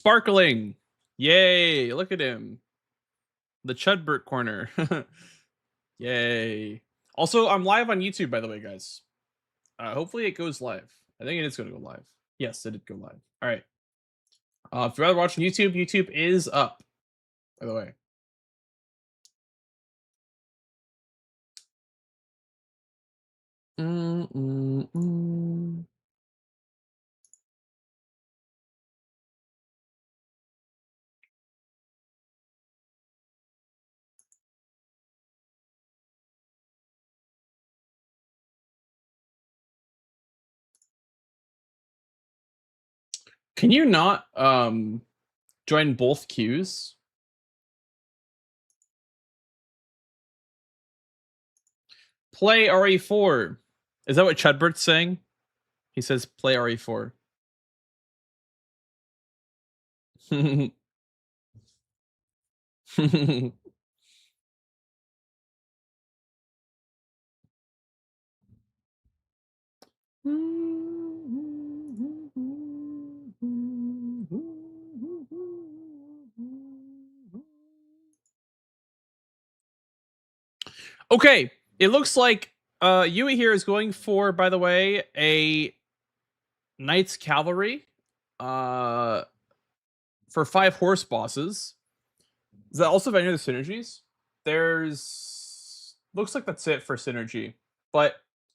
Sparkling. Yay, look at him. The Chudbert corner. Yay. Also, I'm live on YouTube, by the way, guys. Hopefully it goes live. I think it is going to go live. Yes, it did go live. All right. If you're watching YouTube, YouTube is up, by the way. Can you not join both queues? Play RE4. Is that what Chudbert's saying? He says play RE4. Okay, it looks like Yui here is going for, by the way, a Knights Cavalry for 5 horse bosses. Is that also any of the synergies? There's looks like that's it for synergy, but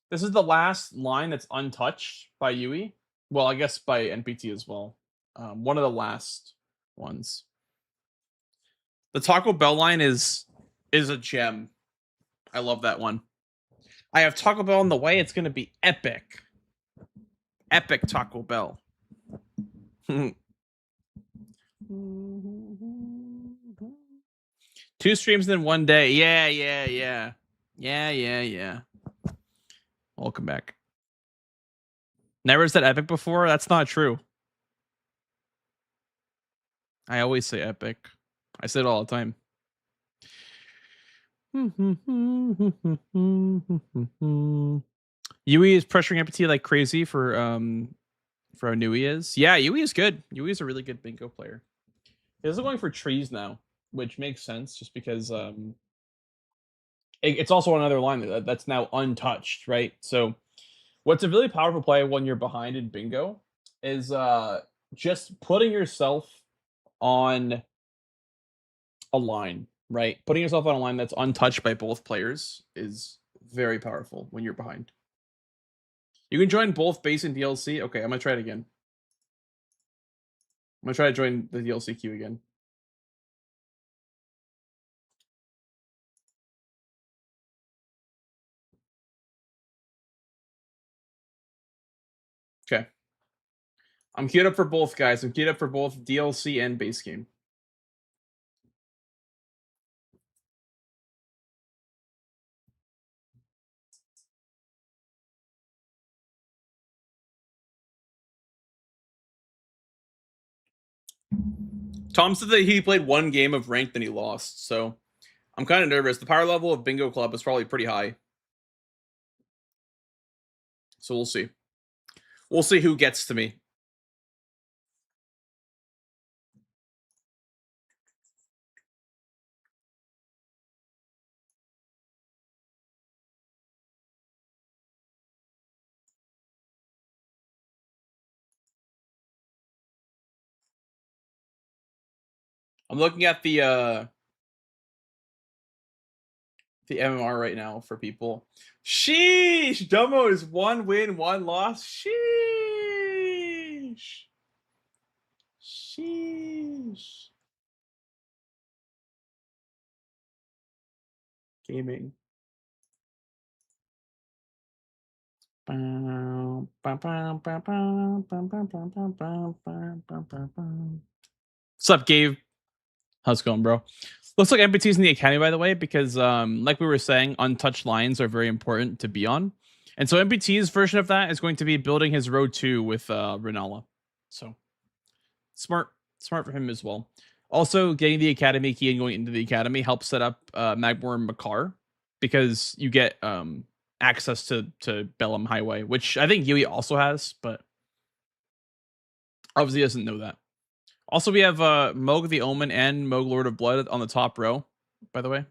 this is the last line that's untouched by Yui. Well, I guess by NPT as well. One of the last ones. The Taco Bell line is a gem. I love that one. I have Taco Bell on the way. It's going to be epic. Epic Taco Bell. 2 streams in 1 day. Yeah. Welcome back. Never said epic before? That's not true. I always say epic. I say it all the time. Yui is pressuring MPT like crazy for how new he is. Yeah, Yui is good. Yui is a really good bingo player. He's going for trees now, which makes sense just because it's also another line that's now untouched, right? So what's a really powerful play when you're behind in bingo is just putting yourself on a line, right? Putting yourself on a line that's untouched by both players is very powerful when you're behind. You can join both base and DLC. Okay, I'm gonna try it again. I'm gonna try to join the DLC queue again. Okay. I'm queued up for both, guys. I'm queued up for both DLC and base game. Tom said that he played 1 game of ranked and he lost, so I'm kind of nervous. The power level of Bingo Club is probably pretty high. So we'll see. We'll see who gets to me. I'm looking at the MMR right now for people. Sheesh! Domo is 1 win, 1 loss. Sheesh. Sheesh. Gaming. What's up, Gabe? How's it going, bro? Looks like NPT's in the academy, by the way, because like we were saying, untouched lines are very important to be on. And so NPT's version of that is going to be building his road 2 with Renala. So smart for him as well. Also, getting the academy key and going into the academy helps set up Magmore and Makar, because you get access to Bellum Highway, which I think Yui also has, but obviously doesn't know that. Also, we have Moog the Omen and Moog Lord of Blood on the top row, by the way.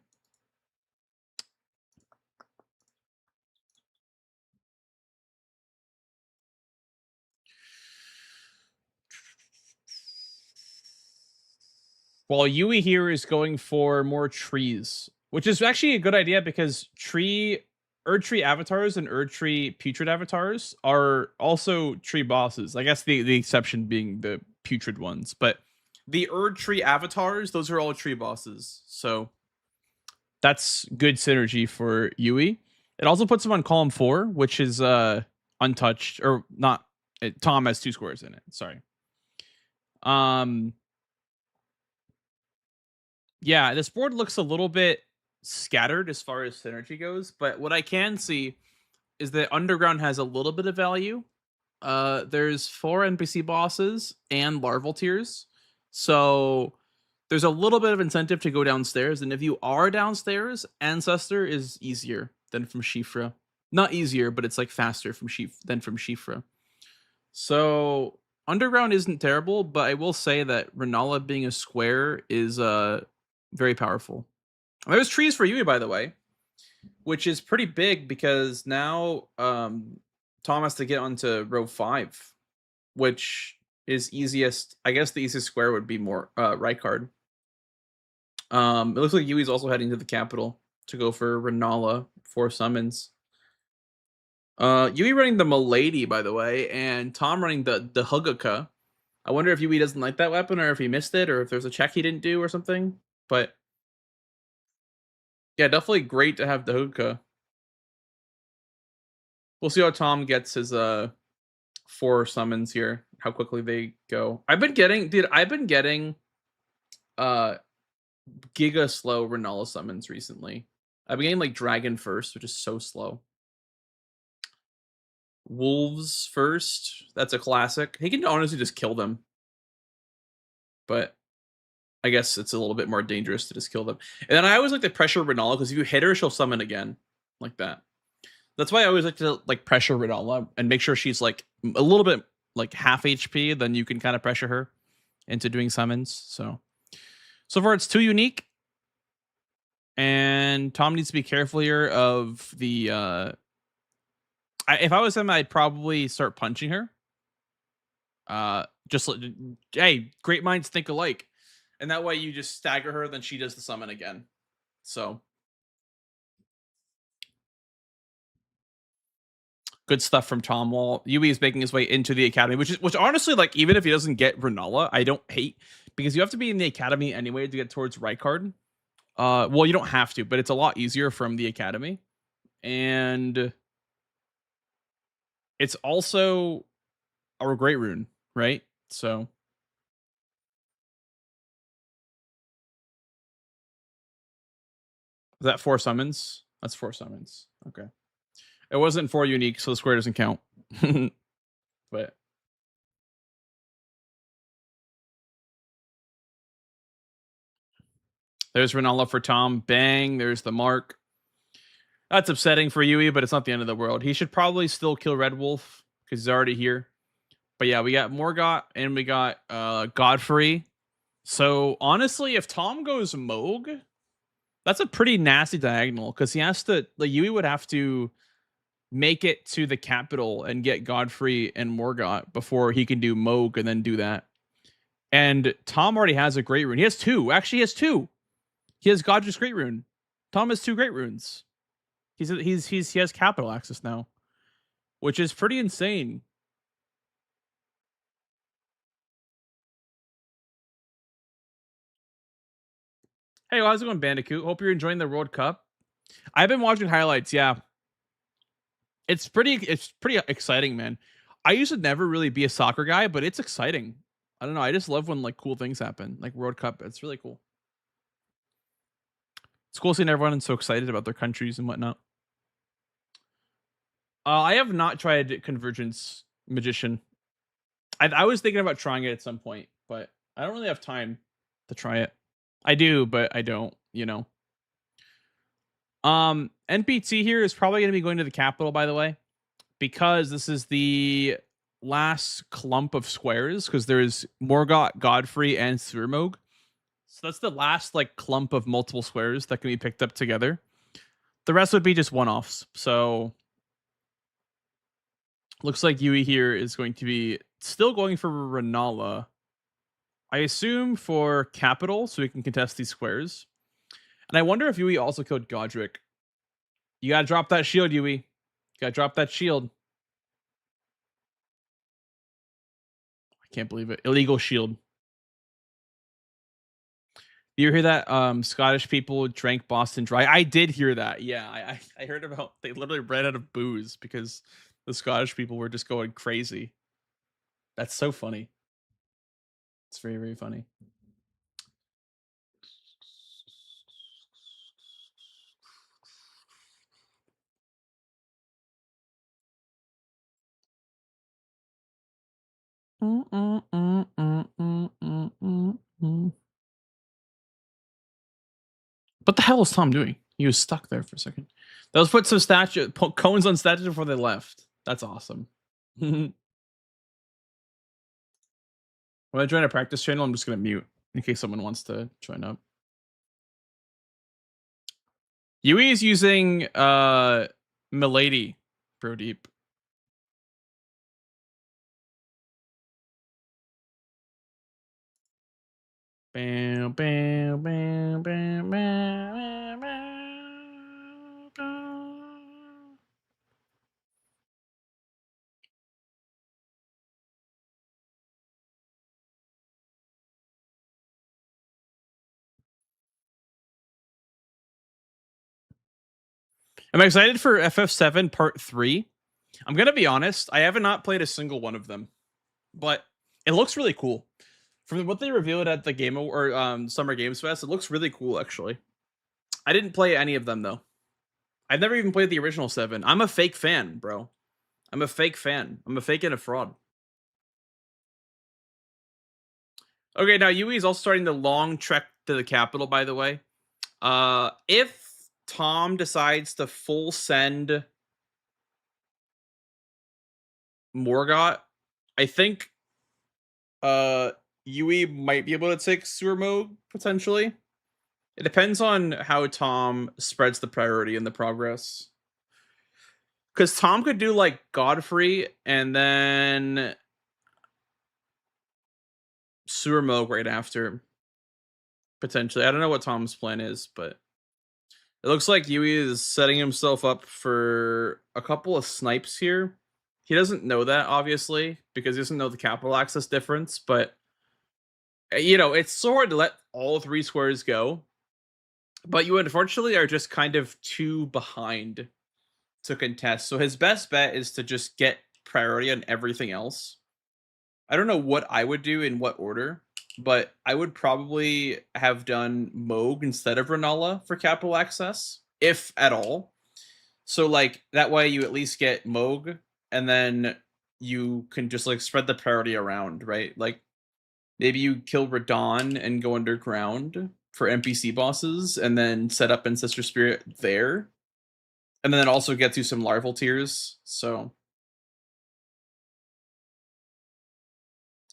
While Yui here is going for more trees, which is actually a good idea because Erd Tree avatars and Erd Tree putrid avatars are also tree bosses. I guess the exception being the putrid ones, but the Erd Tree avatars, those are all tree bosses. So that's good synergy for Yui. It also puts him on column 4, which is untouched or not. Tom has 2 squares in it. Sorry. Yeah, this board looks a little bit scattered as far as synergy goes, but what I can see is that Underground has a little bit of value. There's 4 NPC bosses and larval tiers. So there's a little bit of incentive to go downstairs, and if you are downstairs, Ancestor is easier than from Shifra. Not easier, but it's like faster from Shifra. So Underground isn't terrible, but I will say that Renala being a square is very powerful. There's trees for Yui, by the way, which is pretty big because now Tom has to get onto row 5, which is easiest. I guess the easiest square would be more Rykard. It looks like Yui's also heading to the capital to go for Renala for summons. Yui running the Milady, by the way, and Tom running the Huguka. I wonder if Yui doesn't like that weapon, or if he missed it, or if there's a check he didn't do or something. But yeah, definitely great to have the Huguka. We'll see how Tom gets his 4 summons here, how quickly they go. I've been getting uh giga slow Renala summons recently. I've been getting like Dragon first, which is so slow. Wolves first, that's a classic. He can honestly just kill them. But I guess it's a little bit more dangerous to just kill them. And then I always like to pressure Renala because if you hit her, she'll summon again. Like that. That's why I always like to like pressure Renala and make sure she's like a little bit like half HP, then you can kind of pressure her into doing summons. So far it's 2 unique. And Tom needs to be careful here of the if I was him, I'd probably start punching her. Just hey, great minds think alike. And that way you just stagger her, then she does the summon again. So good stuff from Tom Wall. Yui is making his way into the academy, which honestly, like, even if he doesn't get Renala, I don't hate, because you have to be in the academy anyway to get towards Rykard. Well, you don't have to, but it's a lot easier from the academy. And it's also our Great Rune, right? So is that 4 summons? That's 4 summons. Okay. It wasn't 4 unique, so the square doesn't count. But there's Renala for Tom. Bang. There's the mark. That's upsetting for Yui, but it's not the end of the world. He should probably still kill Red Wolf because he's already here. But yeah, we got Morgott and we got Godfrey. So honestly, if Tom goes Moog, that's a pretty nasty diagonal because he has to, like, Yui would have to make it to the capital and get Godfrey and Morgott before he can do Moog and then do that. And Tom already has a Great Rune. He has 2. Actually, he has 2. He has Godrick's Great Rune. Tom has 2 Great Runes. He has capital access now, which is pretty insane. Hey, how's it going, Bandicoot? Hope you're enjoying the World Cup. I've been watching highlights. Yeah, it's pretty exciting, man. I used to never really be a soccer guy, but it's exciting. I don't know. I just love when like cool things happen, like World Cup. It's really cool. It's cool seeing everyone so excited about their countries and whatnot. I have not tried Convergence Magician. I was thinking about trying it at some point, but I don't really have time to try it. I do, but I don't, you know. NPT here is probably going to be going to the capital, by the way, because this is the last clump of squares because there's Morgott, Godfrey, and Surmog. So that's the last like clump of multiple squares that can be picked up together. The rest would be just one-offs. So looks like Yui here is going to be still going for Renala. I assume for capital, so we can contest these squares. And I wonder if Yui also killed Godric. You gotta drop that shield, Yui. You gotta drop that shield. I can't believe it. Illegal shield. You hear that? Scottish people drank Boston Dry. I did hear that. Yeah, I heard about they literally ran out of booze because the Scottish people were just going crazy. That's so funny. It's very, very funny. What the hell is Tom doing? He was stuck there for a second. Those put some cones on statues before they left. That's awesome. When I join a practice channel, I'm just gonna mute in case someone wants to join up. Yui is using Milady, Bro Deep. Bam, bam, bam, bam, bam, bam, bam. I'm excited for FF7 Part 3. I'm gonna be honest, I have not played a single one of them, but it looks really cool. From what they revealed at the Game or Summer Games Fest, it looks really cool actually. I didn't play any of them though. I've never even played the original 7. I'm a fake fan, bro. I'm a fake fan. I'm a fake and a fraud. Okay, now Yui is also starting the long trek to the capital, by the way. If Tom decides to full send Morgott, I think Yui might be able to take Surmog potentially. It depends on how Tom spreads the priority in the progress. Because Tom could do like Godfrey and then Surmog right after. Potentially. I don't know what Tom's plan is, but it looks like Yui is setting himself up for a couple of snipes here. He doesn't know that, obviously, because he doesn't know the capital access difference, but you know, it's so hard to let all 3 squares go. But you unfortunately are just kind of too behind to contest. So his best bet is to just get priority on everything else. I don't know what I would do in what order, but I would probably have done Moog instead of Renala for capital access, if at all. So like that way you at least get Moog, and then you can just like spread the priority around, right? Like maybe you kill Radon and go underground for NPC bosses, and then set up Ancestor Spirit there, and then also get to some larval tiers. So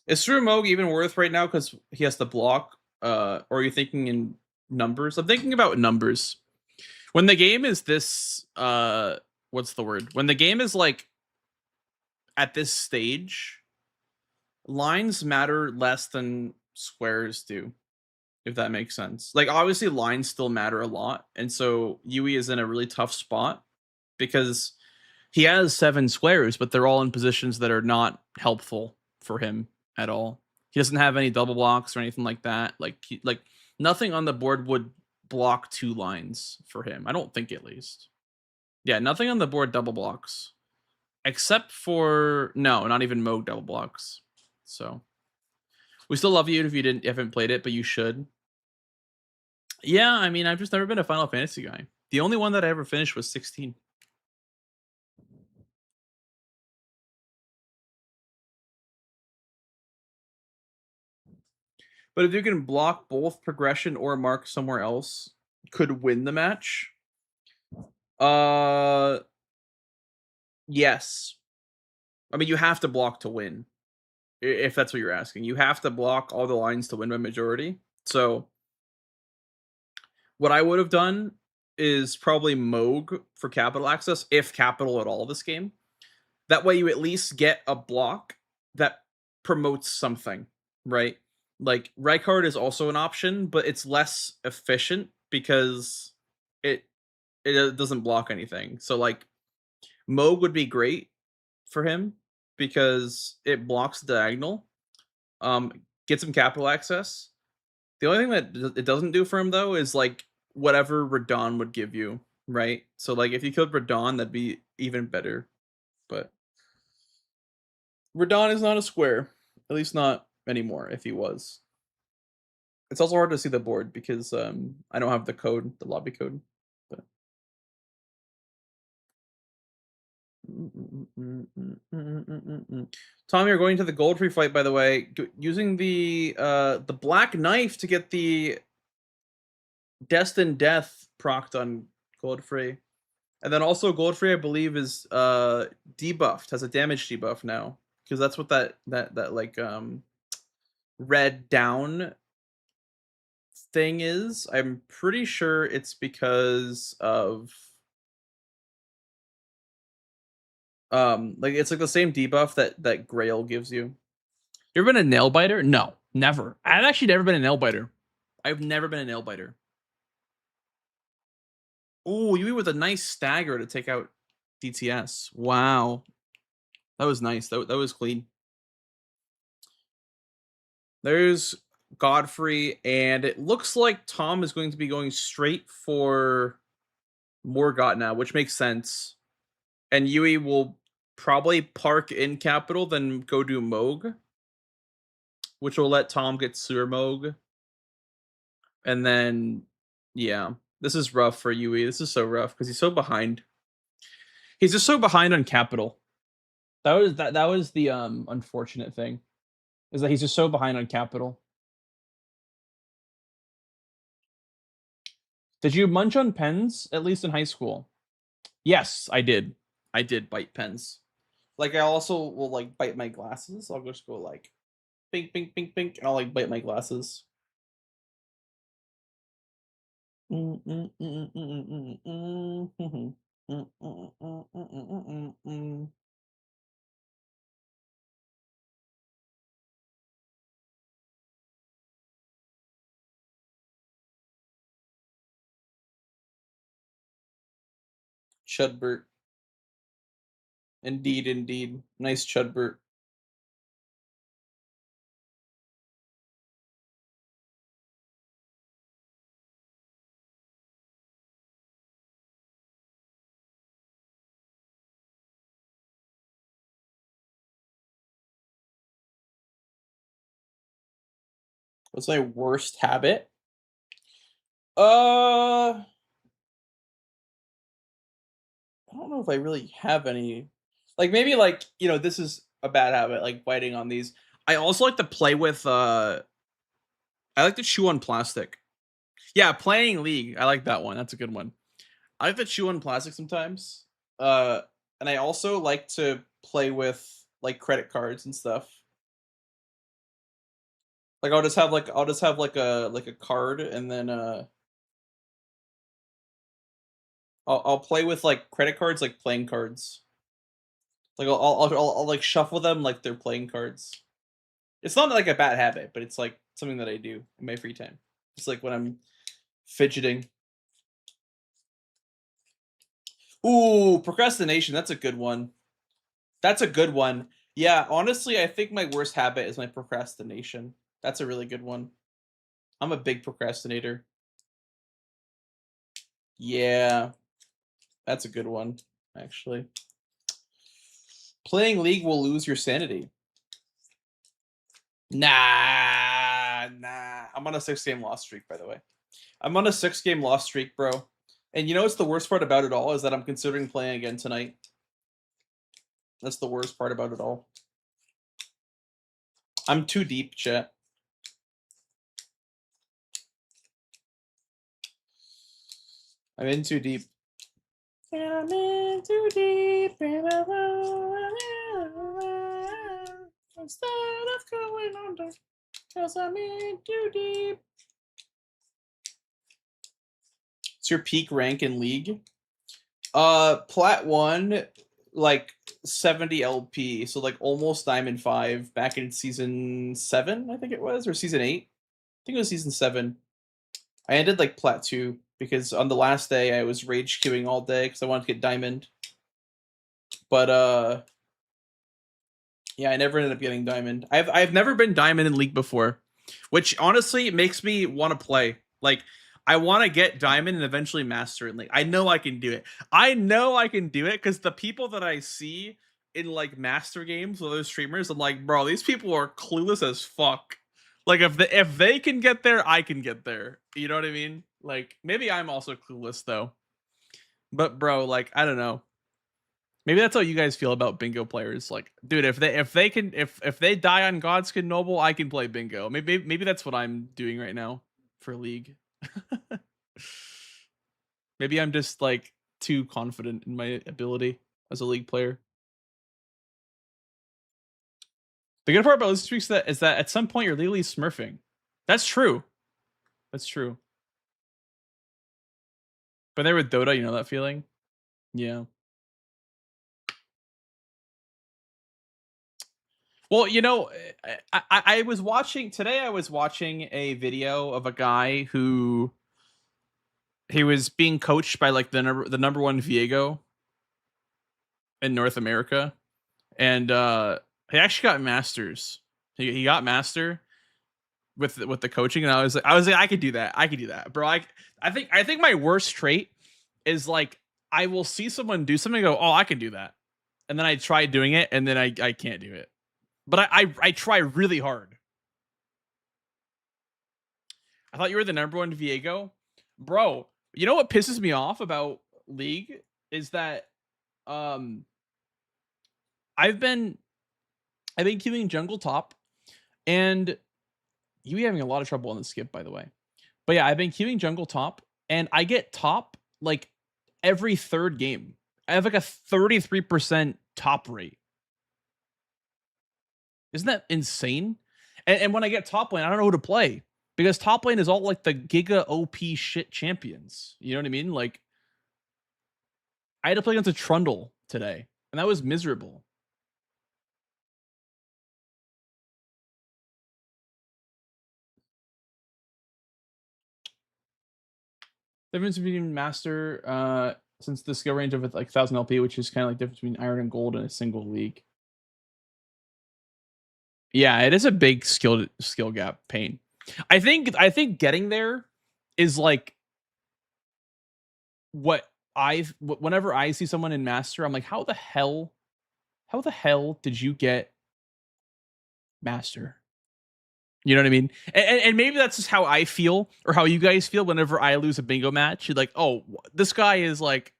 is Surmog even worth right now because he has to block? Or are you thinking in numbers? I'm thinking about numbers. When the game is this what's the word? When the game is like at this stage, lines matter less than squares do, if that makes sense. Like obviously lines still matter a lot, and so Yui is in a really tough spot because he has 7 squares, but they're all in positions that are not helpful for him at all. He doesn't have any double blocks or anything like that. Like nothing on the board would block 2 lines for him. I don't think, at least. Yeah, nothing on the board double blocks. Except for no, not even Moog double blocks. So we still love you if you haven't played it, but you should. Yeah, I mean, I've just never been a Final Fantasy guy. The only one that I ever finished was 16. But if you can block both progression or mark somewhere else, could win the match. Yes. I mean, you have to block to win, if that's what you're asking. You have to block all the lines to win by majority. So what I would have done is probably Moog for capital access, if capital at all this game. That way you at least get a block that promotes something, right? Like Rykard is also an option, but it's less efficient because it it doesn't block anything. So like Moog would be great for him because it blocks diagonal, gets him capital access. The only thing that it doesn't do for him though is like whatever Radon would give you, right? So like if you killed Radon, that'd be even better. But Radon is not a square, at least not anymore. If he was, it's also hard to see the board because I don't have the code, the lobby code. But Tom, you're going to the gold free fight, by the way, using the black knife to get the destined death procced on Godfrey. And then also Godfrey, I believe, is debuffed, has a damage debuff now. Because that's what that like red down thing is. I'm pretty sure it's because of like it's like the same debuff that Grail gives you. You ever been a nail biter? No, never. I've actually never been a nail biter. I've never been a nail biter. Oh, you with a nice stagger to take out DTS. Wow. That was nice. That was clean. There's Godfrey, and it looks like Tom is going to be going straight for Morgott now, which makes sense. And Yui will probably park in capital, then go do Moog, which will let Tom get Sewer Moog. And then, yeah, this is rough for Yui. This is so rough because he's so behind. He's just so behind on capital. That was the unfortunate thing, is that he's just so behind on capital. Did you munch on pens at least in high school? Yes, I did. I did bite pens. Like I also will like bite my glasses. I'll just go like pink, pink, pink, pink, and I'll like bite my glasses. Chudbert. Indeed, indeed. Nice Chudbert. What's my worst habit? I don't know if I really have any. Like maybe like, this is a bad habit, like biting on these. I also like to play with I like to chew on plastic. Yeah, playing League. I like that one. That's a good one. I like to chew on plastic sometimes. Uh and I also like to play with like credit cards and stuff. Like I'll just have like a card, and then I'll play with like credit cards like playing cards. Like I'll like shuffle them like they're playing cards. It's not like a bad habit, but it's like something that I do in my free time. It's like when I'm fidgeting. Ooh, procrastination. That's a good one. That's a good one. Yeah, honestly, I think my worst habit is my procrastination. That's a really good one. I'm a big procrastinator. Yeah, that's a good one, actually. Playing League will lose your sanity. Nah. I'm on a 6-game loss streak, by the way. I'm on a 6-game loss streak, bro. And you know what's the worst part about it all is that I'm considering playing again tonight. That's the worst part about it all. I'm too deep, chat. I'm in too deep. I'm in too deep. instead of going under, 'cause I'm in too deep. It's your peak rank in League. Plat 1, like 70 LP, so like almost Diamond 5 back in season 7, I think it was, or season 8. I think it was season 7. I ended like Plat 2 because on the last day I was rage queuing all day because I wanted to get Diamond. But yeah, I never ended up getting Diamond. I've never been Diamond in League before, which honestly makes me want to play. Like, I want to get Diamond and eventually Master in League. I know I can do it. I know I can do it because the people that I see in like Master games with other streamers, I'm like, bro, these people are clueless as fuck. Like, if they can get there, I can get there. You know what I mean? Like, maybe I'm also clueless though. But bro, like, I don't know. Maybe that's how you guys feel about bingo players. Like, dude, if they die on Godskin Noble, I can play bingo. Maybe that's what I'm doing right now for League. Maybe I'm just like too confident in my ability as a League player. The good part about those streaks is that at some point you're literally smurfing. That's true. That's true. But there with Dota, you know that feeling? Yeah. Well, you know, I was watching today. I was watching a video of a guy who he was being coached by like the number one Viego in North America, and he actually got masters. He got master with the coaching, and I was like, I could do that. I could do that, bro. I think my worst trait is like I will see someone do something and go, oh, I can do that, and then I try doing it, and then I can't do it. But I try really hard. I thought you were the number one Viego. Bro, you know what pisses me off about League is that I've been queuing jungle top, and you be having a lot of trouble on the skip, by the way. But yeah, I've been queuing jungle top, and I get top like every third game. I have like a 33% top rate. Isn't that insane? And when I get top lane, I don't know who to play because top lane is all like the Giga OP shit champions. You know what I mean? Like, I had to play against a Trundle today, and that was miserable. The difference between Master, since the skill range of like 1000 LP, which is kind of like the difference between Iron and Gold in a single league. Yeah, it is a big skill gap pain. I think getting there is like what whenever I see someone in Master, I'm like, how the hell did you get Master? You know what I mean? And maybe that's just how I feel or how you guys feel whenever I lose a bingo match. You're like, oh, this guy is like,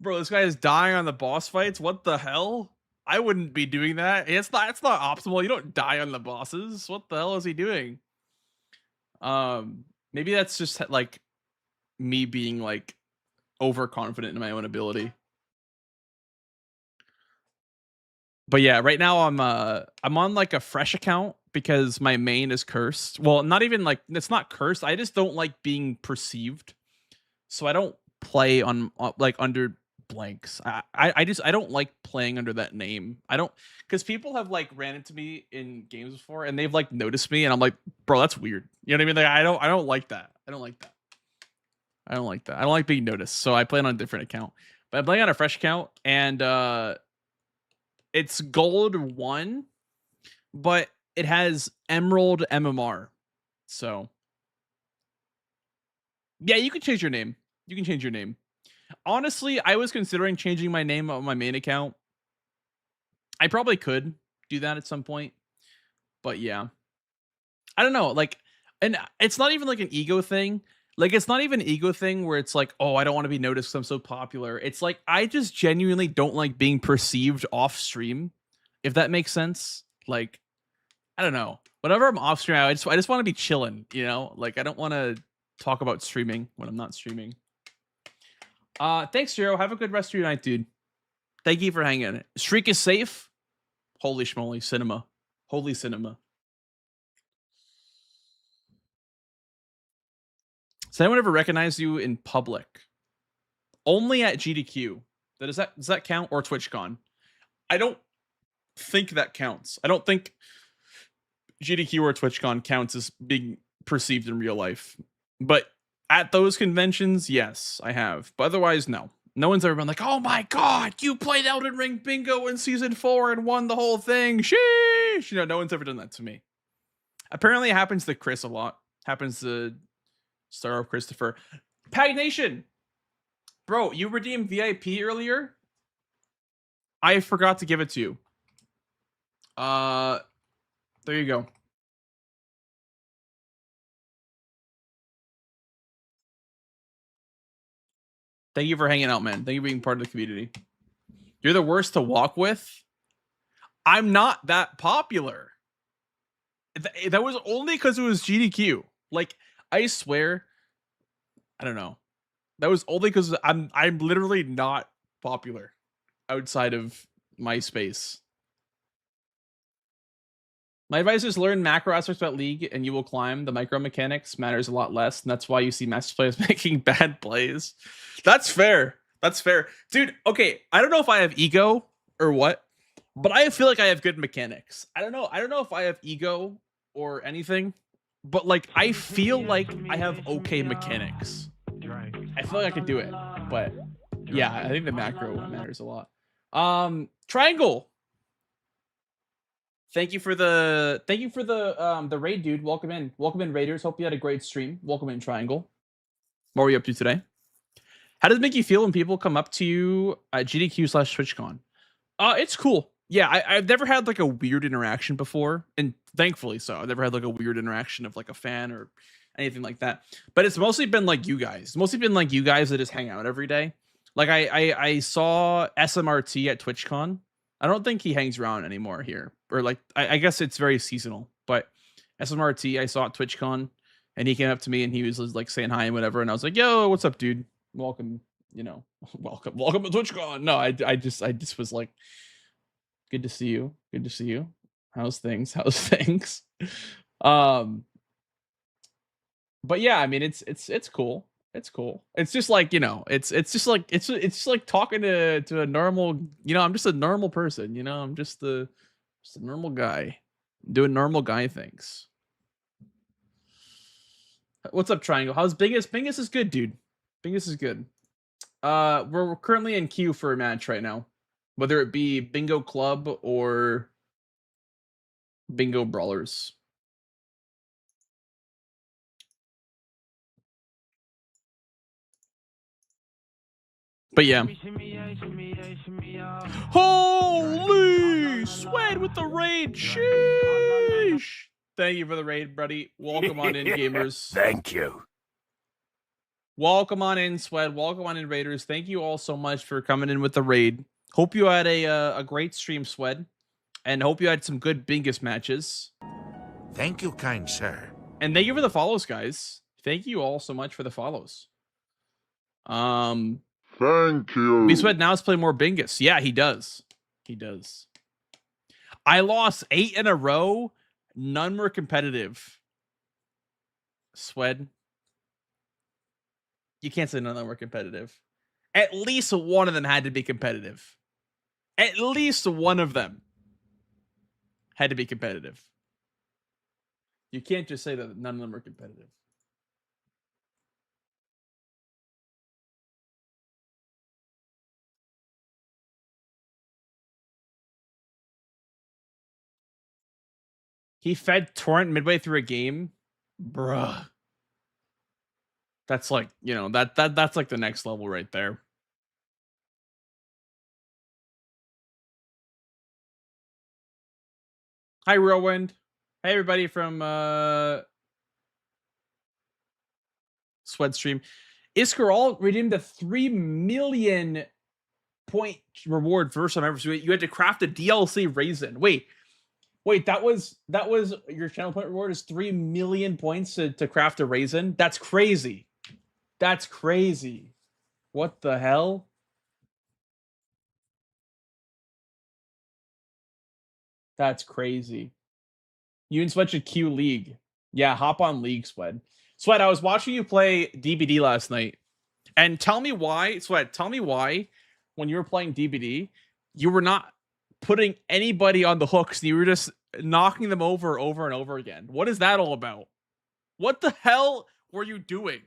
bro, this guy is dying on the boss fights. What the hell? I wouldn't be doing that. It's not optimal. You don't die on the bosses. What the hell is he doing? Maybe that's just like me being like overconfident in my own ability. But yeah, right now I'm on like a fresh account because my main is cursed. Well, not even like it's not cursed. I just don't like being perceived. So I don't play on like under blanks. I don't like playing under that name. I don't, because people have like ran into me in games before and they've like noticed me and I'm like, bro, that's weird. You know what I mean? Like I don't like that. I don't like that. I don't like that. I don't like being noticed. So I play on a different account. But I'm playing on a fresh account and it's gold 1, but it has emerald MMR. So yeah, you can change your name. You can change your name. Honestly, I was considering changing my name on my main account. I probably could do that at some point. But yeah. I don't know. Like, and it's not even like an ego thing. Like, it's not even an ego thing where it's like, oh, I don't want to be noticed because I'm so popular. It's like, I just genuinely don't like being perceived off stream, if that makes sense. Like, I don't know. Whenever I'm off stream, I just want to be chilling, you know? Like, I don't want to talk about streaming when I'm not streaming. Thanks, Jero. Have a good rest of your night, dude. Thank you for hanging. Streak is safe. Holy schmoly, cinema. Holy cinema. Does anyone ever recognize you in public? Only at GDQ. Does that count, or TwitchCon? I don't think that counts. I don't think GDQ or TwitchCon counts as being perceived in real life. But at those conventions, yes, I have. But otherwise, no. No one's ever been like, "Oh my god, you played Elden Ring Bingo in season 4 and won the whole thing." Sheesh. No one's ever done that to me. Apparently, it happens to Chris a lot. Happens to Star of Christopher. Pag Nation, bro, you redeemed VIP earlier. I forgot to give it to you. There you go. Thank you for hanging out, man. Thank you for being part of the community. You're the worst to walk with. I'm not that popular. That was only because it was GDQ. Like, I swear, I don't know. That was only because I'm literally not popular outside of my space. My advice is learn macro aspects about League and you will climb. The micro mechanics matters a lot less, and that's why you see master players making bad plays. That's fair. That's fair. Dude, okay, I don't know if I have ego or what, but I feel like I have good mechanics. I don't know if I have ego or anything, but like I feel like I have okay mechanics. I feel like I could do it, but yeah, I think the macro matters a lot. Triangle. Thank you for the raid, dude. Welcome in, Raiders. Hope you had a great stream. Welcome in, Triangle. What were you up to today? How does it make you feel when people come up to you at GDQ/TwitchCon? It's cool. Yeah, I've never had like a weird interaction before, and thankfully so. I've never had like a weird interaction of like a fan or anything like that. But it's mostly been like you guys. It's mostly been like you guys that just hang out every day. Like I saw SMRT at TwitchCon. I don't think he hangs around anymore here, or like I guess it's very seasonal. But SMRT I saw at TwitchCon, and he came up to me and he was like saying hi and whatever, and I was like, "Yo, what's up, dude? Welcome, welcome to TwitchCon." No, I just was like, "Good to see you. Good to see you. How's things? How's things?" But yeah, I mean, it's cool. It's cool. It's just like, it's just like it's just like talking to a normal, I'm just a normal person, I'm just a normal guy doing normal guy things. What's up, Triangle? How's Bingus? Bingus is good, dude. Bingus is good. We're currently in queue for a match right now, whether it be Bingo Club or Bingo Brawlers. But yeah. Holy sweat with the raid. Sheesh. Thank you for the raid, buddy. Welcome on in, gamers. Thank you. Welcome on in, Sweat. Welcome on in, Raiders. Thank you all so much for coming in with the raid. Hope you had a great stream, Sweat, and hope you had some good Bingus matches. Thank you, kind sir. And thank you for the follows, guys. Thank you all so much for the follows. Thank you. B-Sweat now has played more Bingus. Yeah, he does. He does. I lost 8 in a row. None were competitive. Sweat. You can't say none of them were competitive. At least one of them had to be competitive. At least one of them had to be competitive. You can't just say that none of them were competitive. He fed Torrent midway through a game? Bruh. That's like, that's like the next level right there. Hi, Whirlwind. Hey, everybody from Sweatstream. Iskarol redeemed a 3 million point reward first time ever. So you had to craft a DLC raisin. Wait, that was your channel point reward is 3 million points to craft a raisin? That's crazy. That's crazy. What the hell? That's crazy. You and Sweat should queue League. Yeah, hop on League, Sweat. Sweat, I was watching you play DBD last night. And tell me why, Sweat, tell me why when you were playing DBD, you were not putting anybody on the hooks. You were just knocking them over and over again. What is that all about? What the hell were you doing?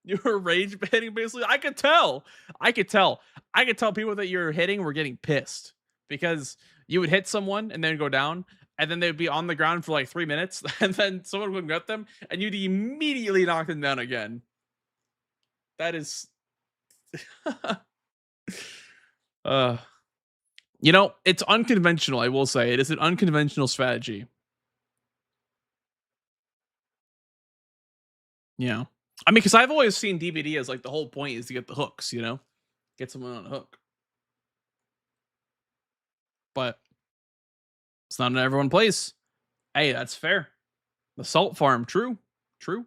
You were rage hitting basically. I could tell. I could tell. I could tell people that you're hitting were getting pissed because you would hit someone and then go down, and then they'd be on the ground for like 3 minutes, and then someone would get them, and you'd immediately knock them down again. That is, uh, it's unconventional. I will say it is an unconventional strategy. Yeah, I mean, because I've always seen DBD as like the whole point is to get the hooks. Get someone on a hook. But it's not everyone plays. Hey, that's fair. The salt farm, true. Are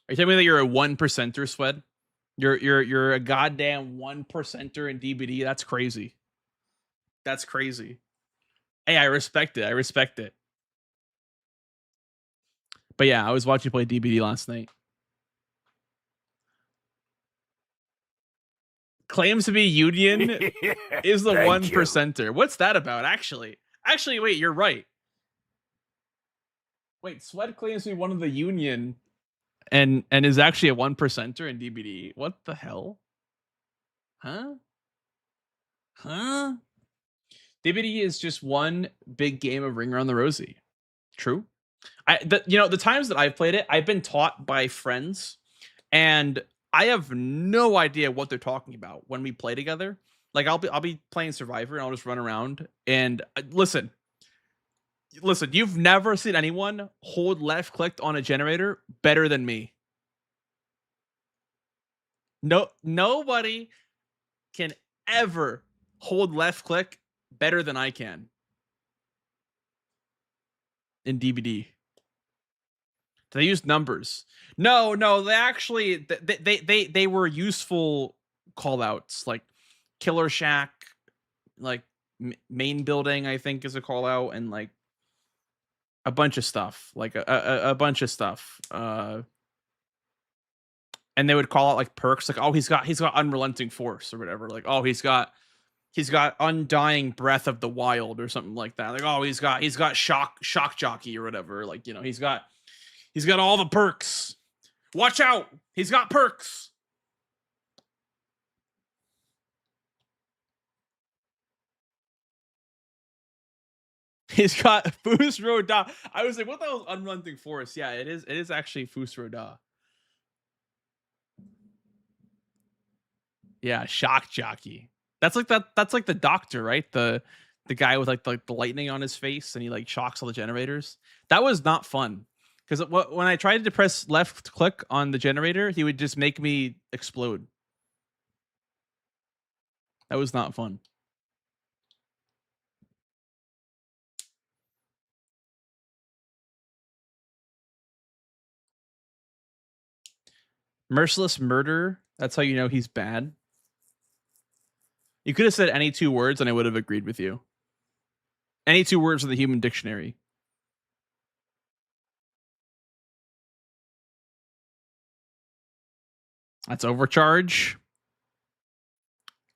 you telling me that you're a 1%er, Sweat? You're a goddamn 1%er in DBD? That's crazy. That's crazy. Hey, I respect it. But yeah, I was watching you play DBD last night. Claims to be Union is the 1%er. What's that about? Actually, wait, you're right. Wait, Sweat claims to be one of the Union and is actually a 1%er in DBD. What the hell? Huh? DBD is just one big game of Ring Around the Rosie. True. The times that I've played it, I've been taught by friends, and I have no idea what they're talking about when we play together. Like I'll be playing Survivor and I'll just run around and listen. You've never seen anyone hold left clicked on a generator better than me. No, nobody can ever hold left click better than I can in DBD. They use numbers. No, they actually they were useful call outs, like Killer Shack, like main building, I think is a call out, and like a bunch of stuff, like a bunch of stuff. And they would call out like perks, like, oh, he's got unrelenting force or whatever, like, oh, he's got undying breath of the wild or something like that, like, oh, he's got shock jockey or whatever, like, he's got all the perks. Watch out, he's got perks. He's got Fus Roda. I was like, what the hell is unrelenting force? Yeah, it is actually Fus Roda. Yeah, shock jockey. That's like the doctor, right? The guy with like the lightning on his face and he like shocks all the generators. That was not fun. Because when I tried to press left click on the generator, he would just make me explode. That was not fun. Merciless murder. That's how you know he's bad. You could have said any two words and I would have agreed with you. Any two words in the human dictionary. That's overcharge.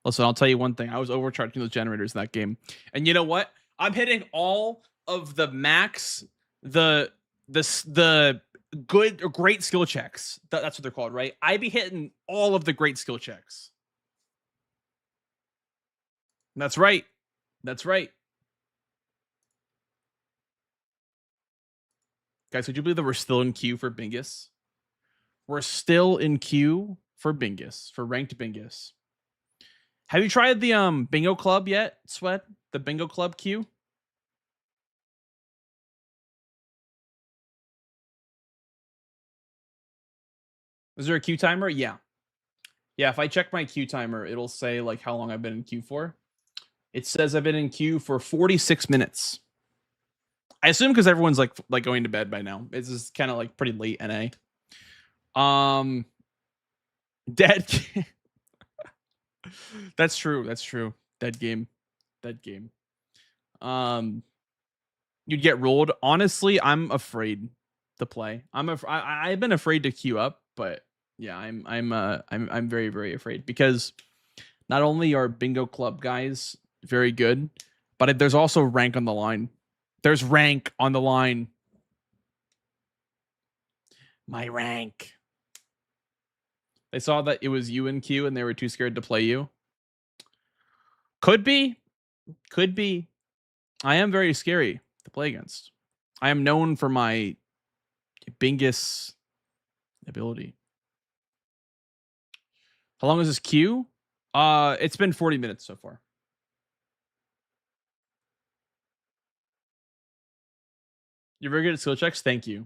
Listen, I'll tell you one thing. I was overcharging those generators in that game. And you know what? I'm hitting all of the max, the good or great skill checks. That's what they're called, right? I be hitting all of the great skill checks. That's right. Guys, would you believe that we're still in queue for Bingus? We're still in queue for Bingus, for ranked Bingus. Have you tried the bingo club yet, Sweat? The bingo club queue? Is there a queue timer? Yeah. Yeah, if I check my queue timer, it'll say like how long I've been in queue for. It says I've been in queue for 46 minutes. I assume because everyone's like going to bed by now. It's just kind of like pretty late NA. Dead. That's true. That's true. Dead game. Dead game. Um, you'd get rolled. Honestly, I'm afraid to play. I've been afraid to queue up, but yeah, I'm very very afraid because not only are bingo club guys very good, but there's also rank on the line. There's rank on the line. My rank. They saw that it was you in queue and they were too scared to play you. Could be. Could be. I am very scary to play against. I am known for my Bingus ability. How long is this queue? It's been 40 minutes so far. You're very good at skill checks. Thank you.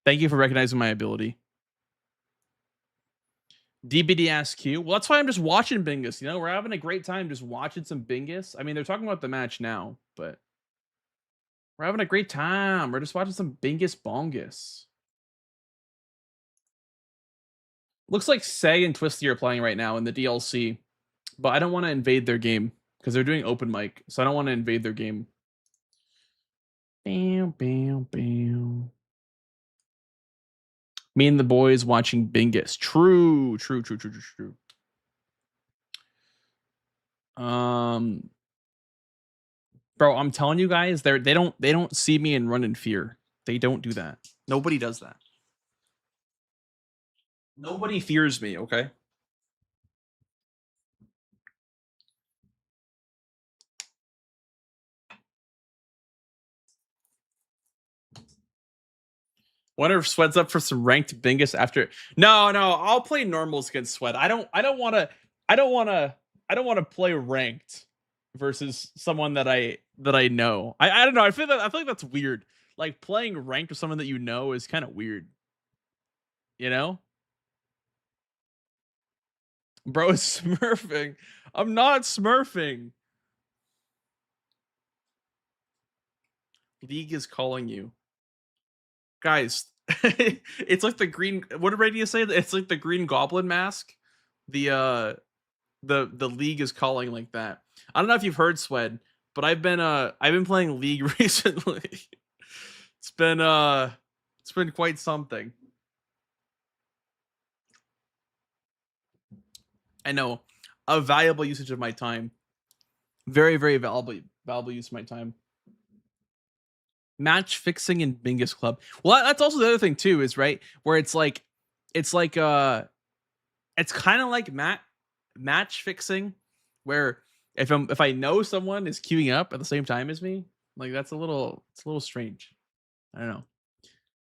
Thank you for recognizing my ability. DBD asks Q. Well, that's why I'm just watching Bingus. You know, we're having a great time just watching some Bingus. I mean, they're talking about the match now, but we're having a great time. We're just watching some Bingus Bongus. Looks like Say and Twisty are playing right now in the DLC, but I don't want to invade their game because they're doing open mic, so I don't want to invade their game. Bam, bam, bam. Me and the boys watching Bingus. True. Bro, I'm telling you guys, they don't see me and run in fear. They don't do that. Nobody does that. Nobody fears me, okay? Wonder if Sweat's up for some ranked Bingus after. No, I'll play normals against Sweat. I don't wanna play ranked versus someone that I know. I don't know. I feel like that's weird. Like playing ranked with someone that you know is kind of weird. You know? Bro is smurfing. I'm not smurfing. League is calling you. Guys, it's like the green. What did Radius say? It's like the Green Goblin mask. The League is calling like that. I don't know if you've heard Swed, but I've been playing League recently. It's been quite something. I know, a valuable usage of my time. Very very valuable use of my time. Match fixing in Bingus Club. Well, that's also the other thing too, is right where it's kind of like match fixing, where if I know someone is queuing up at the same time as me, like it's a little strange. I don't know.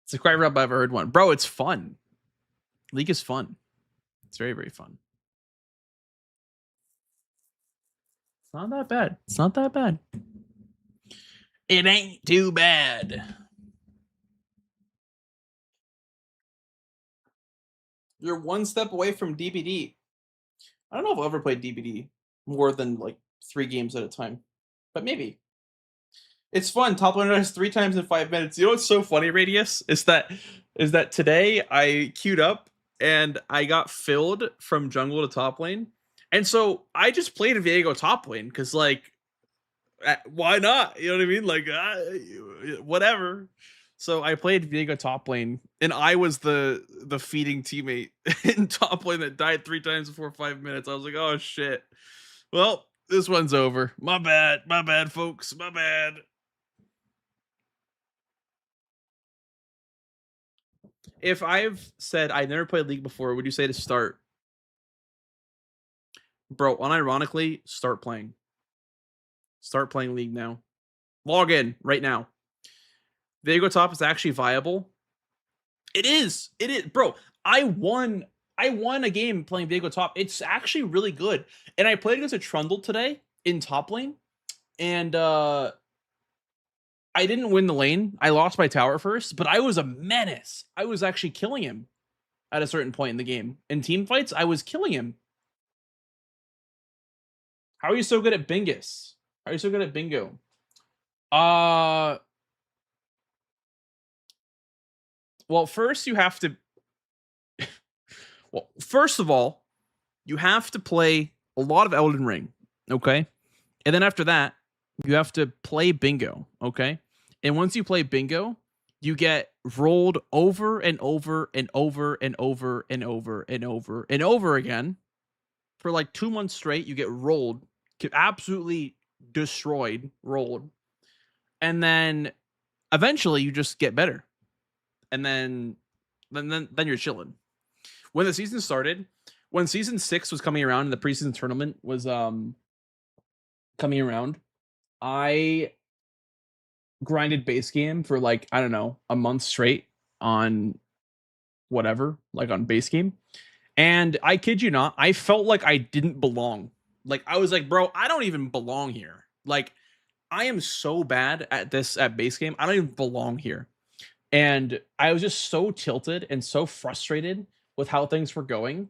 It's the quite rub I've ever heard one, bro. It's fun. League is fun. It's very very fun. It's not that bad. It's not that bad. It ain't too bad. You're one step away from DBD. I don't know if I'll ever play DBD more than like 3 games at a time, but maybe. It's fun. Top laner has 3 times in 5 minutes. You know what's so funny, Radius? Is that today I queued up and I got filled from jungle to top lane. And so I just played Viego top lane because like why not? You know what I mean? Like whatever. So I played Viego top lane, and I was the feeding teammate in top lane that died 3 times before 5 minutes. I was like, oh shit. Well, this one's over. My bad, folks. My bad. If I've said I never played League before, would you say to start? Bro, unironically, start playing. Start playing League now. Log in right now. Viego top is actually viable. It is. It is. Bro, I won a game playing Viego top. It's actually really good. And I played against a Trundle today in top lane. And I didn't win the lane. I lost my tower first, but I was a menace. I was actually killing him at a certain point in the game. In team fights, I was killing him. How are you so good at Bingus? How are you so good at bingo? Well, first you have to Well, first of all, you have to play a lot of Elden Ring, okay? And then after that, you have to play bingo, okay? And once you play bingo, you get rolled over and over and over and over and over and over and over again for like 2 months straight. You get rolled, absolutely destroyed, rolled. And then eventually you just get better. And then you're chilling. When the season started, when season 6 was coming around and the preseason tournament was coming around, I grinded base game for like, I don't know, a month straight on whatever, like on base game. And I kid you not, I felt like I didn't belong. Like I was like, bro, I don't even belong here. Like I am so bad at this at base game. I don't even belong here. And I was just so tilted and so frustrated with how things were going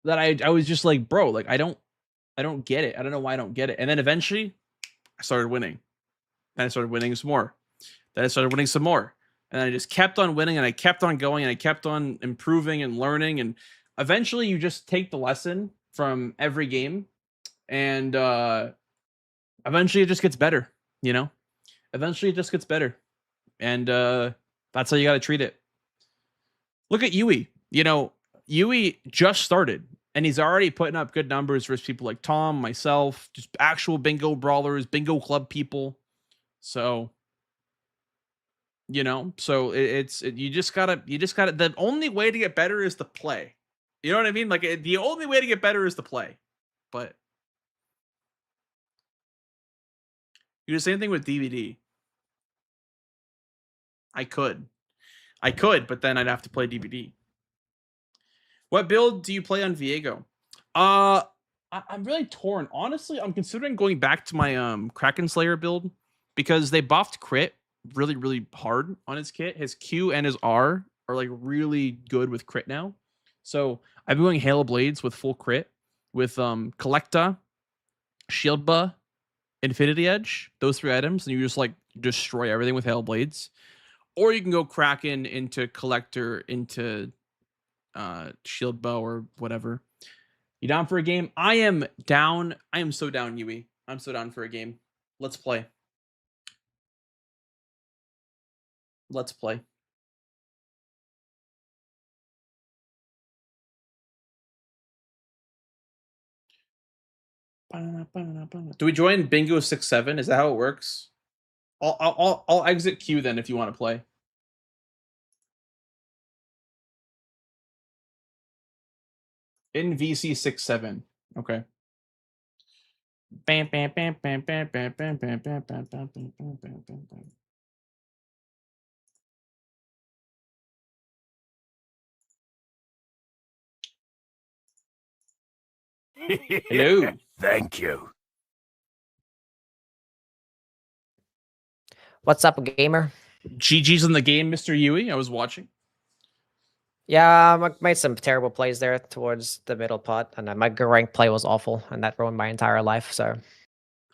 that I was just like, bro, like I don't get it. I don't know why I don't get it. And then eventually I started winning. Then I started winning some more. Then I started winning some more. And I just kept on winning and I kept on going and I kept on improving and learning. And eventually you just take the lesson from every game and eventually it just gets better, you know? Eventually it just gets better. And that's how you got to treat it. Look at Yui. You know, Yui just started and he's already putting up good numbers versus people like Tom, myself, just actual bingo brawlers, bingo club people. So, you know, so you just gotta, the only way to get better is to play. You know what I mean? Like the only way to get better is to play. But you do the same thing with DVD. I could, but then I'd have to play DVD. What build do you play on Viego? I'm really torn. Honestly, I'm considering going back to my Kraken Slayer build because they buffed crit really, really hard on his kit. His Q and his R are like really good with crit now. So I've been going Hail of Blades with full crit with Collecta, Shieldba, Infinity Edge, those 3 items, and you just like destroy everything with Hail of Blades. Or you can go Kraken into Collector into Shield Bow or whatever. You down for a game? I am down. I am so down, Yui. I'm so down for a game. Let's play. Let's play. Do we join Bingo 6-7? Is that how it works? I'll exit queue then if you want to play. In VC 6-7. Okay. Bam bam bam bam bam bam bam bam bam bam bam bam bam bam bam. Hello. Thank you. What's up, gamer? GG's in the game, Mr. Yui. I was watching. Yeah, I made some terrible plays there towards the middle pot, and my rank play was awful, and that ruined my entire life. So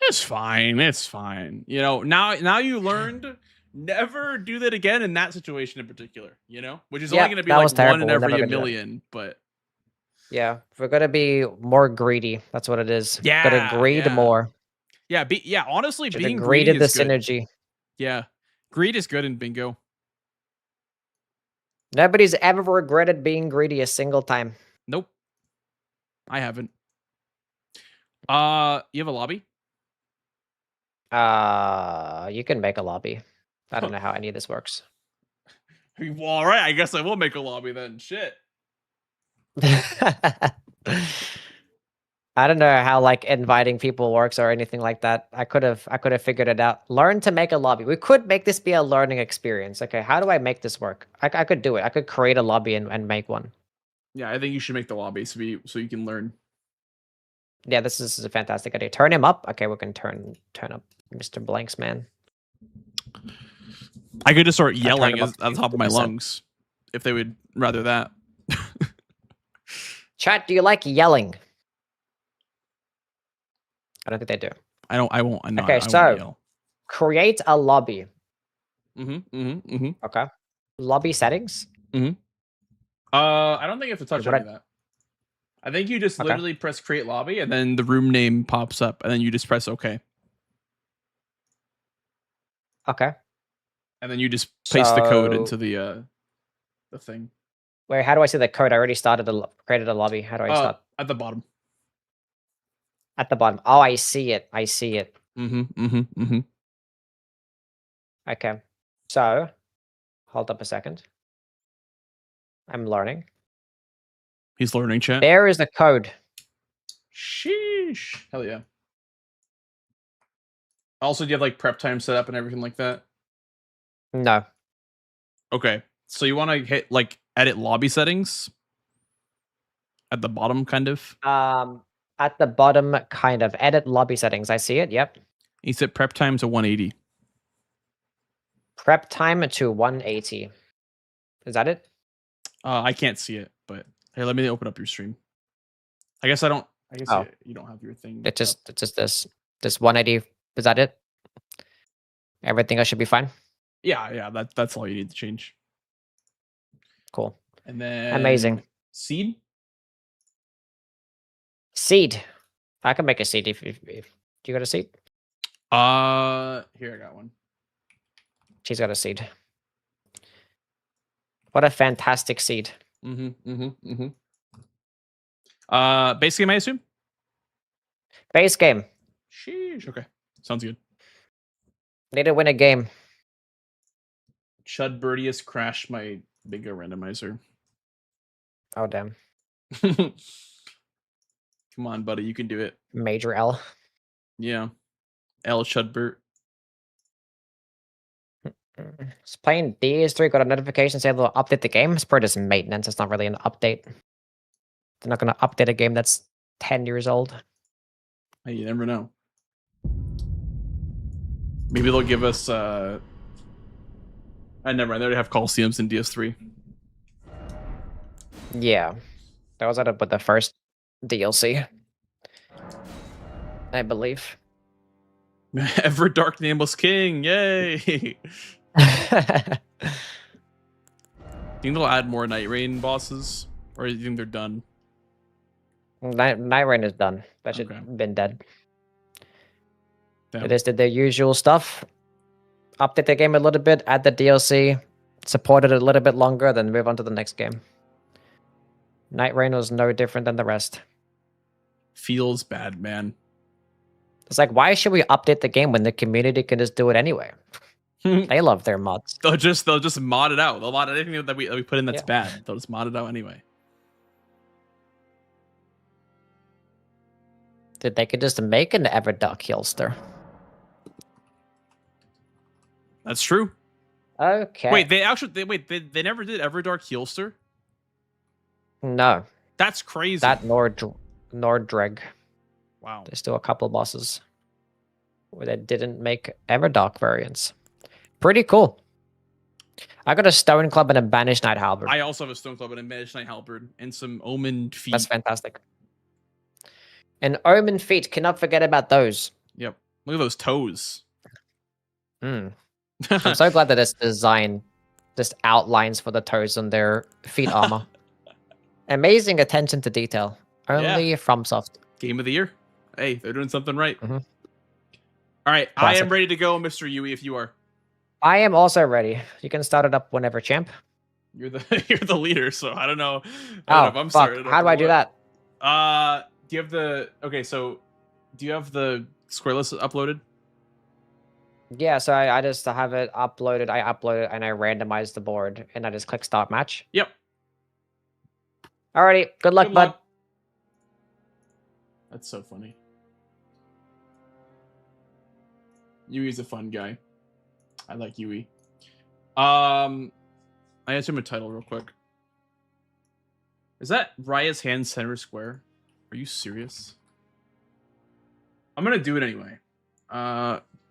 It's fine. It's fine. You know, now you learned never do that again in that situation in particular, you know? Which is only going to be that like was one terrible. in We're every never gonna do that. million, but yeah, we're gonna be more greedy. That's what it is. Yeah, Gotta greed yeah. more. Yeah, honestly, Should've being greedy greeded the is good. synergy. Yeah. Greed is good in bingo. Nobody's ever regretted being greedy a single time. Nope. I haven't. You have a lobby? You can make a lobby. I don't know how any of this works. Well, all right, I guess I will make a lobby then. Shit. I don't know how like inviting people works or anything like that. I could have figured it out. Learn to make a lobby. We could make this be a learning experience. Okay, how do I make this work? I could do it. I could create a lobby and make one. Yeah, I think you should make the lobby so you can learn. Yeah, this is a fantastic idea. Turn him up. Okay, we can turn up Mr. Blanks, man. I could just start yelling him up at the top of my 50%. lungs if they would rather that. Chat, do you like yelling? I don't think they do. I won't. I'm not, Okay, I so won't yell. create a lobby. Mm-hmm. Okay. Lobby settings. Mm-hmm. I don't think you have to touch What any of that. I think you just Okay. literally press create lobby, and then the room name pops up, and then you just press OK, Okay. and then you just paste the code So into the thing. wait, how do I see the code? I already created a lobby. How do I start? At the bottom. At the bottom. Oh, I see it. I see it. Okay. So hold up a second. I'm learning. He's learning, chat. There is the code. Sheesh. Hell yeah. Also, do you have like prep time set up and everything like that? No. Okay. So you want to hit like edit lobby settings at the bottom, kind of. At the bottom, kind of edit lobby settings. I see it. Yep. You set prep time to 180. Prep time to 180. Is that it? I can't see it, but hey, let me open up your stream. I guess I don't. I guess you don't have your thing. It's just this 180. Is that it? Everything else should be fine. Yeah. That's all you need to change. Cool. And then amazing. Seed. I can make a seed if you got a seed. Here I got one. She's got a seed. What a fantastic seed. Base game, I assume. Base game. Sheesh. Okay, sounds good. Need to win a game. Chud Birdius crashed my bingo randomizer. Oh damn. Come on, buddy, you can do it. Major L. Yeah. L Chudbert. It's playing DS3, got a notification saying they'll update the game. It's probably just maintenance. It's not really an update. They're not going to update a game that's 10 years old. Hey, you never know. Maybe they'll give us I never mind. They already have Coliseums in DS3. Yeah. That was with the first DLC. I believe. Ever Dark Nameless King, yay! Think they'll add more Night Rain bosses, or do you think they're done? Night Rain is done. That should have been dead. Damn. They just did their usual stuff. Update the game a little bit, add the DLC, support it a little bit longer, then move on to the next game. Night Rain was no different than the rest. Feels bad, man. It's like, why should we update the game when the community can just do it anyway? They love their mods. They'll just mod it out. They'll mod anything that we put in that's bad. They'll just mod it out anyway. They could just make an Everdark Healster. That's true. Okay. Wait, they never did Everdark Healster? No. That's crazy. That Nordreg. Wow. There's still a couple bosses where they didn't make Everdark variants. Pretty cool. I got a Stone Club and a Banished Knight Halberd. I also have a Stone Club and a Banished Knight Halberd and some Omen Feet. That's fantastic. And Omen Feet, cannot forget about those. Yep. Look at those toes. I'm so glad that it's designed just outlines for the toes on their feet armor. Amazing attention to detail. Only FromSoft. Game of the year. Hey, they're doing something right. Mm-hmm. All right, Classic. I am ready to go, Mr. Yui, if you are. I am also ready. You can start it up whenever, champ. You're the leader, so I don't know. Oh, if I'm fuck. starting. How do I do that? Do you have the do you have the square list uploaded? Yeah, so I just have it uploaded. I upload it and I randomize the board and I just click start match. Yep. Alrighty, good luck, bud. That's so funny. Yui's a fun guy. I like Yui. I answer my title real quick. Is that Raya's hand center square? Are you serious? I'm gonna do it anyway.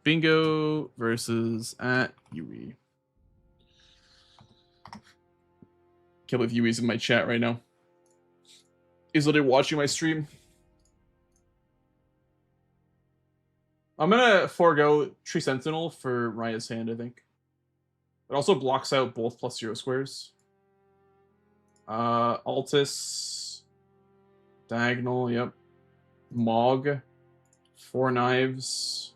Bingo versus at Yui. Can't believe Yui's in my chat right now. He's literally watching my stream. I'm gonna forego Tree Sentinel for Raya's hand, I think. It also blocks out both +0 squares. Altus. Diagonal, yep. Mog. 4 knives.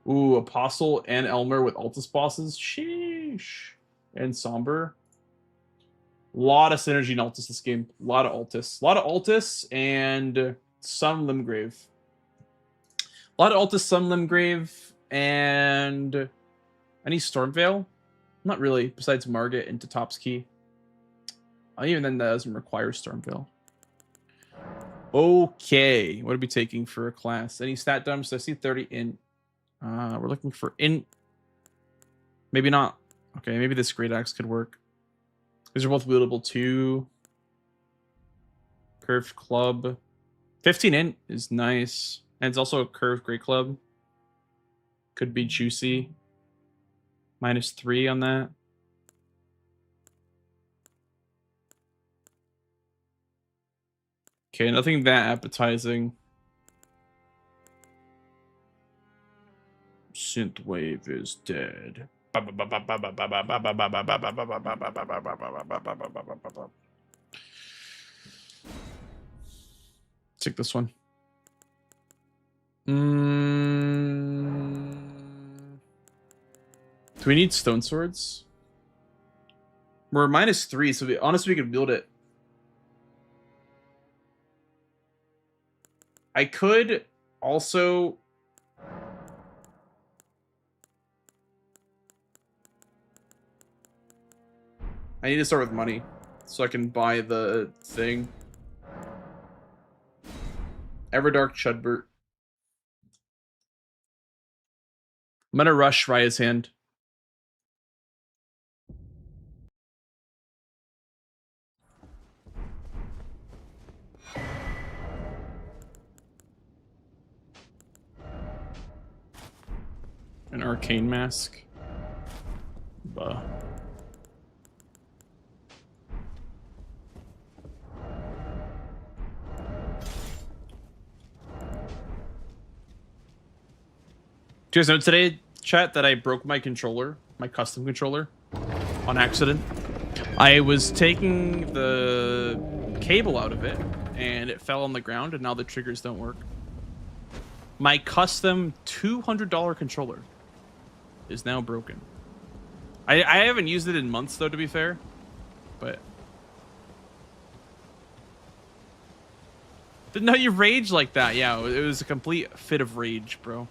Ooh, Apostle and Elmer with Altus bosses. Sheesh. And Somber. A lot of synergy in Altus this game. A lot of Altus. A lot of Altus and some Limgrave. A lot of Altus, some Limgrave, and any Stormveil? Not really, besides Margit into Top's Key. Even then, that doesn't require Stormveil. Okay, what are we taking for a class? Any stat dumps? I see 30 int. We're looking for int. Maybe not. Okay, maybe this Great Axe could work. These are both wieldable too. Curved club. 15 int is nice. And it's also a curved great club. Could be juicy. -3 on that. Okay, nothing that appetizing. Synthwave is dead. Take this one. Do we need stone swords? We're -3, so honestly, we could build it. I could also... I need to start with money so I can buy the thing. Everdark Chudbert. I'm gonna rush Raya's hand. An arcane mask. Buh. Do you guys know today, chat, that I broke my controller, my custom controller, on accident? I was taking the cable out of it, and it fell on the ground, and now the triggers don't work. My custom $200 controller is now broken. I haven't used it in months, though, to be fair, but... Didn't know you rage like that. Yeah, it was a complete fit of rage, bro.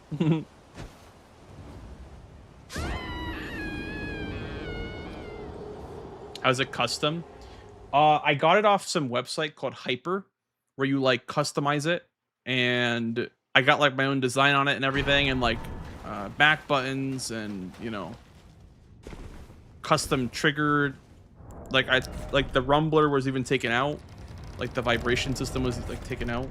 How's it custom? I got it off some website called Hyper, where you like customize it, and I got like my own design on it and everything, and like back buttons and, you know, custom triggered. Like the rumbler was even taken out, like the vibration system was like taken out.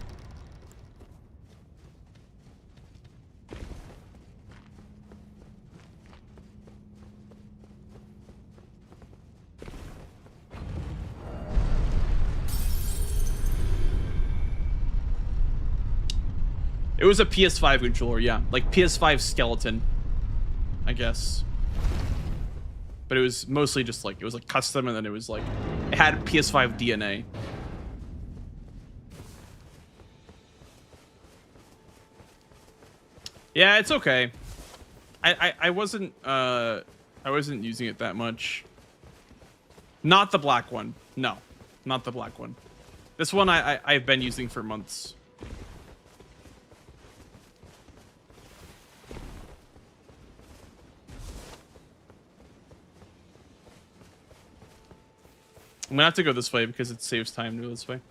It was a PS5 controller, yeah. Like PS5 skeleton, I guess. But it was mostly just like, it was like custom, and then it was like, it had PS5 DNA. Yeah, it's okay. I wasn't using it that much. Not the black one. No, not the black one. This one I've been using for months. I'm gonna have to go this way because it saves time to go this way.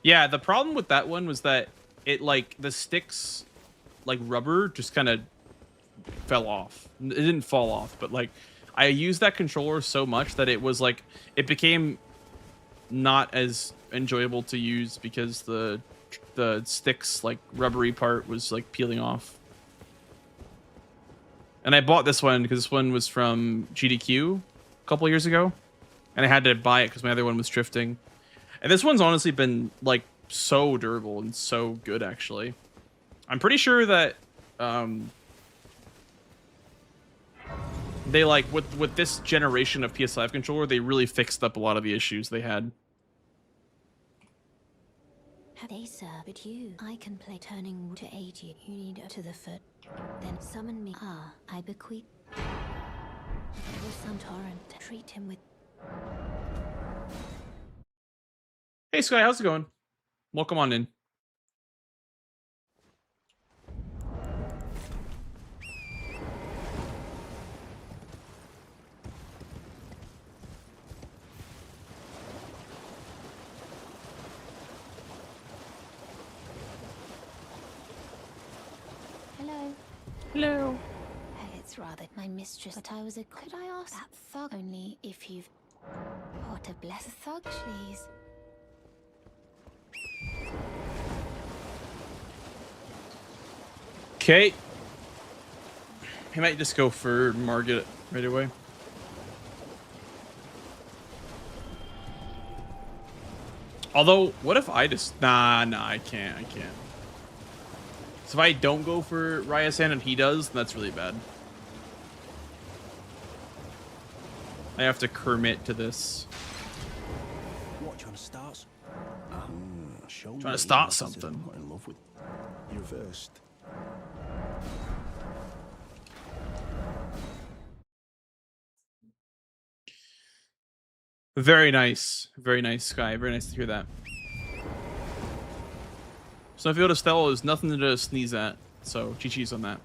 Yeah, the problem with that one was that it, like, the sticks, like rubber, just kind of fell off. It didn't fall off, but like, I used that controller so much that it was like, it became not as enjoyable to use because the sticks, like, rubbery part was like peeling off. And I bought this one because this one was from GDQ a couple years ago, and I had to buy it because my other one was drifting. And this one's honestly been like so durable and so good, actually. I'm pretty sure that they like with this generation of PS5 controller, they really fixed up a lot of the issues they had. They sir, but you, I can play turning to aid you. You need to the foot. Then summon me. Ah, I bequeath. There was some torrent. Treat him with. Hey Sky, how's it going? Welcome on in. Hello. Hello. It's rather my mistress, but I was a. Could I ask that thug only if you've. Oh, to bless a thug, please. Okay. He might just go for Margaret right away. Although, what if I just... Nah, I can't. So if I don't go for Ryasan and he does, then that's really bad. I have to commit to this. What, trying to start? Trying to start something. I'm not in love with you first. Very nice, Sky. Very nice to hear that. Snowfield Estelle is nothing to sneeze at, so GG's on that.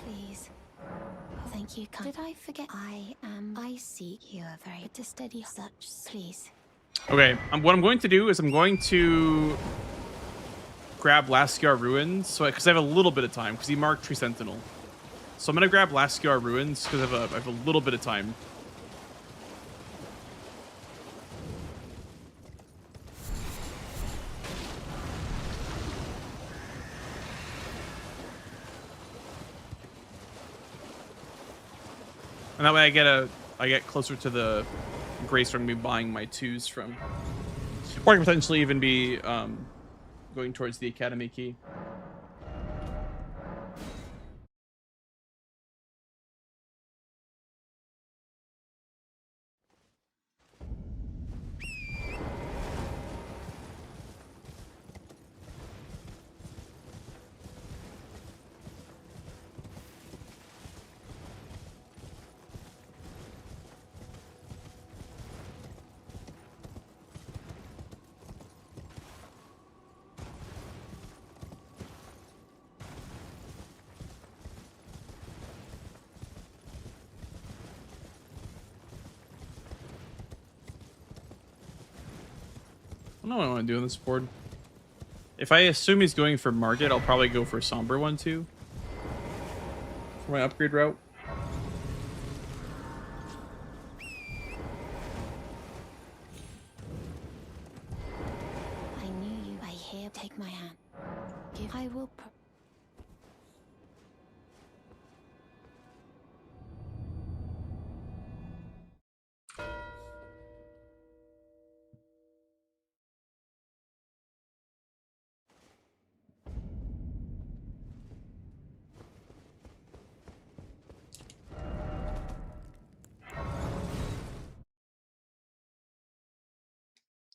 Please. Oh, thank you. Did I forget? I seek you are very to steady such. Please. Okay, what I'm going to do is I'm going to grab Laskyar Ruins, so because I have a little bit of time, because he marked Tree Sentinel. So I'm gonna grab Laskyar Ruins because I have a little bit of time. And that way I get closer to the Grace where I'm gonna be buying my 2s from. Or I can potentially even be going towards the Academy key. I don't know what I want to do on this board. If I assume he's going for Market, I'll probably go for a Somber one too. For my upgrade route. I knew you. I here take my hand. Give. I will.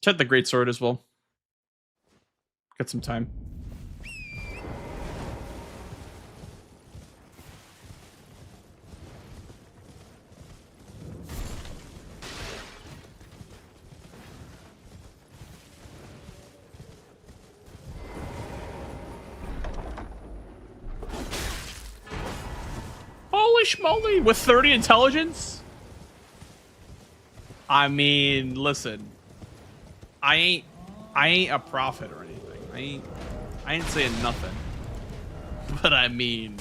Check the Great Sword as well. Got some time. Holy schmoly! With 30 intelligence? I mean, listen. I ain't a prophet or anything. I ain't saying nothing. But I mean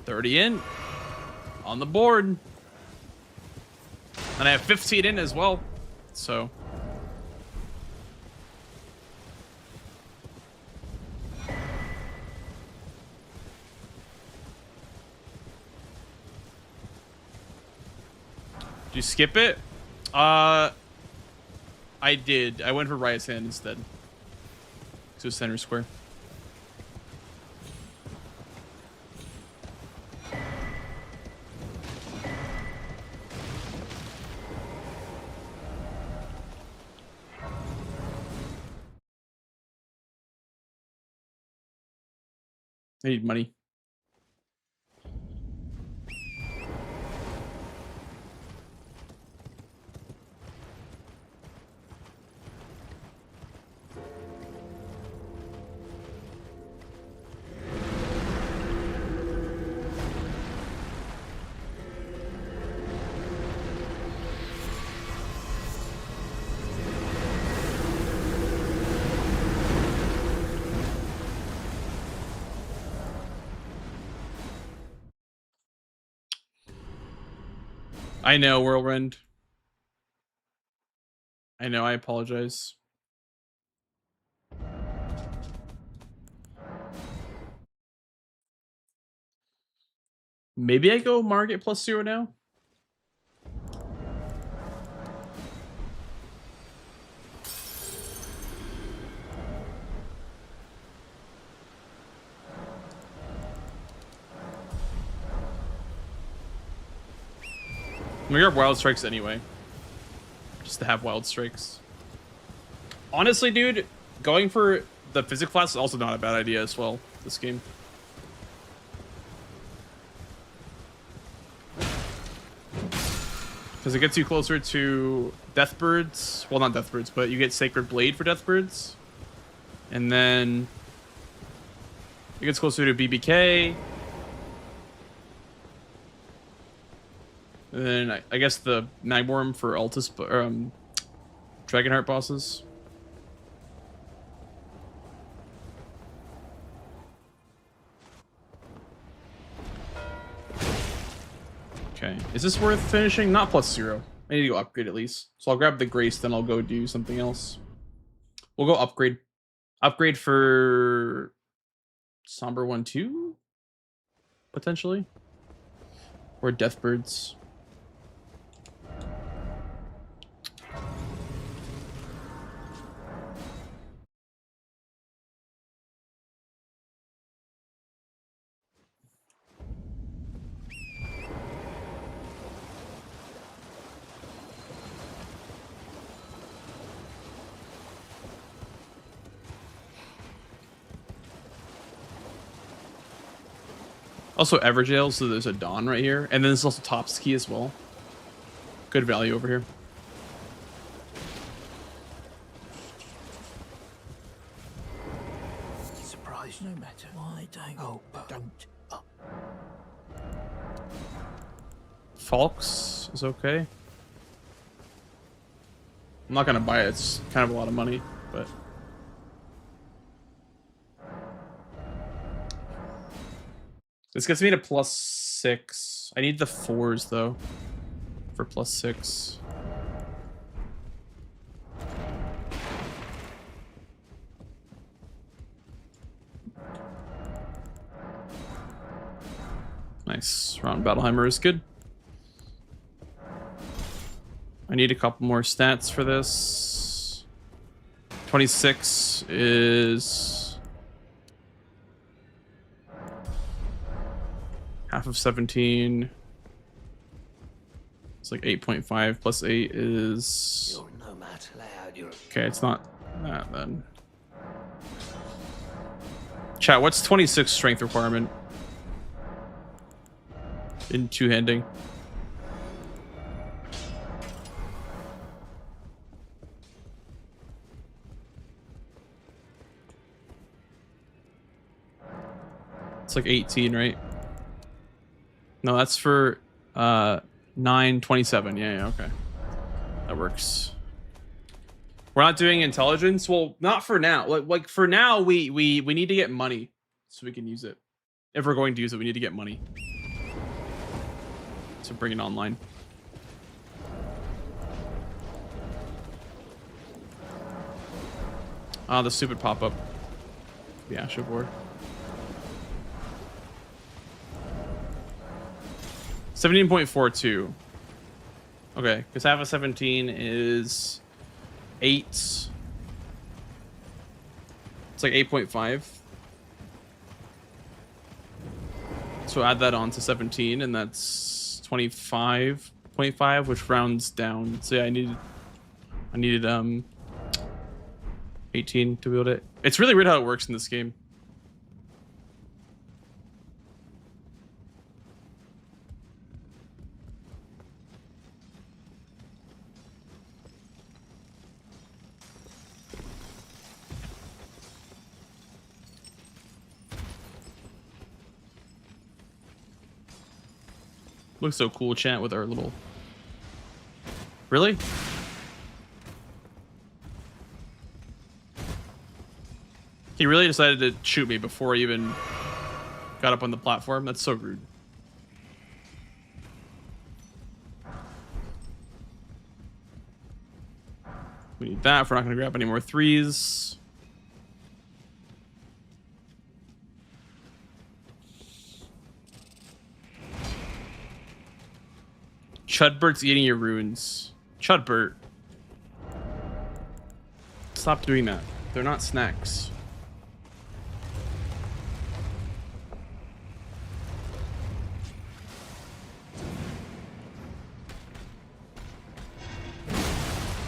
30 in on the board. And I have 15 in as well. So you skip it? I did. I went for Riot's Hand instead. To center square. I need money. I know, Whirlwind. I know, I apologize. Maybe I go Margit +0 now? We got Wild Strikes anyway. Just to have Wild Strikes. Honestly, dude, going for the physics class is also not a bad idea as well, this game. Because it gets you closer to Deathbirds. Well, not Deathbirds, but you get Sacred Blade for Deathbirds. And then it gets closer to BBK. And then I guess the Magworm for Altus, Dragonheart bosses. Okay, is this worth finishing? Not +0. I need to go upgrade at least. So I'll grab the Grace, then I'll go do something else. We'll go upgrade. Upgrade for Somber 1-2? Potentially. Or Deathbirds. Also Everjail, so there's a Dawn right here. And then there's also Top's Key as well. Good value over here. Surprise no matter. Why don't don't Falks is okay. I'm not gonna buy it, it's kind of a lot of money, but this gets me to +6. I need the 4s though for +6. Nice. Round Battleheimer is good. I need a couple more stats for this. 26 is half of 17. It's like 8.5 plus 8 is... you're no match allowed. You're Okay, it's not that then. Chat, what's 26 strength requirement? In two-handing. It's like 18, right? No, that's for 927. Yeah, okay. That works. We're not doing intelligence. Well, not for now. Like for now, we need to get money so we can use it. If we're going to use it, we need to get money to bring it online. Ah, the stupid pop-up. The Asha board. 17.42. Okay, because half of 17 is 8. It's like 8.5. So add that on to 17, and that's 25.5, which rounds down. So yeah, I needed 18 to build it. It's really weird how it works in this game. Looks so cool, chat, with our little... Really? He really decided to shoot me before I even got up on the platform? That's so rude. We need that if we're not going to grab any more 3s. Chudbert's eating your runes. Chudbert. Stop doing that. They're not snacks.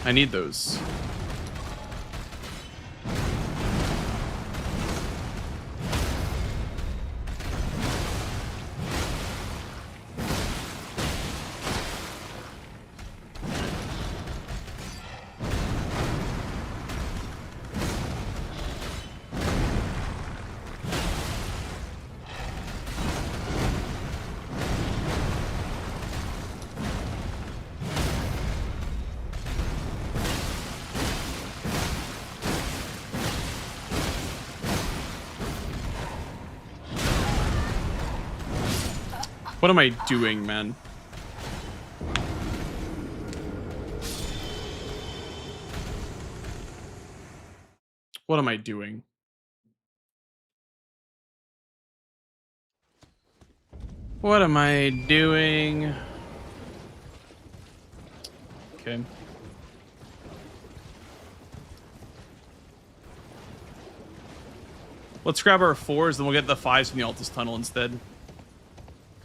I need those. What am I doing, man? What am I doing? What am I doing? Okay. Let's grab our 4s, then we'll get the 5s from the Altus Tunnel instead.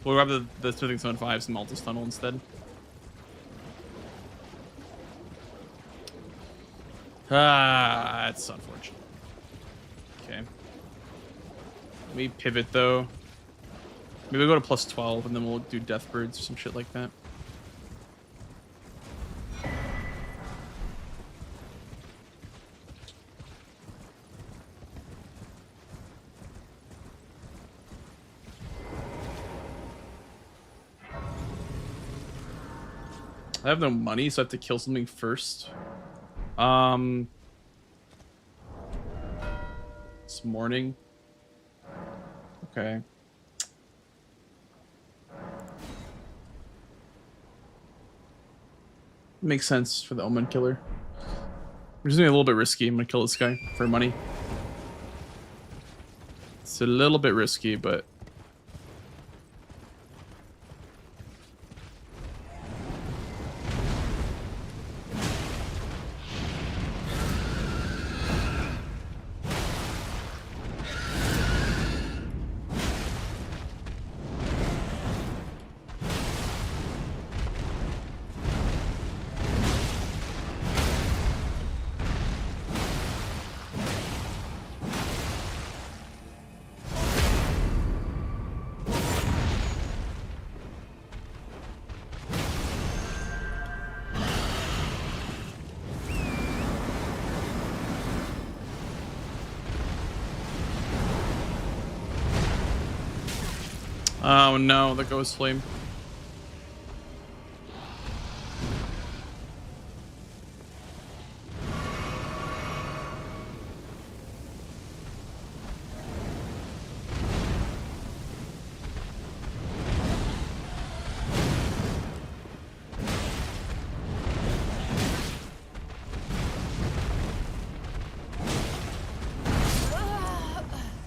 We'll grab the Smithing Stone 5s from the Altus Tunnel instead. Ah, that's unfortunate. Okay. Let me pivot, though. Maybe we'll go to plus 12, and then we'll do Deathbirds or some shit like that. I have no money, so I have to kill something first. This morning. Okay. Makes sense for the Omen Killer. I'm just gonna be a little bit risky. I'm gonna kill this guy for money. It's a little bit risky, but... Oh no, the Ghost Flame.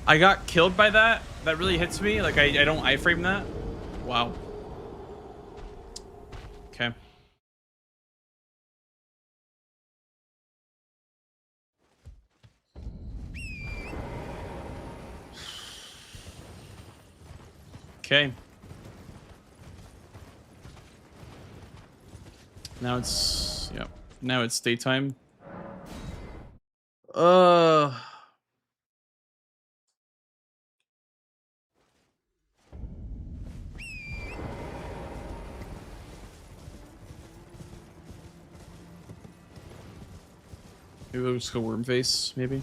I got killed by that. That really hits me. Like, I don't iframe that. Wow. Okay. Okay. Now it's Now it's daytime. Uh. Maybe we'll just go worm face. Maybe.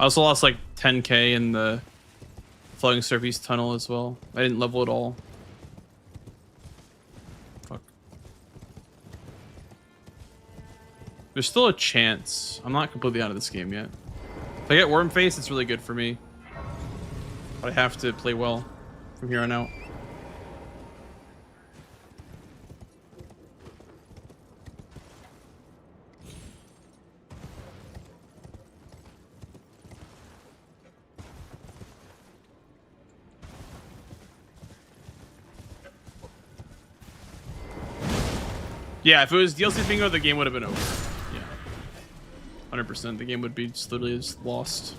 I also lost like 10k in the floating surface tunnel as well. I didn't level at all. Fuck. There's still a chance. I'm not completely out of this game yet. If I get worm face, it's really good for me. But I have to play well from here on out. Yeah, if it was DLC bingo, the game would have been over. Yeah. 100%. The game would be just literally just lost.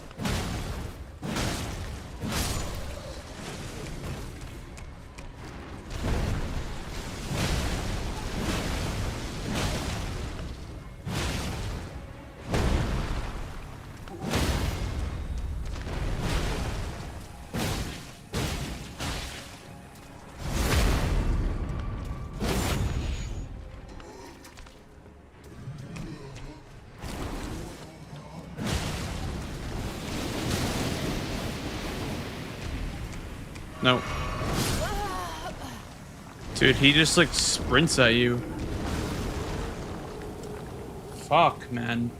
No. Dude, he just like sprints at you. Fuck, man.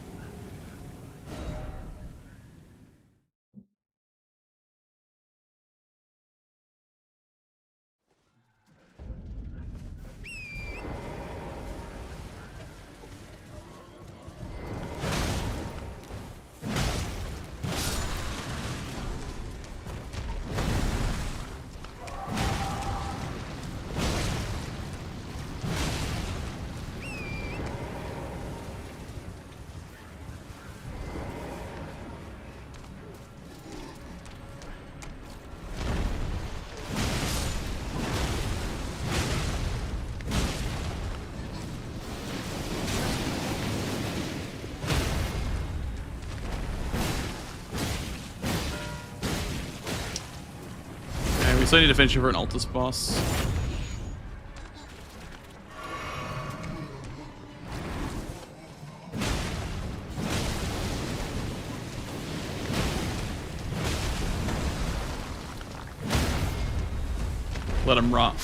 We still need to finish it for an Altus boss. Let him rot.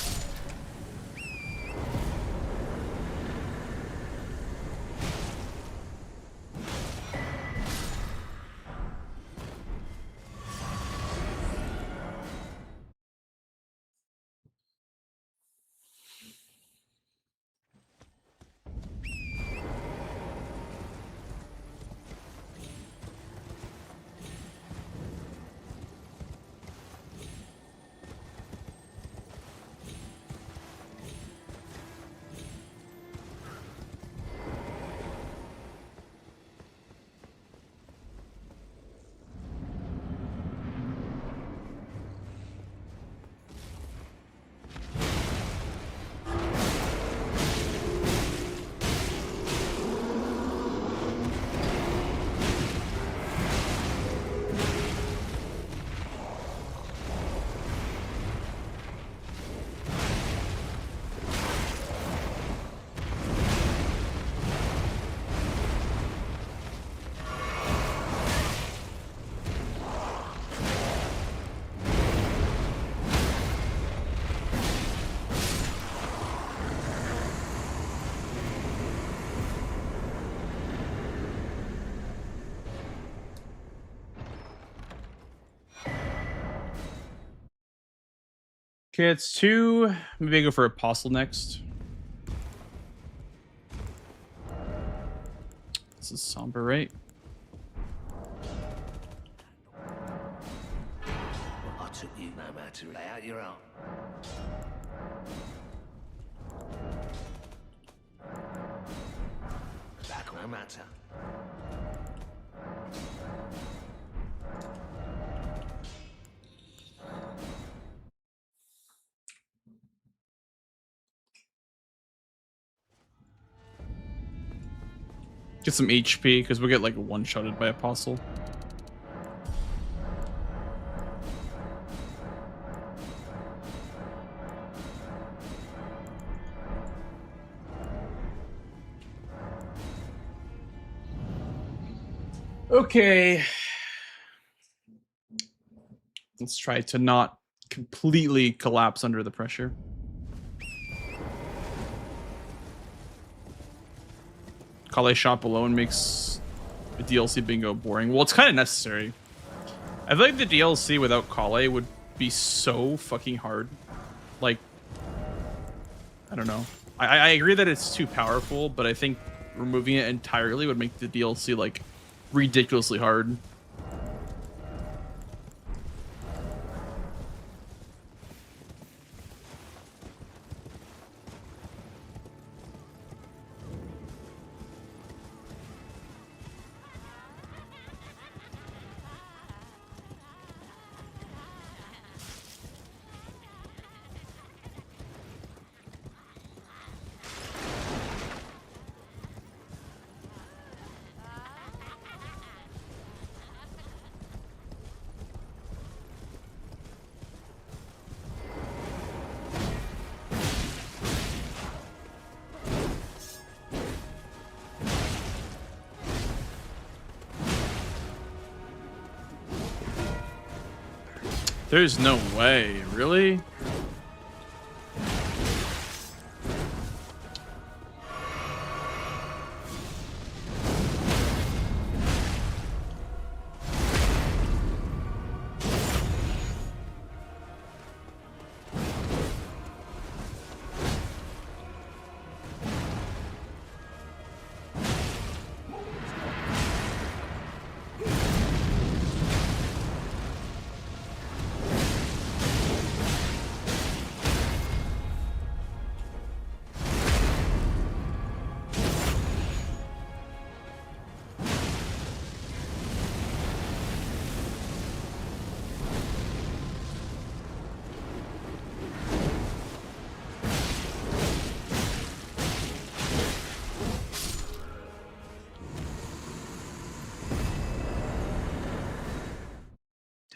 Okay, it's 2. Maybe I go for Apostle next. This is somber, right? I took you no matter. Lay out your own. Back no matter. Get some HP, because we'll get like one-shotted by Apostle. Okay. Let's try to not completely collapse under the pressure. Kale Shop alone makes the DLC bingo boring. Well, it's kind of necessary. I feel like the DLC without Kale would be so fucking hard. Like, I don't know. I agree that it's too powerful, but I think removing it entirely would make the DLC like ridiculously hard. There's no way, really?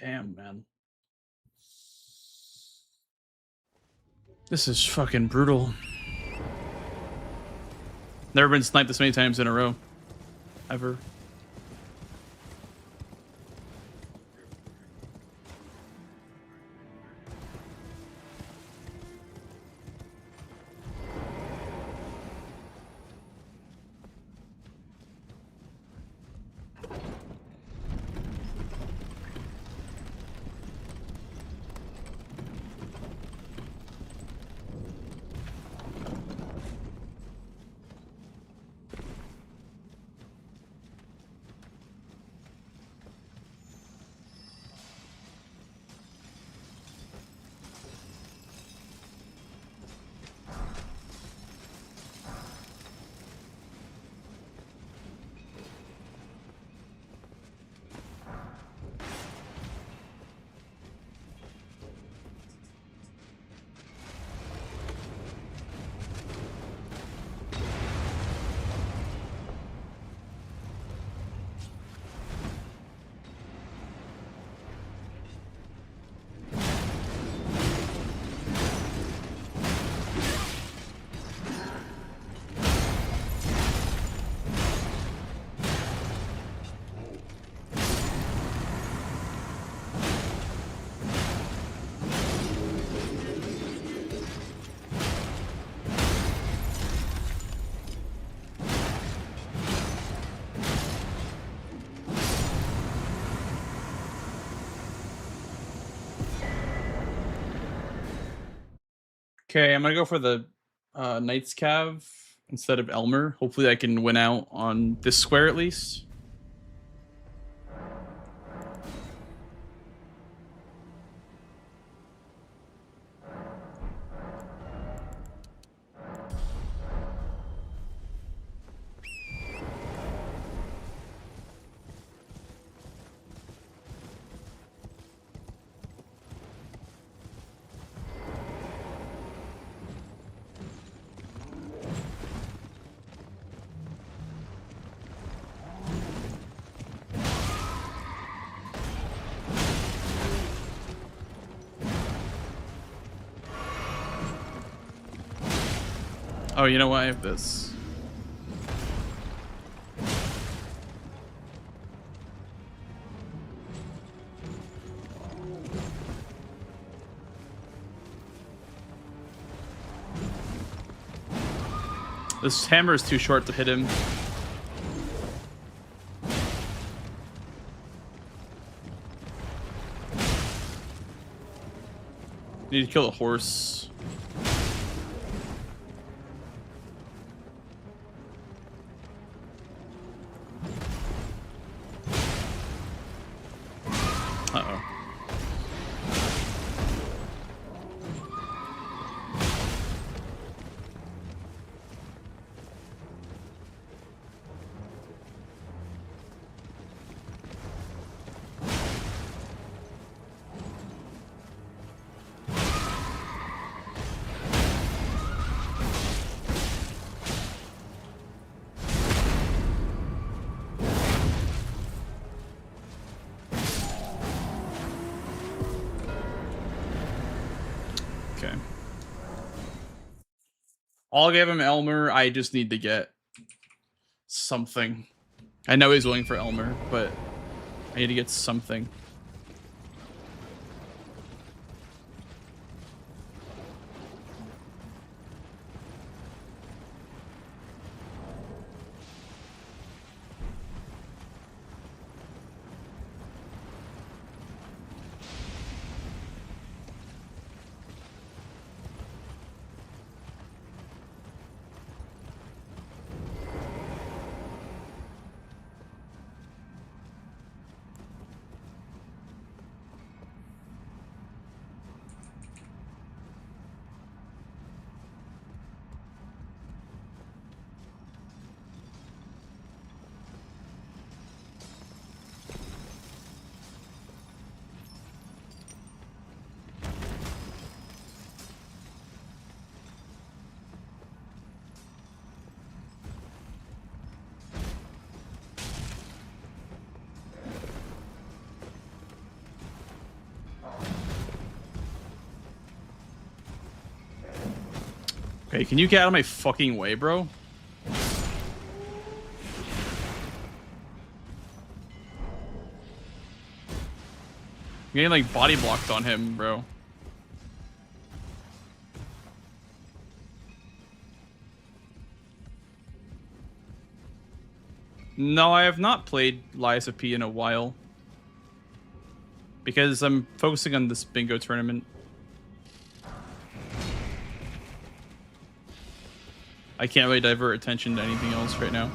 Damn, man. This is fucking brutal. Never been sniped this many times in a row. Ever. Okay, I'm gonna go for the Knight's Cav instead of Elmer. Hopefully I can win out on this square at least. Oh, you know what? I have this. This hammer is too short to hit him. Need to kill the horse. Uh-oh. Okay. I'll give him Elmer. I just need to get something. I know he's willing for Elmer, but I need to get something. Okay, can you get out of my fucking way, bro? I'm getting like body blocked on him, bro. No, I have not played Lies of P in a while. Because I'm focusing on this bingo tournament. I can't really divert attention to anything else right now.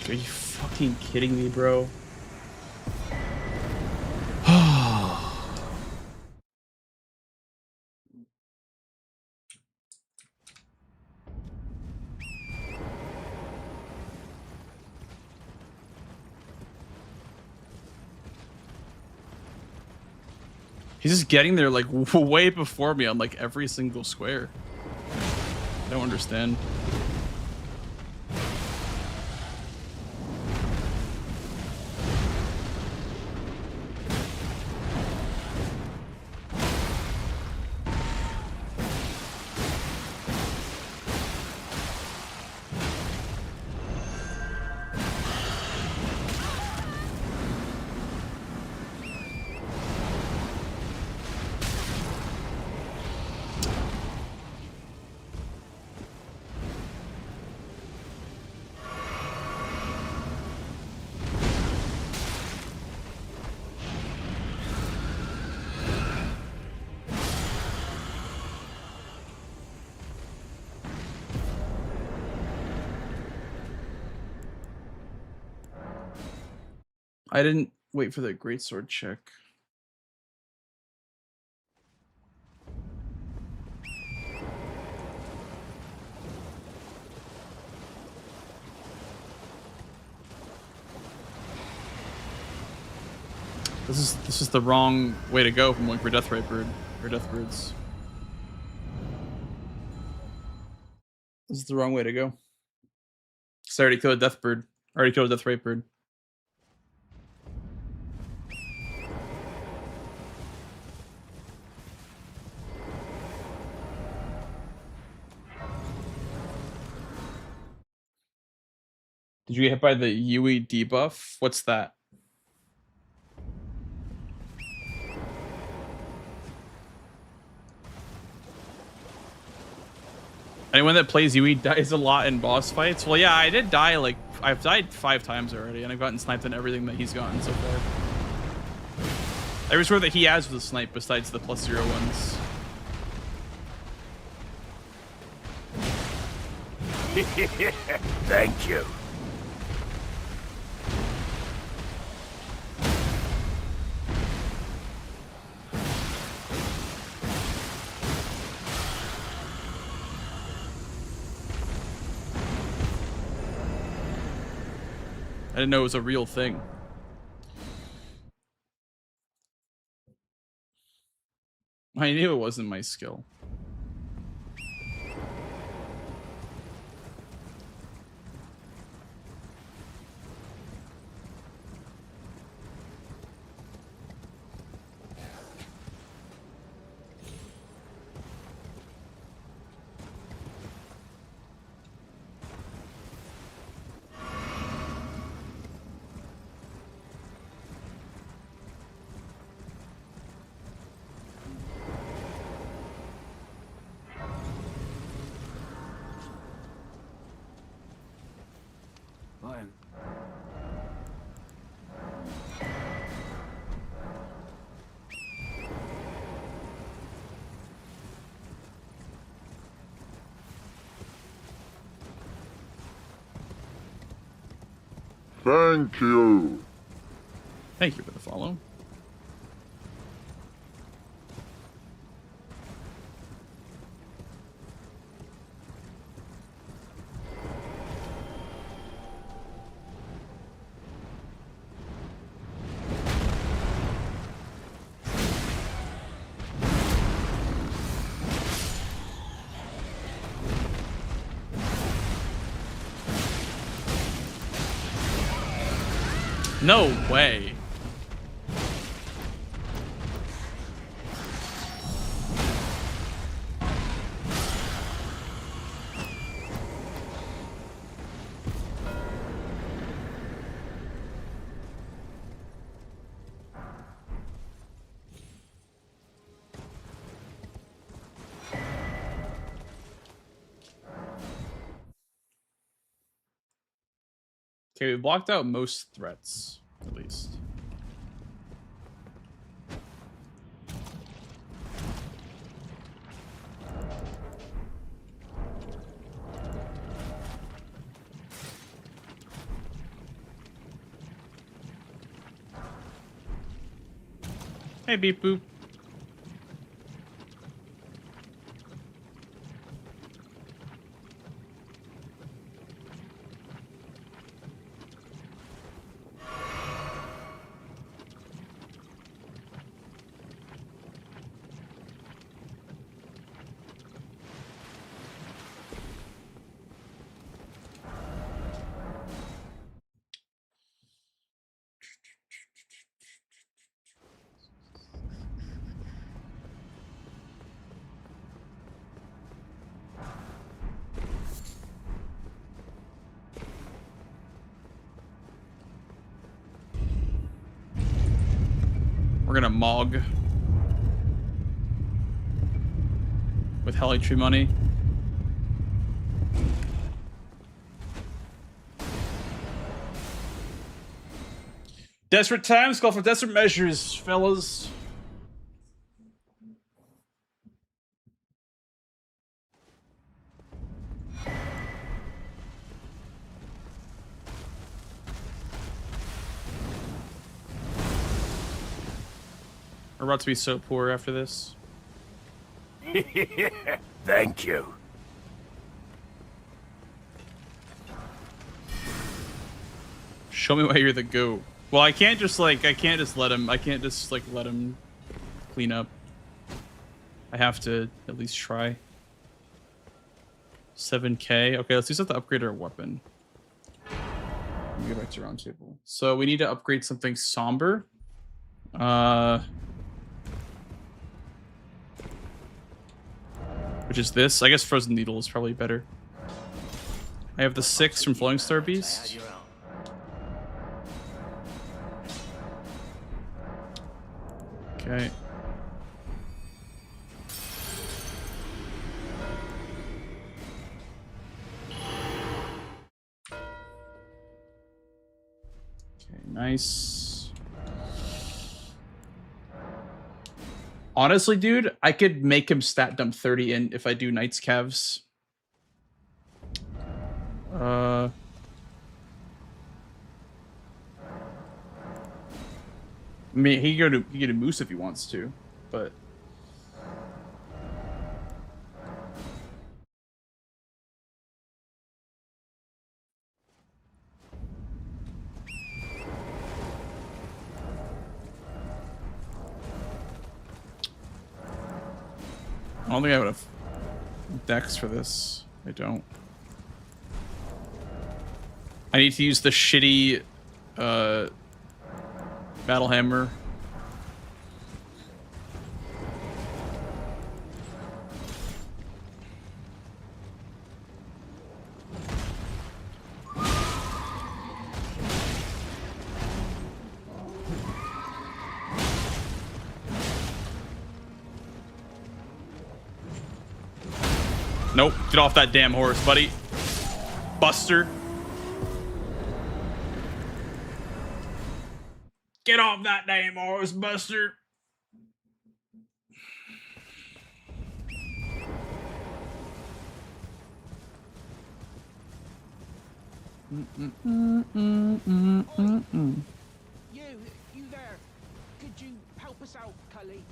Are you fucking kidding me, bro? He's just getting there like way before me on like every single square. I don't understand. I didn't wait for the greatsword check. This is the wrong way to go from going for Death Ray Bird or Death Birds. This is the wrong way to go. So I already killed a Death Bird. I already killed a Death Ray Bird. Did you get hit by the Yui debuff? What's that? Anyone that plays Yui dies a lot in boss fights? Well, yeah, I did die, like, I've died 5 times already, and I've gotten sniped on everything that he's gotten so far. Every sword that he has was a snipe besides the +0 ones. Thank you. I didn't know it was a real thing. I knew it wasn't my skill. I'm Thank you. Thank you for the follow. No way. Okay, we blocked out most threats, at least. Hey, beep boop. We're gonna Mog with Helly Tree money. Desperate times call for desperate measures, fellas. We're about to be so poor after this. Thank you. Show me why you're the goat. Well, I can't just let him clean up. I have to at least try. 7K. Okay, let's do something to upgrade our weapon. Let me go back to round table. So we need to upgrade something somber. Which is this. I guess Frozen Needle is probably better. I have the 6 from Flowing Star Beast. Okay. Okay, nice. Honestly, dude, I could make him stat dump 30 in if I do Knights Cavs. I mean, he can go to Moose if he wants to, but I don't think I have enough decks for this. I don't. I need to use the shitty Battle Hammer. Nope, get off that damn horse, buddy. Buster. Get off that damn horse, Buster. You there. Could you help us out, Cully?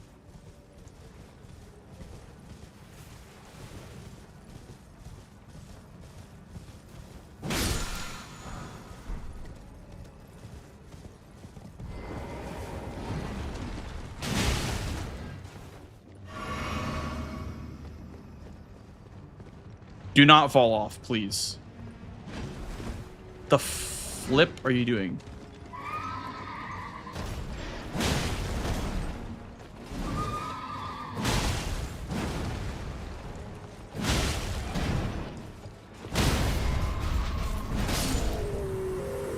Do not fall off, please. The flip are you doing?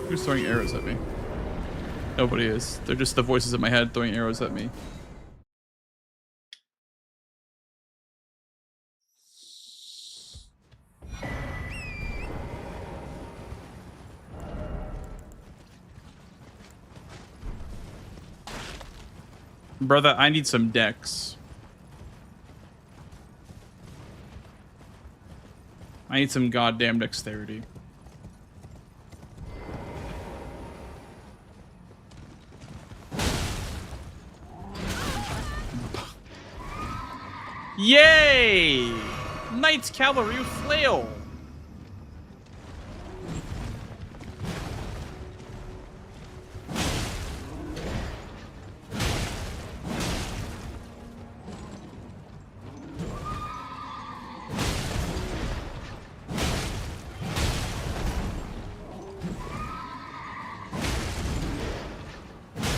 Who's throwing arrows at me? Nobody is. They're just the voices in my head throwing arrows at me. Brother, I need some decks. I need some goddamn dexterity. Yay! Knights Cavalry Flail!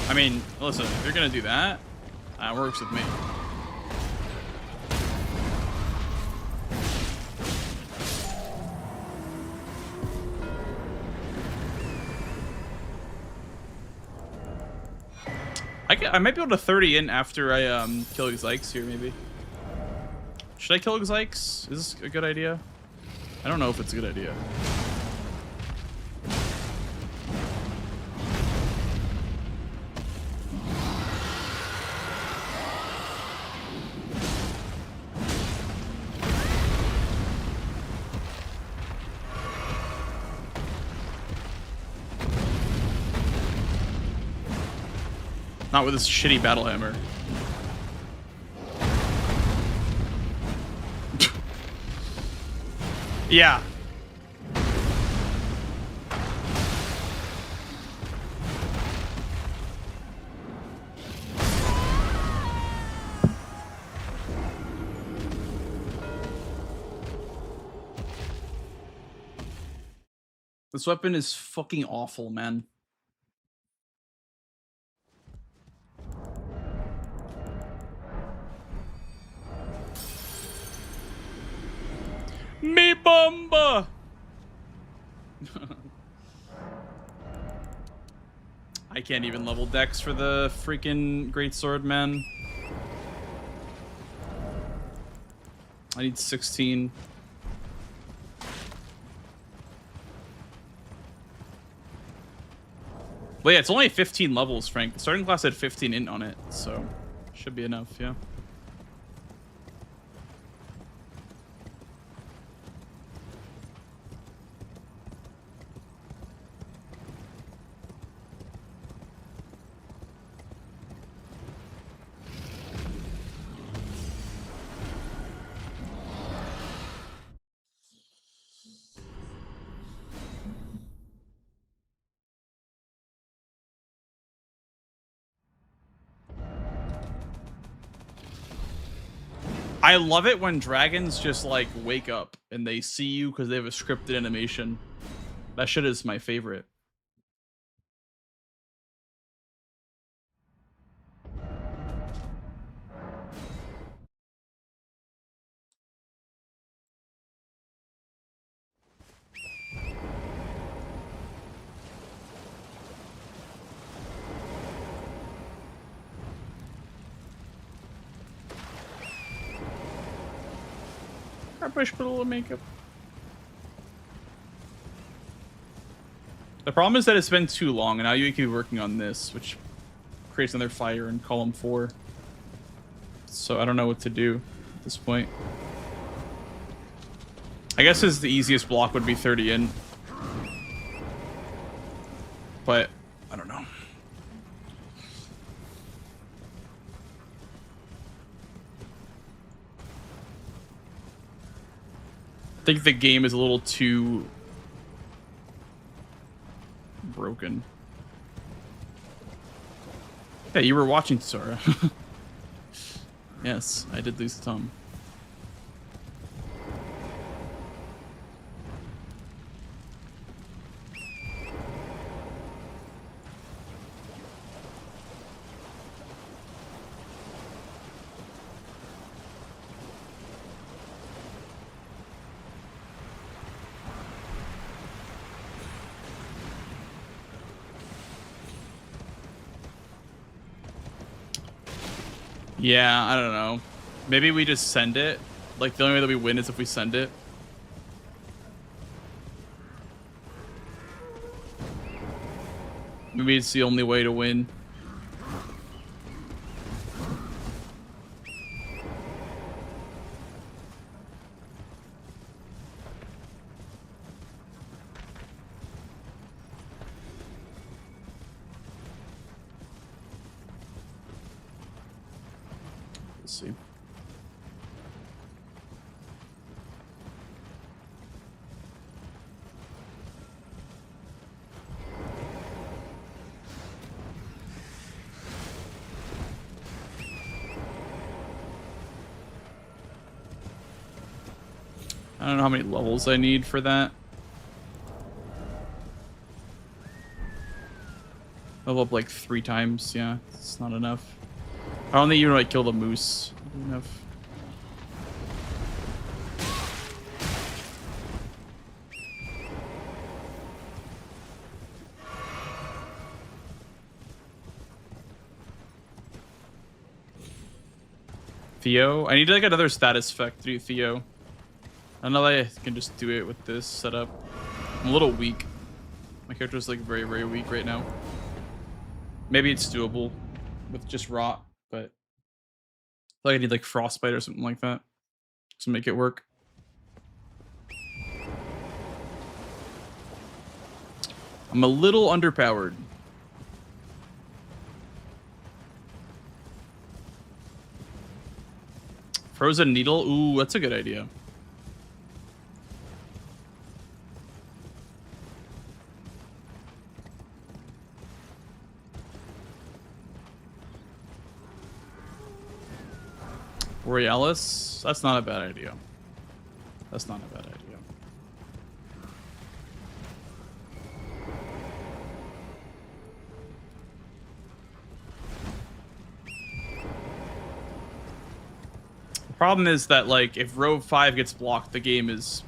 I mean, listen, if you're gonna do that, that works with me. I might be able to 30 in after I kill Xykes here, maybe. Should I kill Xykes? Is this a good idea? I don't know if it's a good idea. Not with this shitty battle hammer. Yeah. This weapon is fucking awful, man. Me bomba! I can't even level dex for the freaking greatsword, man. I need 16. Well, yeah, it's only 15 levels, Frank. The starting class had 15 int on it, so should be enough, yeah. I love it when dragons just like wake up and they see you because they have a scripted animation. That shit is my favorite. I wish put a little makeup. The problem is that it's been too long, and now you keep working on this, which creates another fire in column 4. So I don't know what to do at this point. I guess the easiest block would be 30 in. But I don't know. I think the game is a little too broken. Yeah, you were watching Sora. Yes, I did lose Tom. Yeah, I don't know. Maybe we just send it. Like, the only way that we win is if we send it. Maybe it's the only way to win. Let's see. I don't know how many levels I need for that. Level up like 3 times, yeah, it's not enough. I don't think you like kill the moose enough. Theo. I need like another status effect to do Theo. I know I can just do it with this setup. I'm a little weak. My character's like very, very weak right now. Maybe it's doable with just rot, but I feel like I need like frostbite or something like that to make it work. I'm a little underpowered. Frozen needle? Ooh, that's a good idea. Borealis? That's not a bad idea. That's not a bad idea. The problem is that, like, if Rove 5 gets blocked, the game is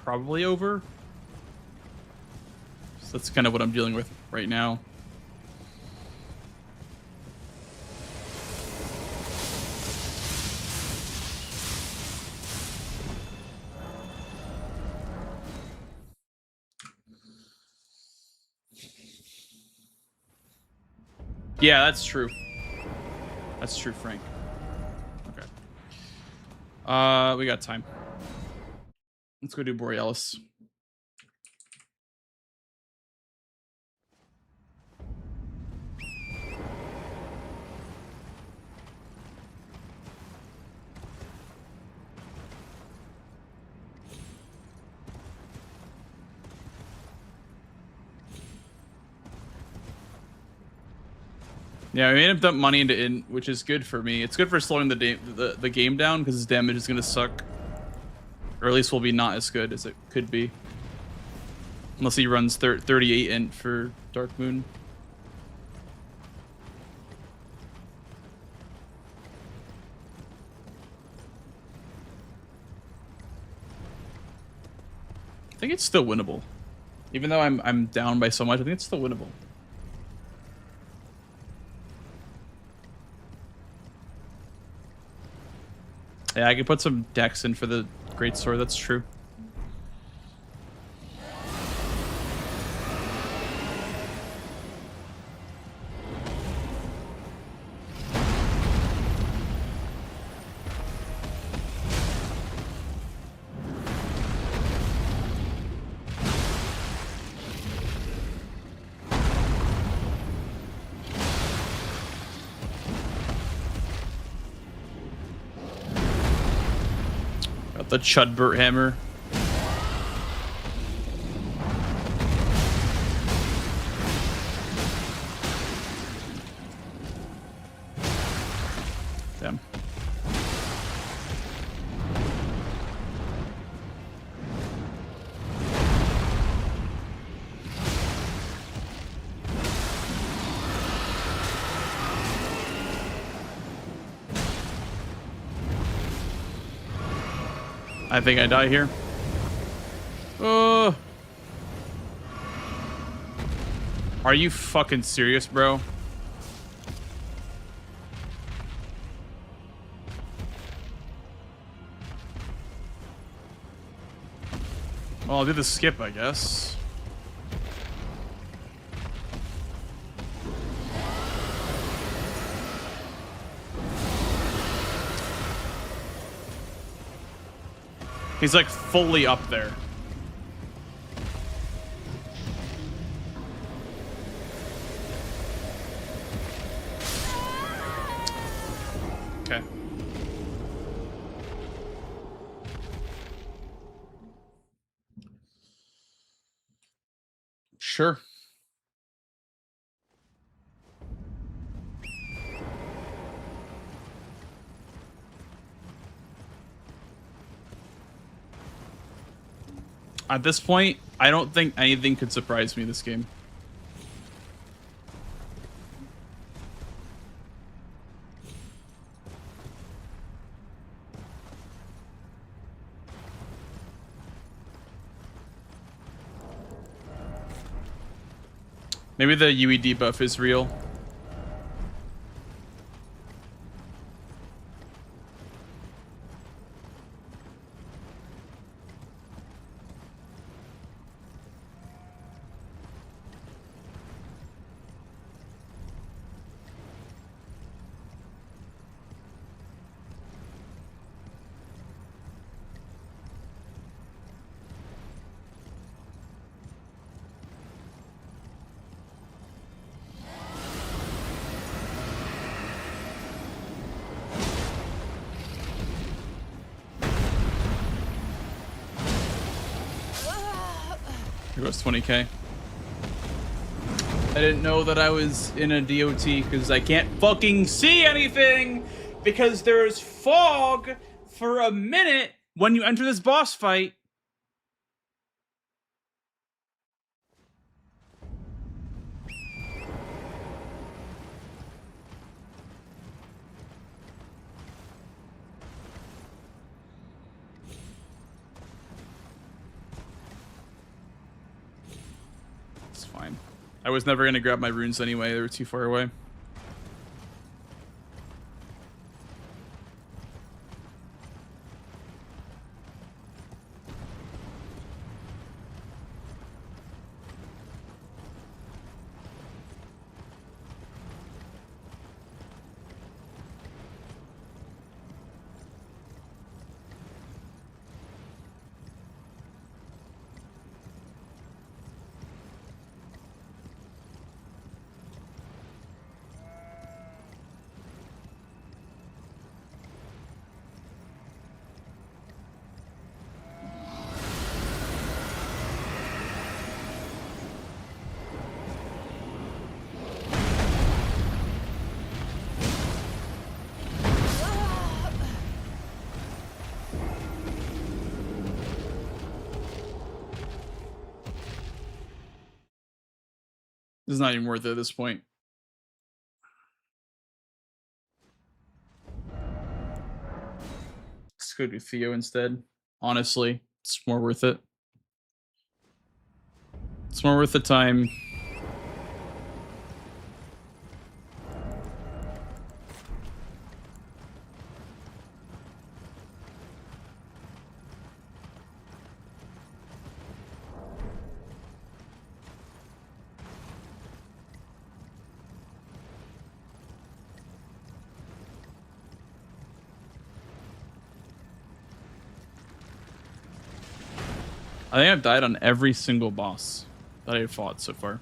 probably over. So that's kind of what I'm dealing with right now. Yeah, that's true. That's true, Frank. Okay. We got time. Let's go do Borealis. Yeah, I made him dump money into Int, which is good for me. It's good for slowing the game down because his damage is gonna suck, or at least will be not as good as it could be, unless he runs 38 Int for Dark Moon. I think it's still winnable, even though I'm down by so much. I think it's still winnable. Yeah, I could put some dex in for the greatsword. That's true. Got the Chudbert hammer. Damn. I think I die here. Oh. Are you fucking serious, bro? Well, I'll do the skip, I guess. He's like fully up there. Okay. Sure. At this point, I don't think anything could surprise me this game. Maybe the UE debuff is real. goes 20k. I didn't know that I was in a DOT because I can't fucking see anything because there's fog for a minute when you enter this boss fight. It's fine. I was never gonna grab my runes anyway, they were too far away. This is not even worth it at this point. Let's go do Theo instead. Honestly, it's more worth it. It's more worth the time. I think I've died on every single boss that I've fought so far.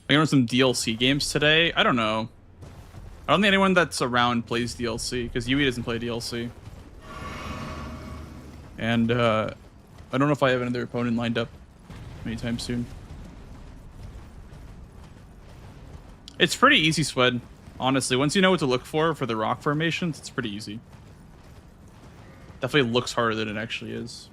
I got some DLC games today. I don't know. I don't think anyone that's around plays DLC because Yui doesn't play DLC. And I don't know if I have another opponent lined up anytime soon. It's pretty easy, Swed. Honestly, once you know what to look for the rock formations, it's pretty easy. Definitely looks harder than it actually is.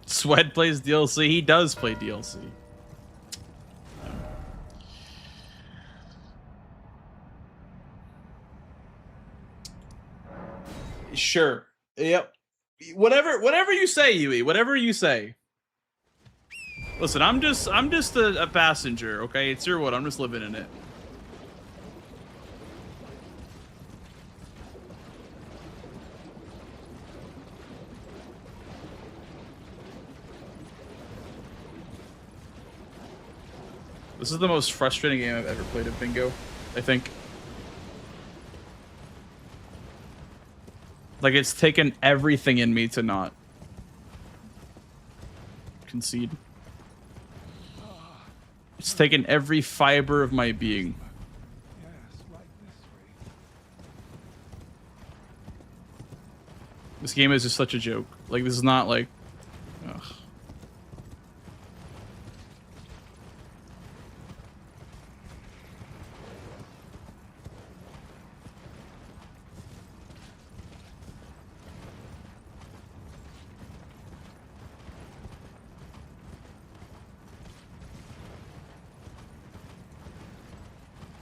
Swed plays DLC. He does play DLC. Sure. Yep. Whatever you say, Yui. Whatever you say. Listen, I'm just a passenger, okay? It's your world. I'm just living in it. This is the most frustrating game I've ever played at Bingo, I think. Like, it's taken everything in me to not concede. It's taken every fiber of my being. This game is just such a joke. Like, this is not like... Ugh.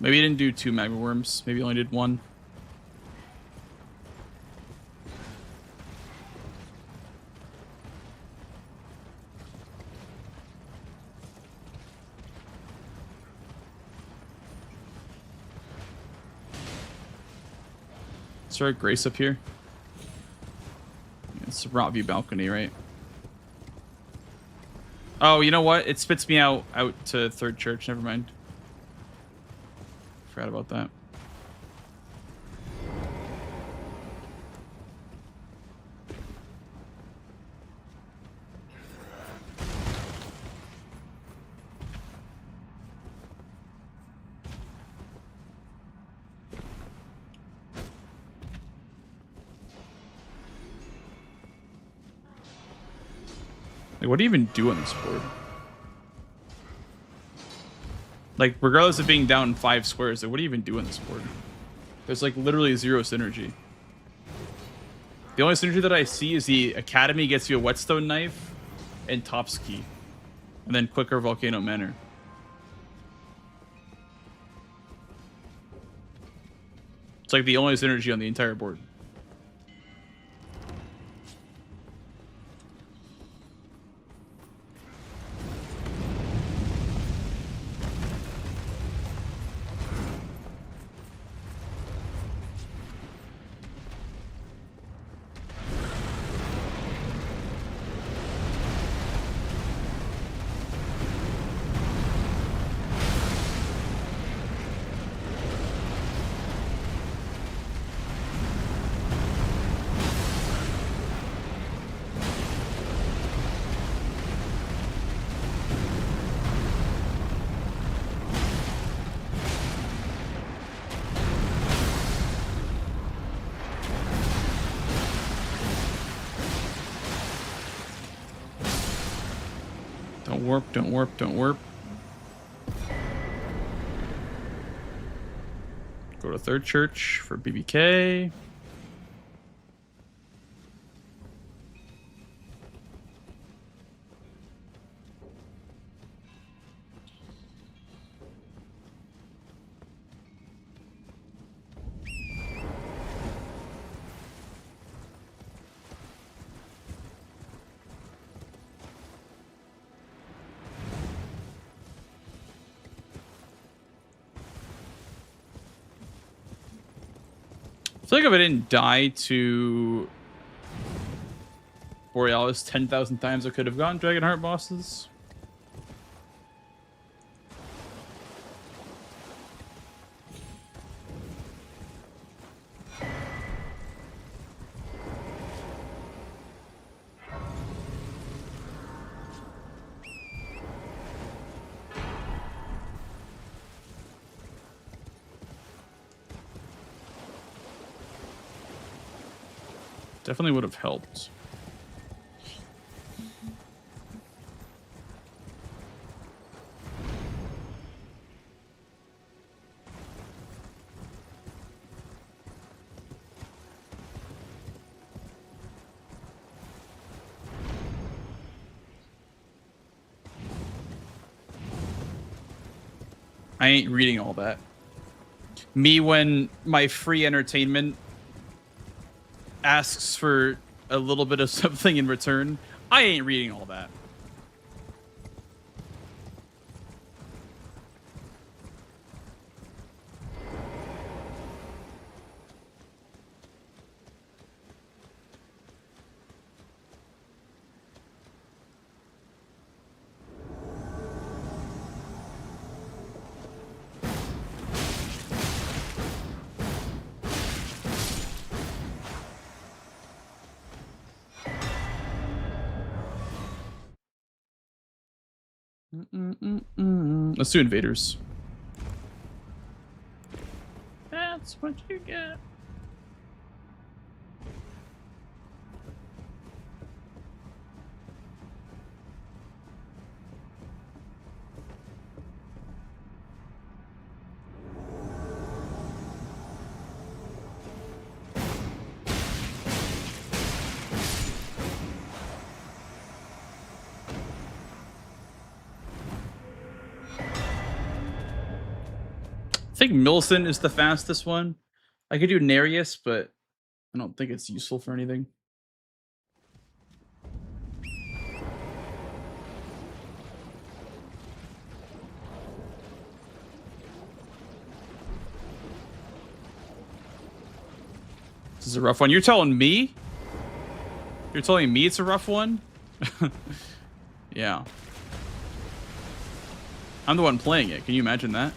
Maybe he didn't do 2 magma worms. Maybe he only did 1. Is there a Grace up here? It's a Rot View balcony, right? Oh, you know what? It spits me out to Third Church. Never mind. Forgot about that. Like, what do you even do on this board? Like, regardless of being down 5 squares, like, what do you even do on this board? There's, like, literally 0 synergy. The only synergy that I see is the Academy gets you a Whetstone Knife and Top's Key. And then quicker Volcano Manor. It's like the only synergy on the entire board. Don't warp, don't warp, don't warp. Go to Third Church for BBK. I feel like if I didn't die to Borealis 10,000 times, I could have gotten Dragonheart bosses. Definitely would have helped. I ain't reading all that. Me when my free entertainment asks for a little bit of something in return, I ain't reading all that. Let's do invaders. That's what you get. I think Millicent is the fastest one. I could do Nereus, but I don't think it's useful for anything. This is a rough one. You're telling me? You're telling me it's a rough one? Yeah. I'm the one playing it. Can you imagine that?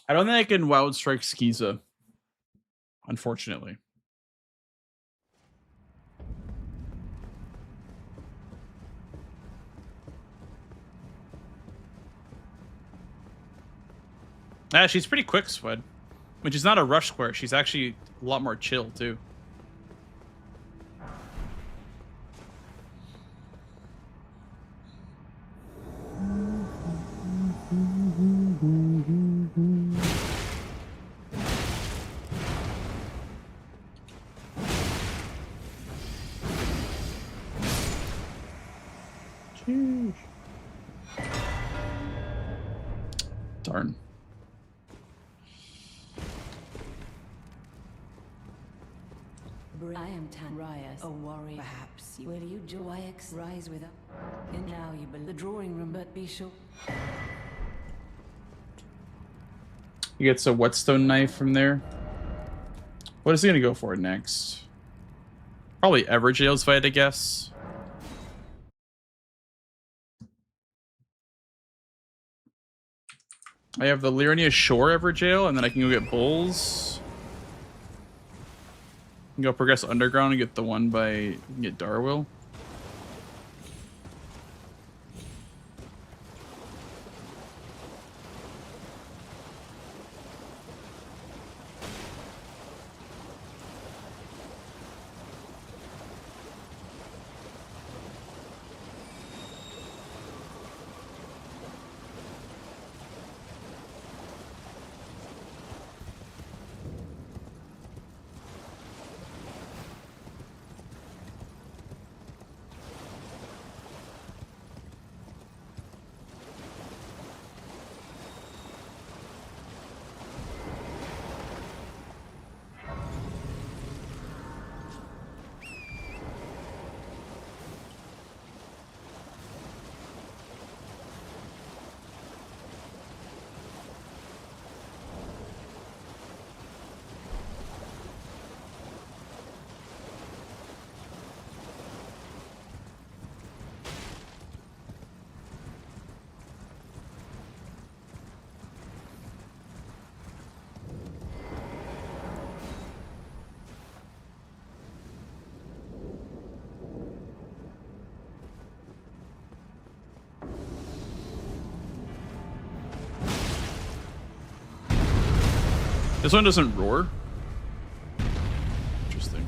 I don't think I can Wild Strike Skiza, unfortunately. Ah, she's pretty quick, Swed. Which is not a rush square. She's actually a lot more chill, too. Darn. I am Tanrias, a warrior. Perhaps you will you Joyx rise with us. And now you build the drawing room, but be sure. He gets a whetstone knife from there. What is he gonna go for next? Probably Everjail's fight, I guess. I have the Lyria Shore Everjail, and then I can go get Bulls. I can go progress underground and get the one by get Darwill. This one doesn't roar. Interesting.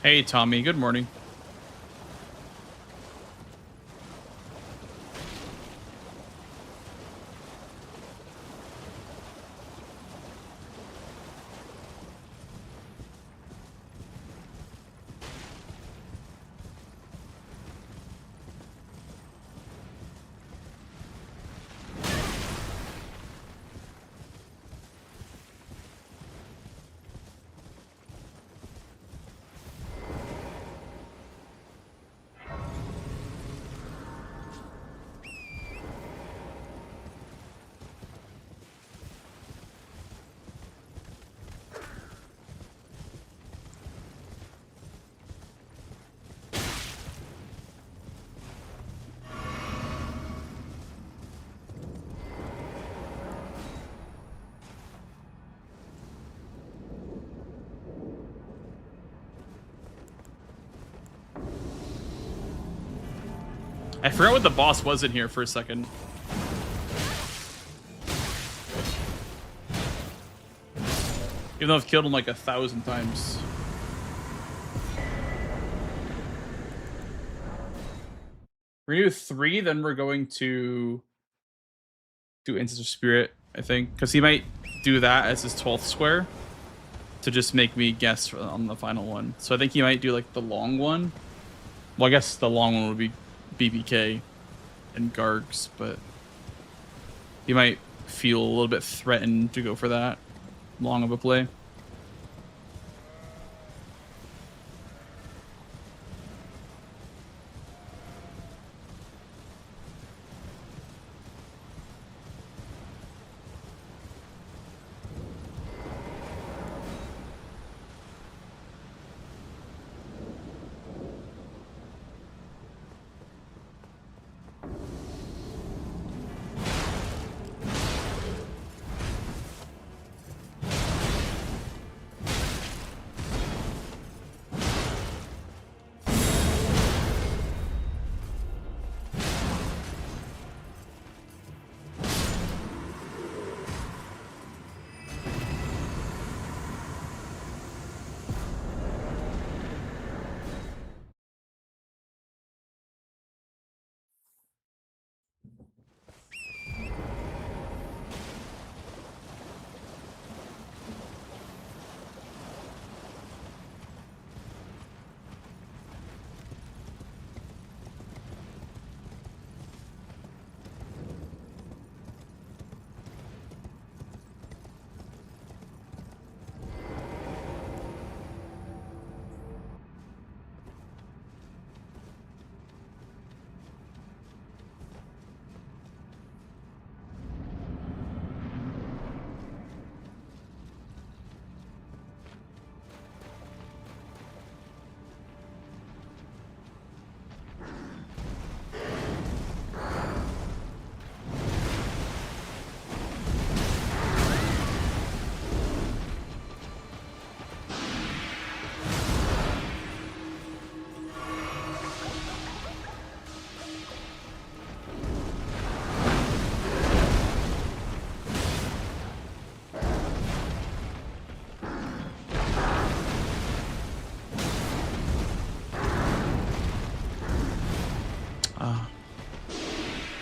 Hey, Tommy. Good morning. I forgot what the boss was in here for a second. Even though I've killed him like 1,000 times. We're gonna do 3, then we're going to do Ancestor Spirit, I think. Because he might do that as his 12th square to just make me guess on the final one. So I think he might do like the long one. Well, I guess the long one would be BBK and Gargs, but he might feel a little bit threatened to go for that long of a play.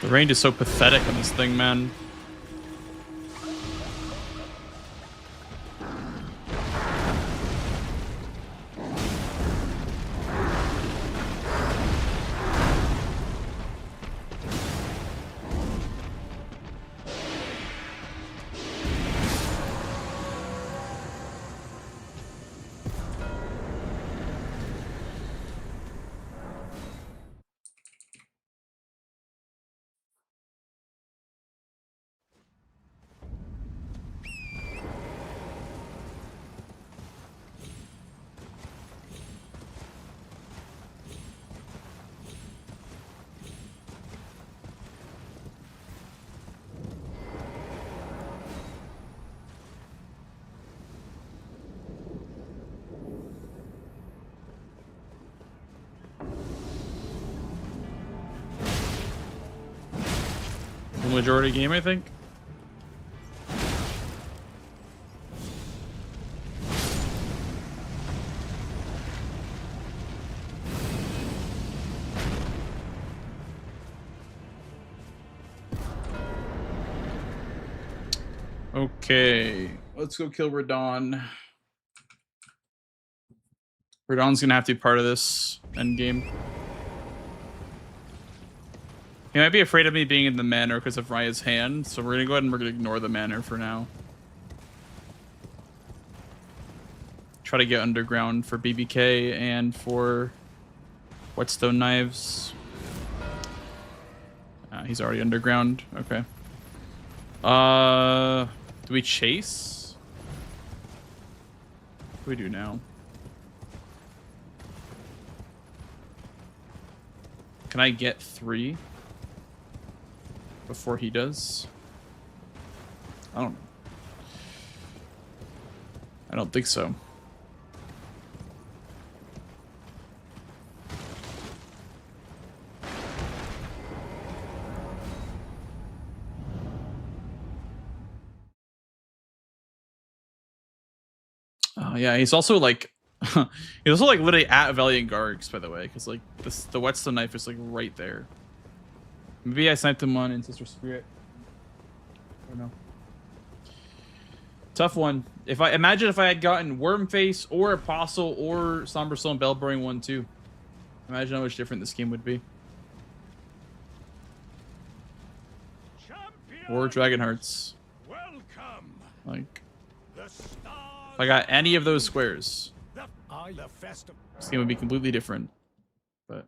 The range is so pathetic on this thing, man. majority game, I think. Okay, let's go kill Radon. Radon's gonna have to be part of this end game. He might be afraid of me being in the manor because of Raya's hand, so we're gonna go ahead and we're gonna ignore the manor for now. Try to get underground for BBK and for whetstone knives. He's already underground. Okay. Do we chase? What do we do now? Can I get 3 before he does? I don't know. I don't think so. Yeah, he's also like he's also like literally at Valiant Gargs, by the way, because like the whetstone knife is like right there. Maybe I sniped him on Ancestor Spirit. I don't know. Tough one. If I had gotten Wormface or Apostle or Somber Soul and Bellboring 1 too. Imagine how much different this game would be. Or Dragon Hearts. Welcome. Like, The stars if I got any of those squares, the festival. this game would be completely different. But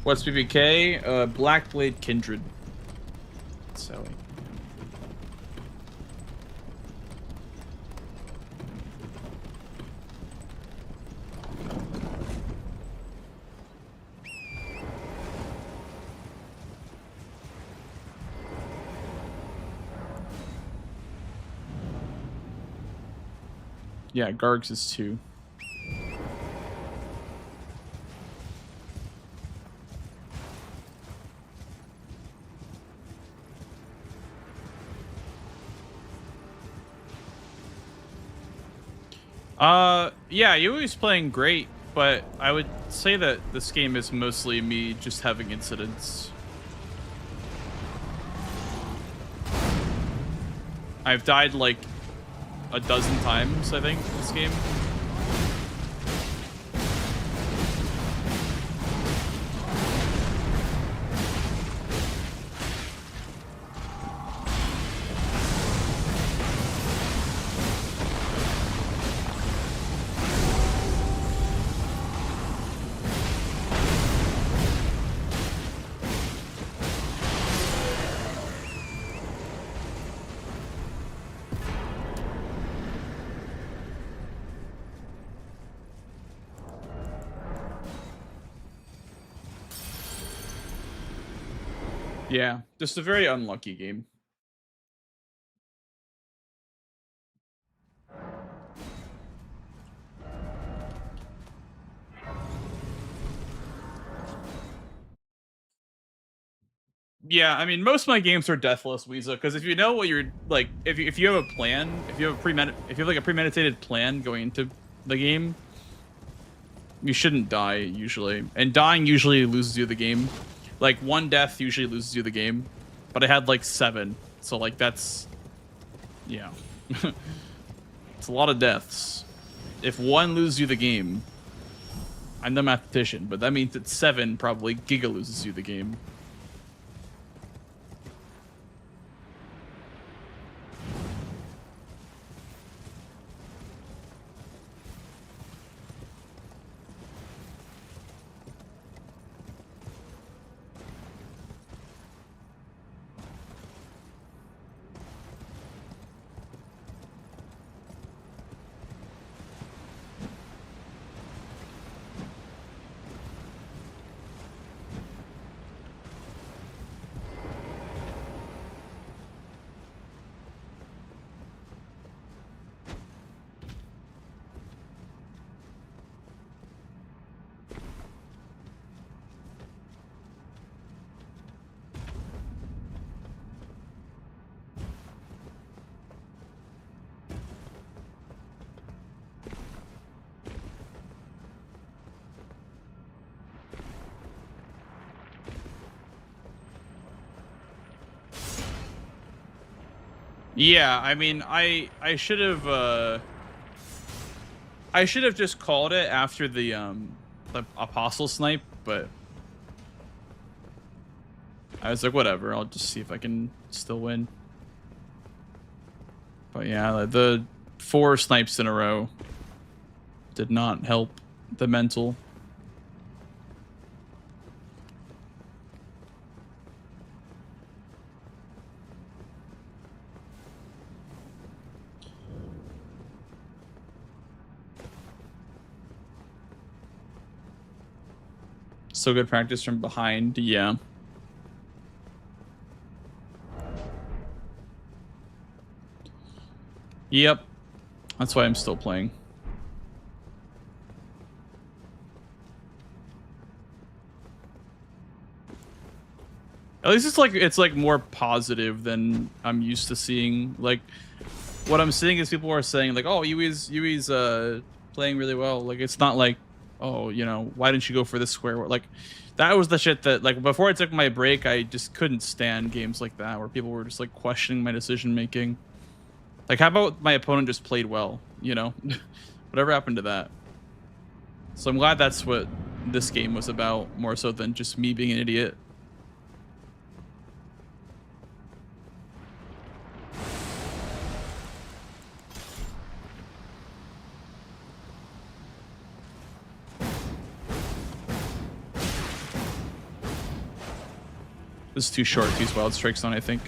what's BBK? Blackblade Kindred. Sally. Yeah, Gargs is 2. Yeah, Yui's playing great, but I would say that this game is mostly me just having incidents. I've died like a dozen times, I think, this game. Yeah, just a very unlucky game. Yeah, I mean, most of my games are deathless, Weeza, because if you know what you're like, if you have a plan, if you have like a premeditated plan going into the game, you shouldn't die usually. And dying usually loses you the game. Like 1 death usually loses you the game, but I had like 7, so like that's, yeah, it's a lot of deaths. If 1 loses you the game, I'm the mathematician, but that means that 7 probably giga loses you the game. Yeah, I mean, I should have just called it after the apostle snipe, but I was like, whatever, I'll just see if I can still win. But yeah, the 4 snipes in a row did not help the mental. So good practice from behind, yeah. Yep. That's why I'm still playing. At least it's like more positive than I'm used to seeing. Like what I'm seeing is people are saying like, "Oh, Yui's playing really well." Like it's not like, "Oh, you know, why didn't you go for this square?" Like that was the shit that like before I took my break, I just couldn't stand games like that where people were just like questioning my decision making. Like how about my opponent just played well, you know? Whatever happened to that? So I'm glad that's what this game was about more so than just me being an idiot. This is too short to use wild strikes on, I think.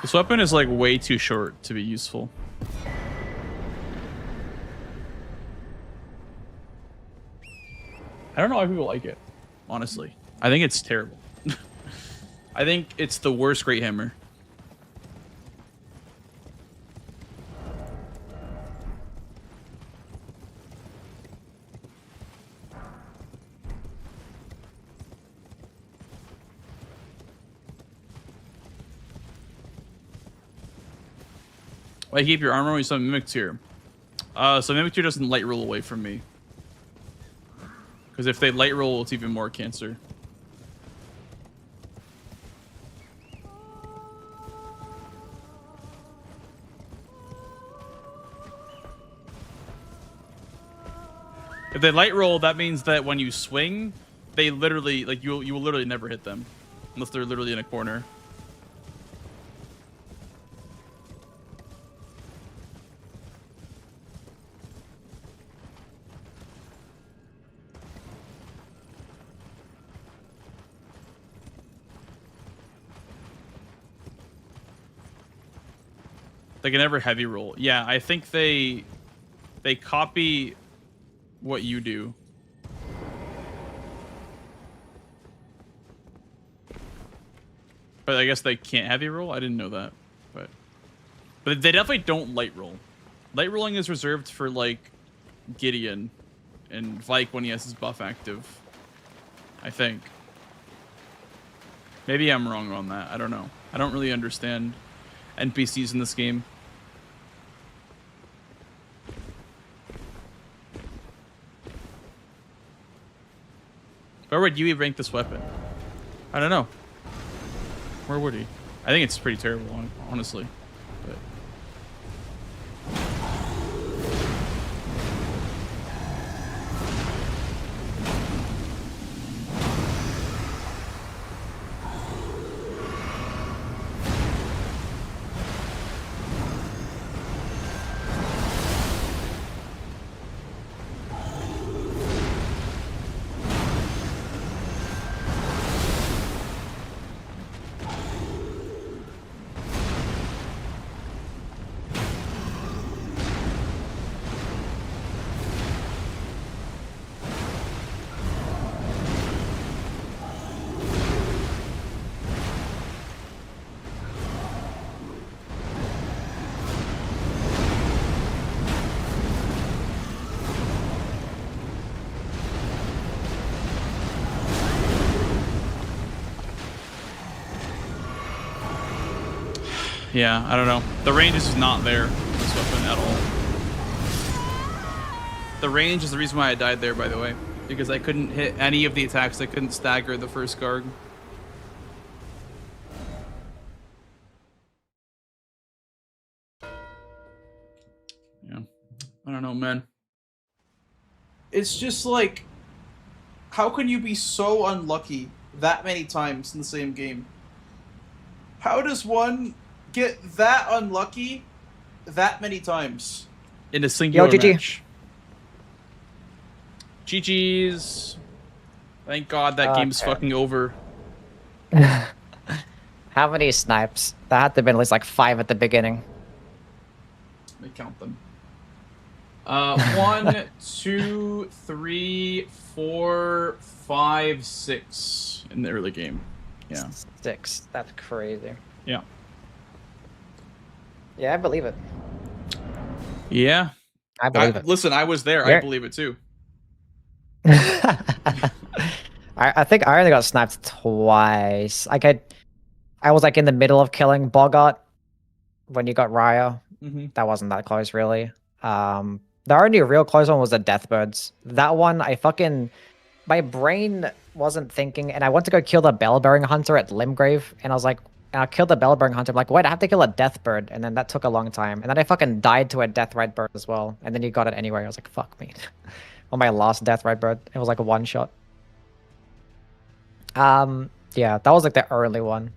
This weapon is like way too short to be useful. I don't know why people like it, honestly. I think it's terrible. I think it's the worst Great Hammer. Why keep your armor when you summon Mimic Tier? So Mimic Tier doesn't light roll away from me. Because if they light roll, it's even more cancer. If they light roll, that means that when you swing, they literally, like, you will literally never hit them. Unless they're literally in a corner. They can never heavy roll. Yeah, I think they copy what you do. But I guess they can't heavy roll? I didn't know that. But they definitely don't light roll. Light rolling is reserved for like Gideon and Vike when he has his buff active. I think. Maybe I'm wrong on that. I don't know. I don't really understand NPCs in this game. Where would Yui rank this weapon? I don't know. Where would he? I think it's pretty terrible, honestly. But Yeah, I don't know. The range is just not there with this weapon at all. The range is the reason why I died there, by the way. Because I couldn't hit any of the attacks. I couldn't stagger the first Garg. Yeah. I don't know, man. It's just like, how can you be so unlucky that many times in the same game? How does one get that unlucky that many times in a singular match? GG's. Thank God that game's fucking over. How many snipes? That had to have been at least like 5 at the beginning. Let me count them. 1, 2, 3, 4, 5, 6 in the early game. Yeah. 6. That's crazy. Yeah. Yeah, I believe it. Yeah. I believe it. Listen, I was there. I believe it too. I think I only got sniped twice. Like I was like in the middle of killing Bogart when you got Raya. That wasn't that close, really. The only real close one was the Deathbirds. That one, my brain wasn't thinking, and I went to go kill the Bell-bearing hunter at Limgrave, and I was like, and I killed the Bell-bearing hunter. I'm like, wait, I have to kill a Deathbird, and then that took a long time, and then I fucking died to a Deathrite bird as well, and then you got it anyway. I was like, fuck me. On my last Deathrite bird, it was like a one shot. Yeah, that was like the early one.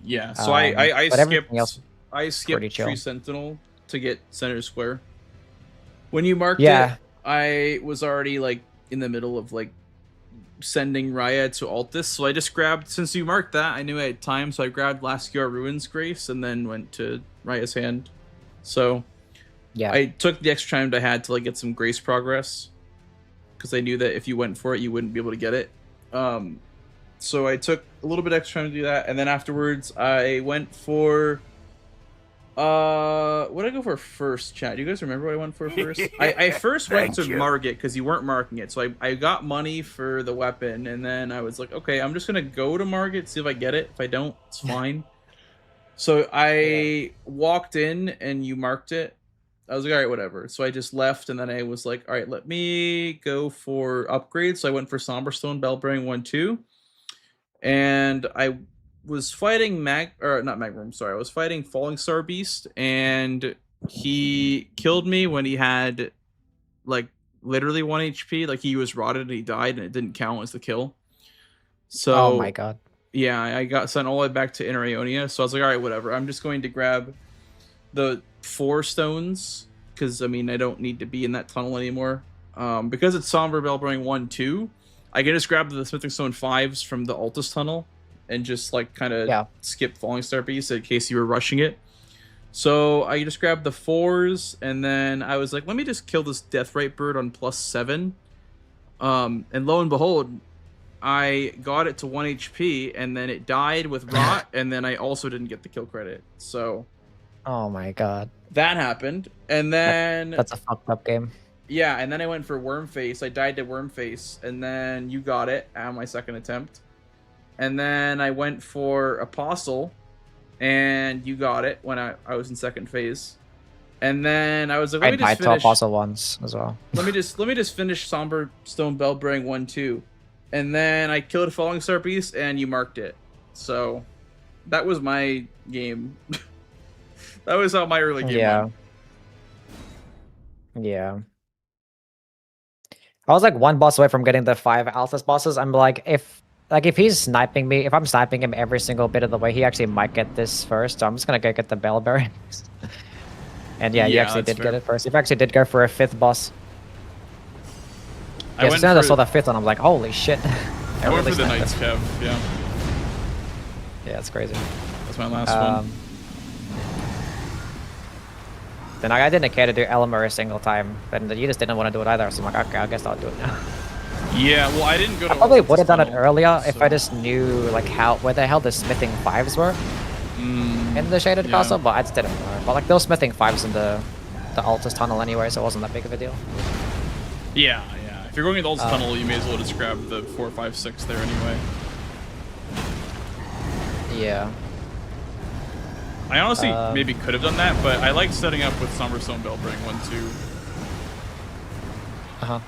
Yeah, so I skipped chill. Tree Sentinel to get Center Square. When you marked it, I was already like in the middle of like sending Raya to Altus, so I just grabbed, since you marked that, I knew I had time, so I grabbed Lasciar Ruins Grace and then went to Raya's Hand. So yeah, I took the extra time I had to like get some Grace progress, because I knew that if you went for it, you wouldn't be able to get it. So I took a little bit extra time to do that, and then afterwards I went for what did I go for first, chat? Do you guys remember what I went for first? I first went to Margit because you weren't marking it, so I got money for the weapon, and then I was like, okay, I'm just gonna go to Margit, see if I get it. If I don't, it's fine. So I walked in and you marked it. I was like, all right, whatever. So I just left, and then I was like, all right, let me go for upgrades. So I went for Somberstone, Bellbearing 1-2, and I was fighting I was fighting Falling Star Beast, and he killed me when he had like literally 1 HP. Like he was rotted and he died, and it didn't count as the kill. So oh my god. Yeah, I got sent all the way back to Inner Ionia. So I was like, all right, whatever. I'm just going to grab the 4 stones, because I mean I don't need to be in that tunnel anymore. Because it's Somber Bellbearing 1-2, I can just grab the Smithing Stone 5s from the Altus tunnel and just like kind of skip Falling Star Beast in case you were rushing it. So I just grabbed the 4s, and then I was like, let me just kill this Deathrite bird on +7. And lo and behold, I got it to 1 HP, and then it died with rot, and then I also didn't get the kill credit. So oh my god, that happened. And then that's a fucked up game. Yeah, and then I went for Wormface. I died to Wormface, and then you got it on my second attempt. And then I went for Apostle, and you got it when I was in second phase. And then I was like, let me just finish Apostle once as well. let me just finish Somber Stone Bellbearing 1-2. And then I killed a Falling Star Beast, and you marked it. So that was my game. That was how my early game went. Yeah. I was like 1 boss away from getting the 5 Altus bosses. I'm like, if he's sniping me, if I'm sniping him every single bit of the way, he actually might get this first. So I'm just gonna go get the Bell Bearings. And yeah, you actually did get it first. You actually did go for a 5th boss. As soon as I saw the 5th one, I'm like, holy shit. I went for the Knight's Kev, yeah. Yeah, it's crazy. That's my last one. Then I didn't care to do Elmer a single time, but you just didn't want to do it either, so I'm like, okay, I guess I'll do it now. Yeah, well, I didn't go to... I probably would have done it earlier if I just knew like where the hell the smithing 5s were in the Shaded Castle, but I just didn't know. But like, there were smithing 5s in the Altus tunnel anyway, so it wasn't that big of a deal. Yeah. If you're going into Altus tunnel, you may as well just grab the 4, 5, 6 there anyway. Yeah. I honestly maybe could have done that, but I like setting up with Summerstone Bellbring 1-2.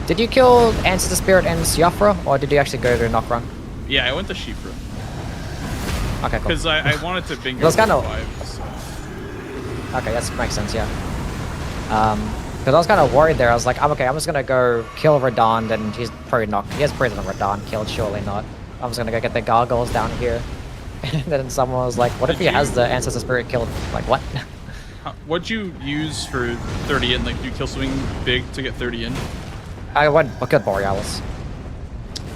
Did you kill Ancestor Spirit and Siofra, or did you actually go to Nokron? Yeah, I went to Shifra. Okay, cool. Because I wanted to bingo Those kind of- 5, so. Okay, that makes sense, yeah. Because I was kind of worried there. I was like, okay, I'm just gonna go kill Radon, and he's probably not. He has Prison Radon killed, surely not. I'm just gonna go get the gargoyles down here. And then someone was like, what if he has the Ancestor Spirit killed? Like, what? What'd you use for 30 in? Like, did you kill something big to get 30 in? I went good Borealis.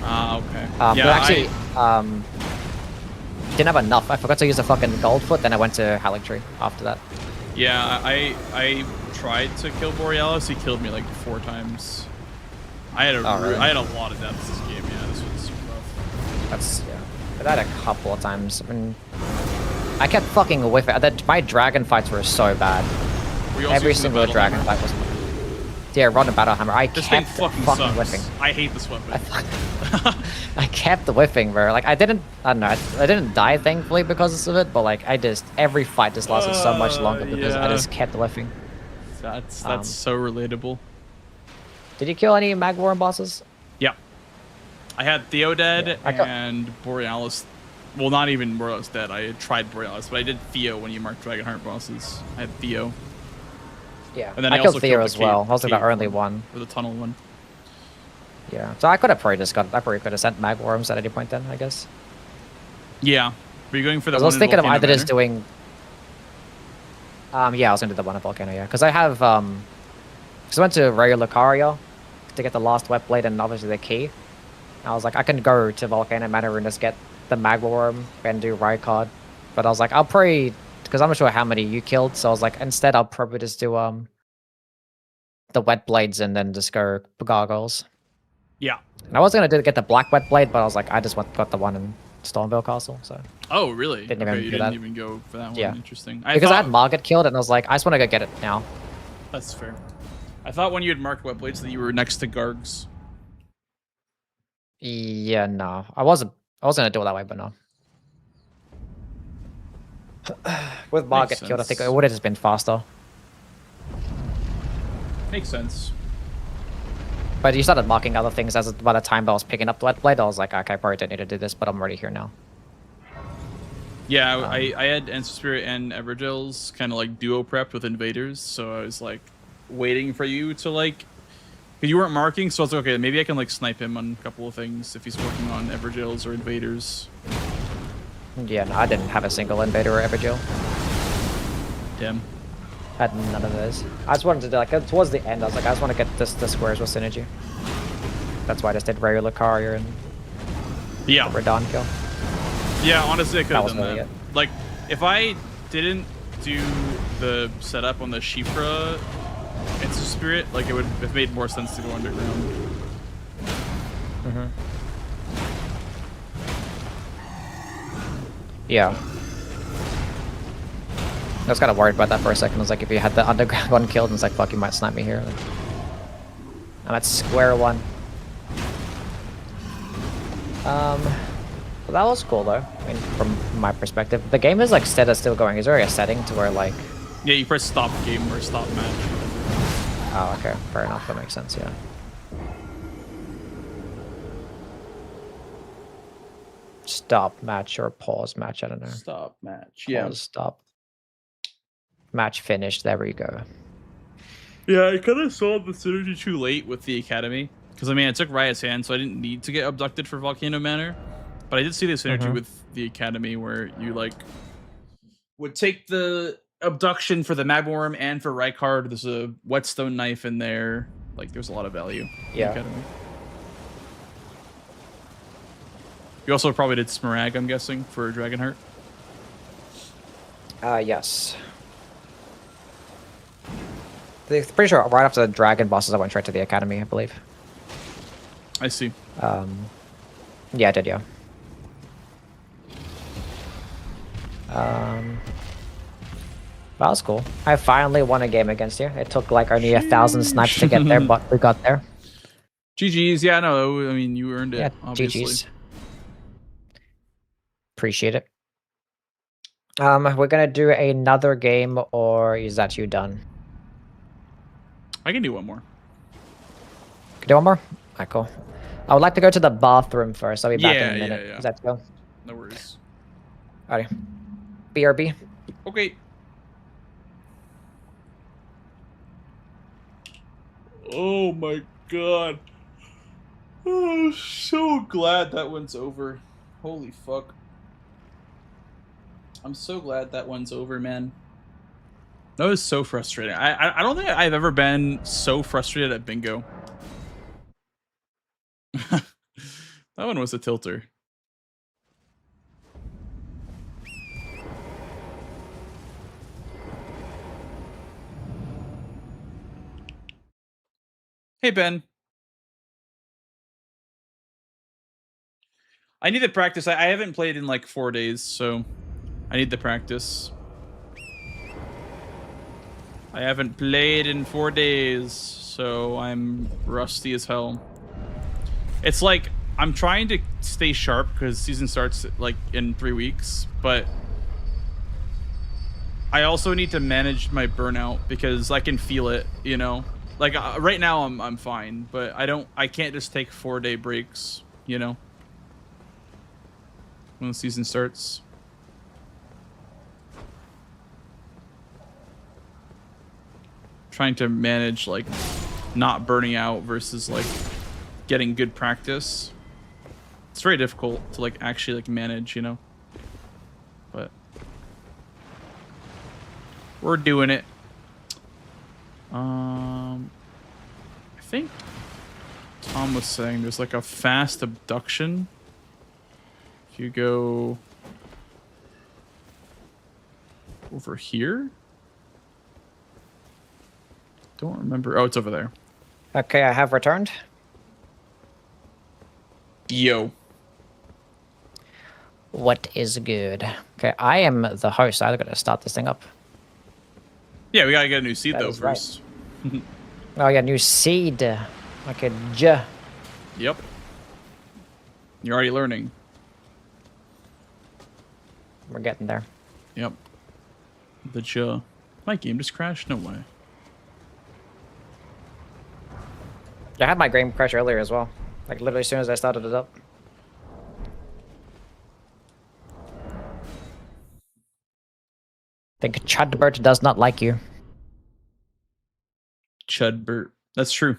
Ah, okay. But actually, didn't have enough. I forgot to use the fucking Goldfoot, then I went to Haligtree after that. Yeah, I tried to kill Borealis. He killed me like 4 times. I had really? I had a lot of deaths this game. Yeah, this was super rough. That's, yeah. I died a couple of times. I mean, I kept fucking whiffing. My dragon fights were so bad. Were you also Every using the single Battle dragon Hammer? fight was... Yeah, run the Battle Hammer. I This thing kept fucking fucking sucks. whiffing. I hate this weapon. I kept whiffing, bro. Like, I don't know, I didn't die, thankfully, because of it, but, like, every fight just lasted so much longer because I yeah. just kept whiffing. That's so relatable. Did you kill any Magworm bosses? Yeah. I had Theo dead Yeah, and Borealis. Well, not even Borealis dead. I had tried Borealis, but I did Theo when you marked Dragonheart bosses. I had Theo. Yeah, And then I I killed also Theo killed as the well. I was cave the only one. Or the tunnel one. Yeah, so I could have probably I probably could have sent Magworms at any point then, I guess. Yeah. Were you going for the I one was in thinking of Volcano either just Manor? doing... yeah, I was gonna do the one at Volcano, yeah. Because I have, because I went to Rayo Lucario to get the last wet blade and obviously the key. I was like, I can go to Volcano Manor and just get the Magworm and do Rykard. But I was like, I'll probably, because I'm not sure how many you killed, so I was like, instead I'll probably just do the wet blades and then just go gargoyles. Yeah. And I was gonna get the black wet blade, but I was like, I just got the one in Stormville Castle, so. Oh, really? Didn't okay, even you do didn't that. even go for that one. Yeah. Interesting. Because I had Margit killed, and I was like, I just want to go get it now. That's fair. I thought when you had marked wet blades that you were next to Gargs. Yeah, no. I was gonna do it that way, but no. With Margit killed, I think sense. it would have just been faster. Makes sense. But you started marking other things as by the time I was picking up the wet blade, I was like, okay, I probably don't need to do this, but I'm already here now. Yeah, I had Ancestor Spirit and Evergil's kind of like duo prepped with invaders, so I was like waiting for you to like, because you weren't marking, so I was like, okay, maybe I can like snipe him on a couple of things if he's working on Evergil's or invaders. Yeah, no, I didn't have a single invader or Evergill. Damn. I had none of those. I just wanted to do, like, towards the end, I was like, I just want to get the squares with synergy. That's why I just did Rayo Lucario and Yeah. Radon kill. Yeah, honestly, I could have was done really that. it. Like, if I didn't do the setup on the Shifra Ancestor Spirit, like, it would have made more sense to go underground. Mm-hmm. Yeah. I was kind of worried about that for a second. I was like, if you had the underground one killed, and it's like, fuck, you might snipe me here. Like, I'm at square one. Well, that was cool though. I mean, from my perspective, the game is like still going. Is there a setting to where like? Yeah, you press stop game or stop match. Oh, okay, fair enough. That makes sense. Yeah. Stop match or pause match. I don't know. Stop match. Pause, stop. Match finished. There we go. Yeah, I kind of saw the synergy too late with the Academy. Because, I mean, I took Riot's hand, so I didn't need to get abducted for Volcano Manor. But I did see the synergy with the Academy where you, like, would take the abduction for the Magworm and for Rykard. There's a whetstone knife in there. Like, there's a lot of value in the Academy. You also probably did Smarag, I'm guessing, for Dragonheart. Yes. Pretty sure right after the dragon bosses, I went straight to the academy, I believe. I see. Yeah, I did, yeah. That was cool. I finally won a game against you. It took like only 1,000 snipes to get there, but we got there. GG's, yeah, no, I mean, you earned it, Yeah, obviously. GG's. Appreciate it. We're gonna do another game, or is that you done? I can do one more. Can do one more? Alright, cool. I would like to go to the bathroom first. I'll be back in Yeah, a minute. yeah, yeah. Is that go? No worries. Alrighty. BRB. Okay. Oh my god. Oh, so glad that one's over. Holy fuck. I'm so glad that one's over, man. That was so frustrating. I don't think I've ever been so frustrated at bingo. That one was a tilter. Hey, Ben. I need to practice. I haven't played in like 4 days, so I need to practice. I haven't played in 4 days, so I'm rusty as hell. It's like I'm trying to stay sharp because season starts like in 3 weeks, but I also need to manage my burnout because I can feel it, you know. Like right now I'm fine, but I can't just take 4-day breaks, you know. When the season starts. Trying to manage like not burning out versus like getting good practice. It's very difficult to like actually like manage, you know. But we're doing it. I think Tom was saying there's like a fast abduction. If you go over here. Don't remember. Oh, it's over there. Okay, I have returned. Yo. What is good? Okay, I am the host. I gotta start this thing up. Yeah, we gotta get a new seed That though is right. first. Oh yeah, new seed. Okay, J. Yep. You're already learning. We're getting there. Yep. The J. My game just crashed? No way. I had my game crash earlier as well. Like literally as soon as I started it up. I think Chudbert does not like you. Chudbert. That's true.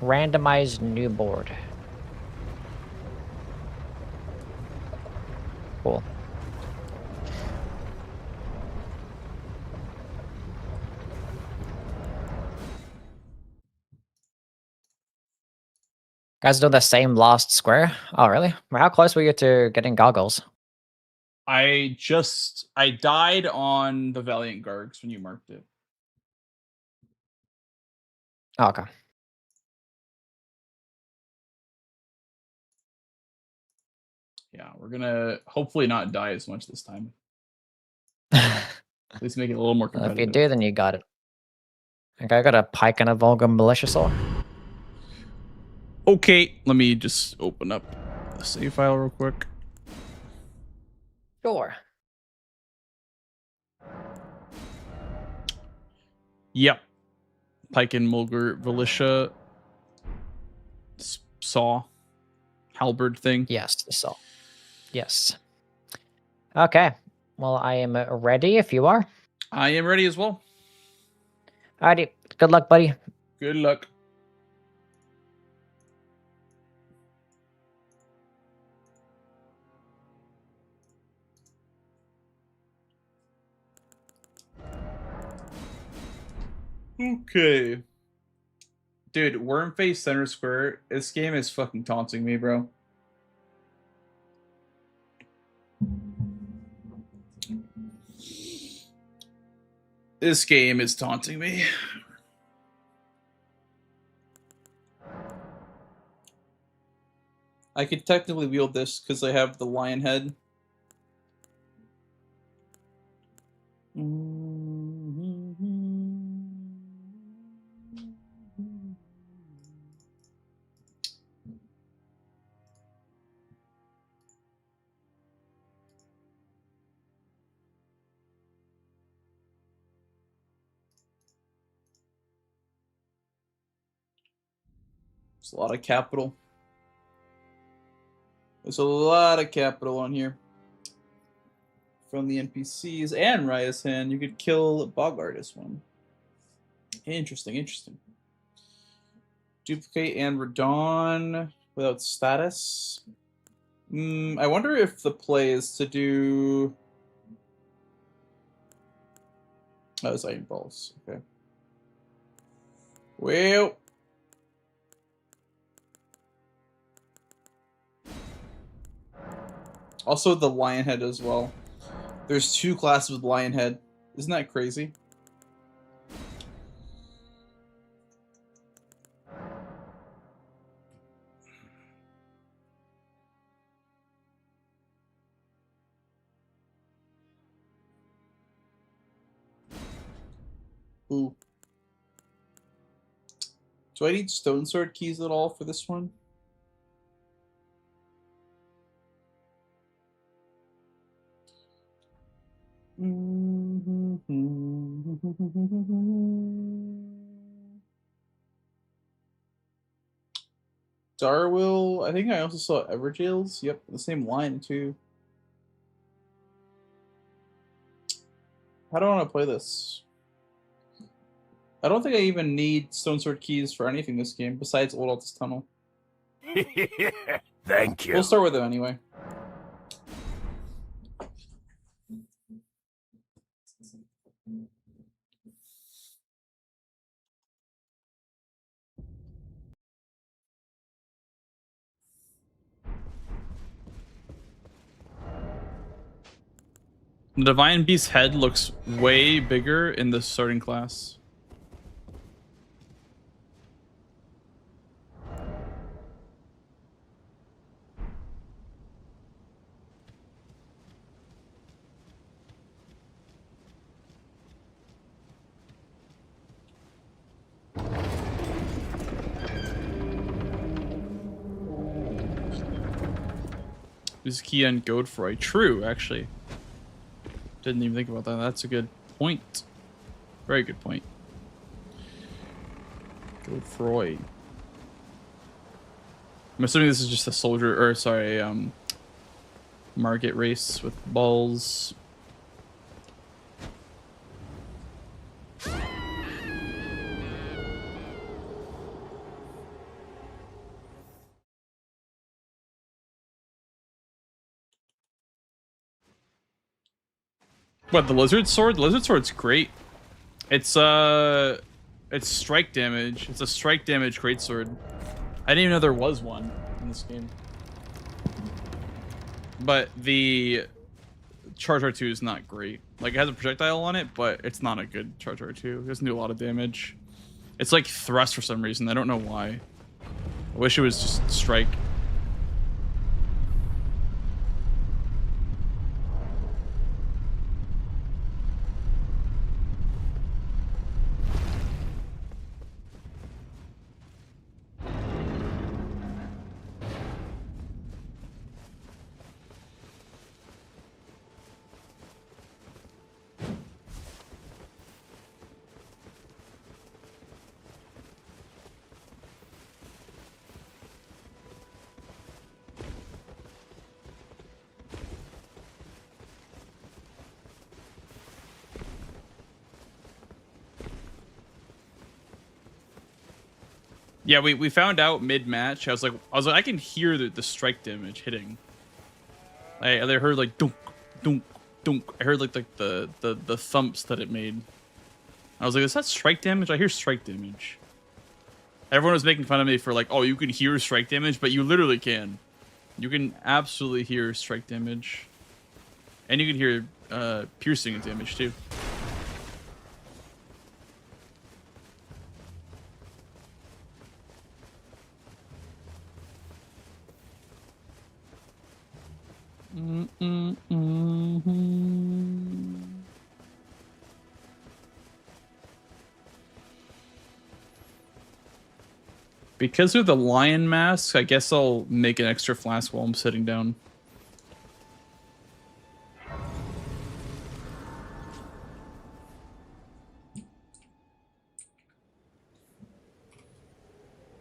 Randomized new board. Cool. Guys doing the same last square? Oh, really? How close were you to getting goggles? I died on the Valiant Gargs when you marked it. Oh, okay. Yeah, we're gonna hopefully not die as much this time. At least make it a little more If competitive. you do, then you got it. Okay, I got a pike and a vulgar militia saw. Okay, let me just open up the save file real quick. Sure. Yep. Pike and Mulger Militia saw halberd thing. Yes, the saw. Yes. Okay. Well, I am ready if you are. I am ready as well. Alrighty. Good luck, buddy. Good luck. Okay. Dude, Wormface Center Square, this game is fucking taunting me, bro. This game is taunting me. I could technically wield this because I have the lion head. Mm-hmm. There's a lot of capital. There's a lot of capital on here. From the NPCs and Raya's hand, you could kill Bogart as one. Interesting, interesting. Duplicate and Radon without status. I wonder if the play is to do... Oh, it's Iron Balls. Okay. Well... Also the Lion Head as well. There's 2 classes with Lion Head. Isn't that crazy? Ooh. Do I need Stone Sword keys at all for this one? Darwill, I think I also saw Everjails. Yep, the same line too. How do I want to play this? I don't think I even need Stone Sword keys for anything this game besides Old Altus Tunnel. Thank you. We'll start with them anyway. The Divine Beast's head looks way bigger in the starting class. Is key on Godfroy? True, actually. Didn't even think about that. That's a good point. Very good point. Godfroy. I'm assuming this is just a soldier, or sorry, market race with balls. What, the lizard sword? The lizard sword's great. It's strike damage. It's a strike damage greatsword. I didn't even know there was one in this game. But the Charge R2 is not great. Like, it has a projectile on it, but it's not a good Charge R2. It doesn't do a lot of damage. It's like thrust for some reason. I don't know why. I wish it was just strike. Yeah, we found out mid-match. I was like, I can hear the strike damage hitting. I heard like dunk, dunk, dunk. I heard like the thumps that it made. I was like, is that strike damage? I hear strike damage. Everyone was making fun of me for like, oh, you can hear strike damage, but you literally can. You can absolutely hear strike damage, and you can hear piercing damage too. Because of the lion mask, I guess I'll make an extra flask while I'm sitting down.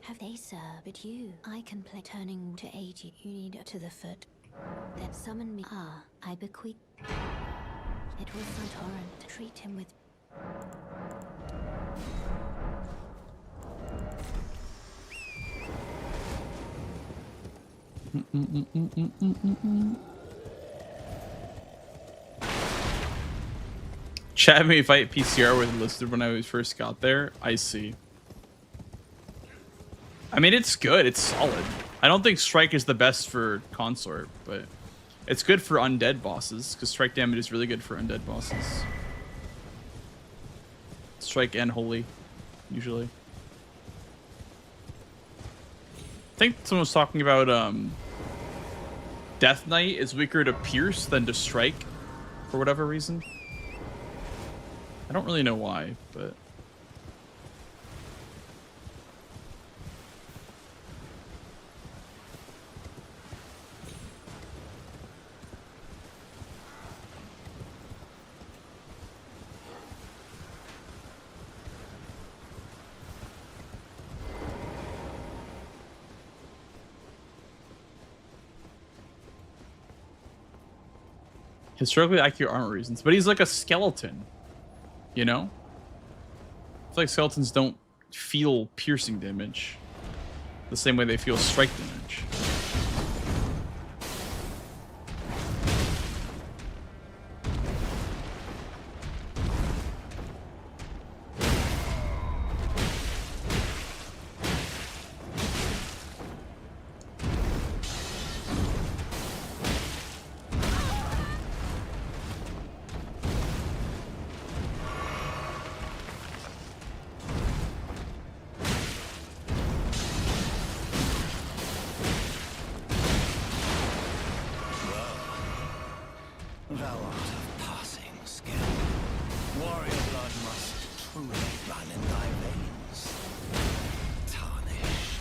Have they, sir? But you, I can play turning to 80. You need to the foot. Then summon me. Ah, I bequeath. It was Santorin. Treat him with. Chat had me fight PCR was listed when I first got there. I see. I mean, it's good. It's solid. I don't think Strike is the best for Consort, but it's good for undead bosses, because Strike damage is really good for undead bosses. Strike and Holy, usually. I think someone was talking about Death Knight is weaker to Pierce than to Strike, for whatever reason. I don't really know why, but... historically accurate armor reasons, but he's like a skeleton, you know? I feel like skeletons don't feel piercing damage the same way they feel strike damage. Thou art of passing skill. Warrior blood must truly run in thy veins. Tarnished.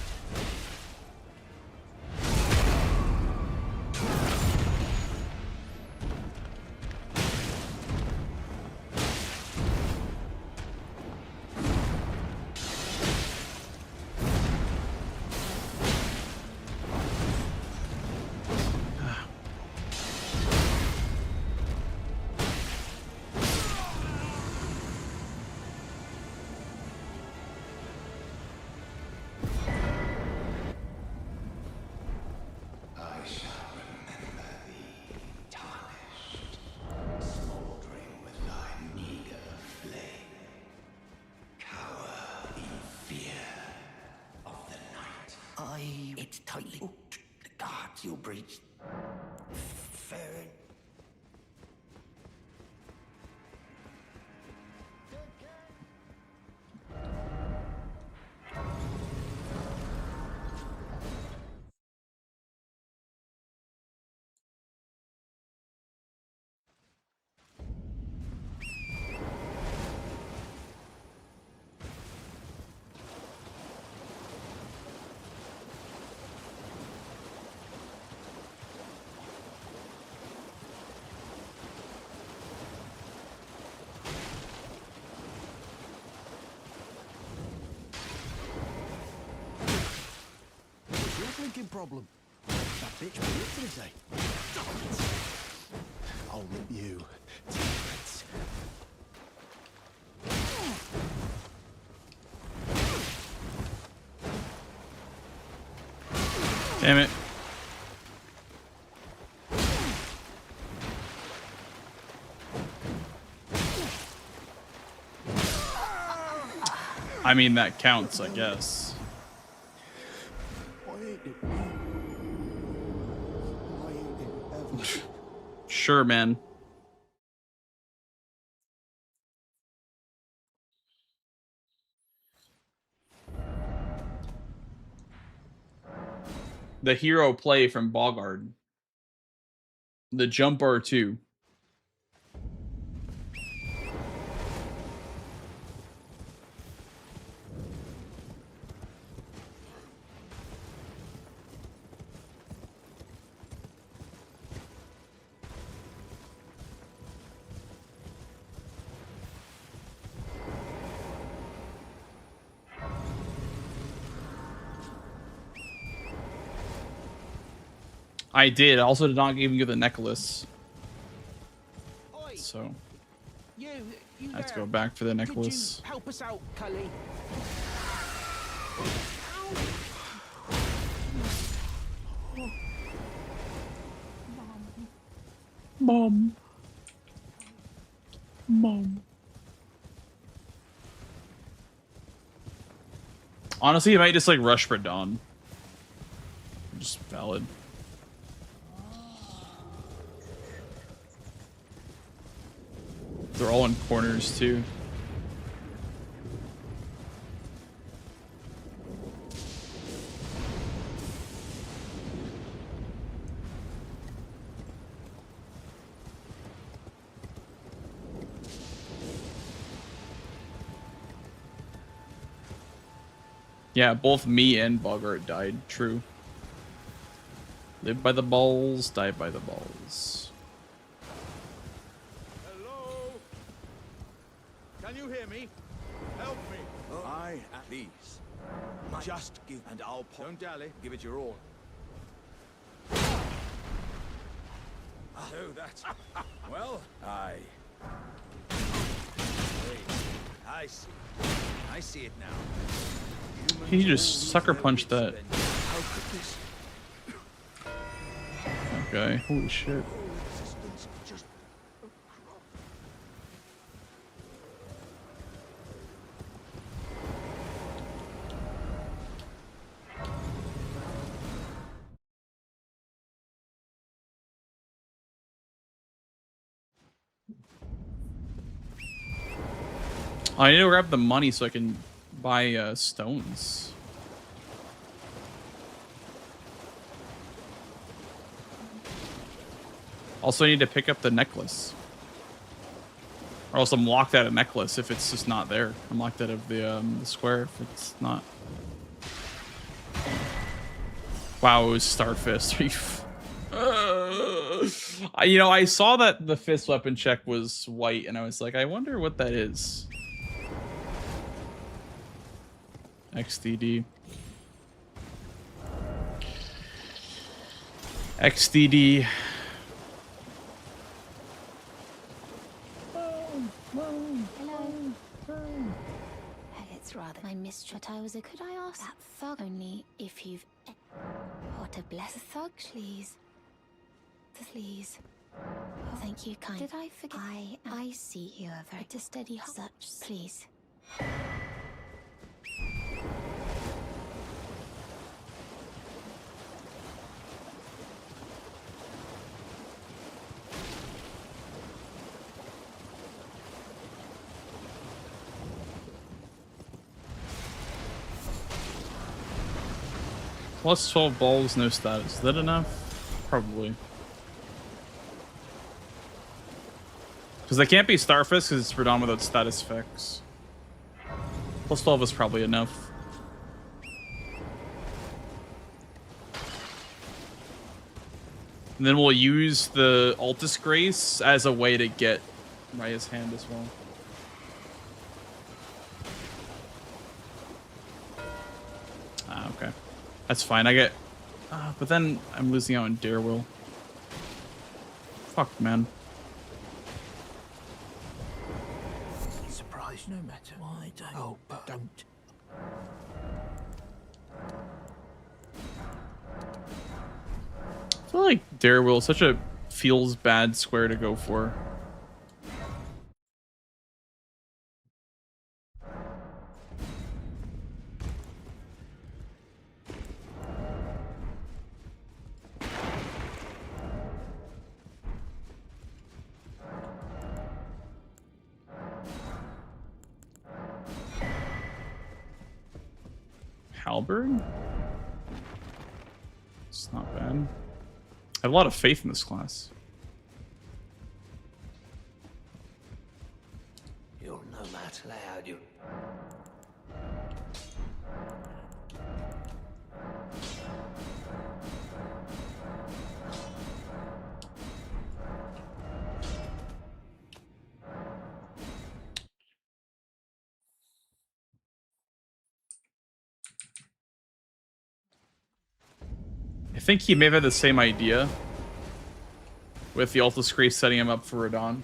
I shall remember thee, tarnished, smoldering with thy meager flame. Cower in fear of the night. It's tightly hooked. The guards you breached. Fair. What's your blinking problem? That bitch will live today. I'll nip you to shreds. Damn it. I mean, that counts, I guess. Why ain't it? Why ain't it ever? Sure, man. The hero play from Bogard. The jump R2. I did. I also did not give you the necklace. Oi, So you let's there. go back for the Could you necklace. help us out, Cully? Mom. Mom. Honestly, you might just like rush for dawn. Just valid. They're all in corners too. Yeah, both me and Bogart died. True. Live by the balls, die by the balls. Hello? Can you hear me? Help me. I at these. Just give, and I'll don't dally. Give it your all. So that's well, I see. I see it now. Can you just sucker punch that? How could this Okay. Holy shit. resistance just I need to grab the money so I can buy stones. Also, I need to pick up the necklace. Or else I'm locked out of necklace if it's just not there. I'm locked out of the square if it's not. Wow, it was Starfist. You know, I saw that the fist weapon check was white, and I was like, I wonder what that is. XDD. XDD. Hello. It's rather my mistress. I was a. Could I ask that thug only if you've. What a blessed thug, please. Please. Oh, thank you, kind. Did I forget? I see you are very to steady. Such, please. Plus 12 balls, no status. Is that enough? Probably. Because they can't be Starfist because it's Radon without status effects. Plus 12 is probably enough. And then we'll use the Altus Grace as a way to get Raya's hand as well. Ah, okay. That's fine. I get... but then I'm losing out on Dare Will. Fuck, man. surprised no matter why don't. Oh, but don't. I feel like Dare Will is such a feels bad square to go for. Halberd? It's not bad. I have a lot of faith in this class. you're no match loud, you. think he may have had the same idea with the Altus Grace setting him up for Radon.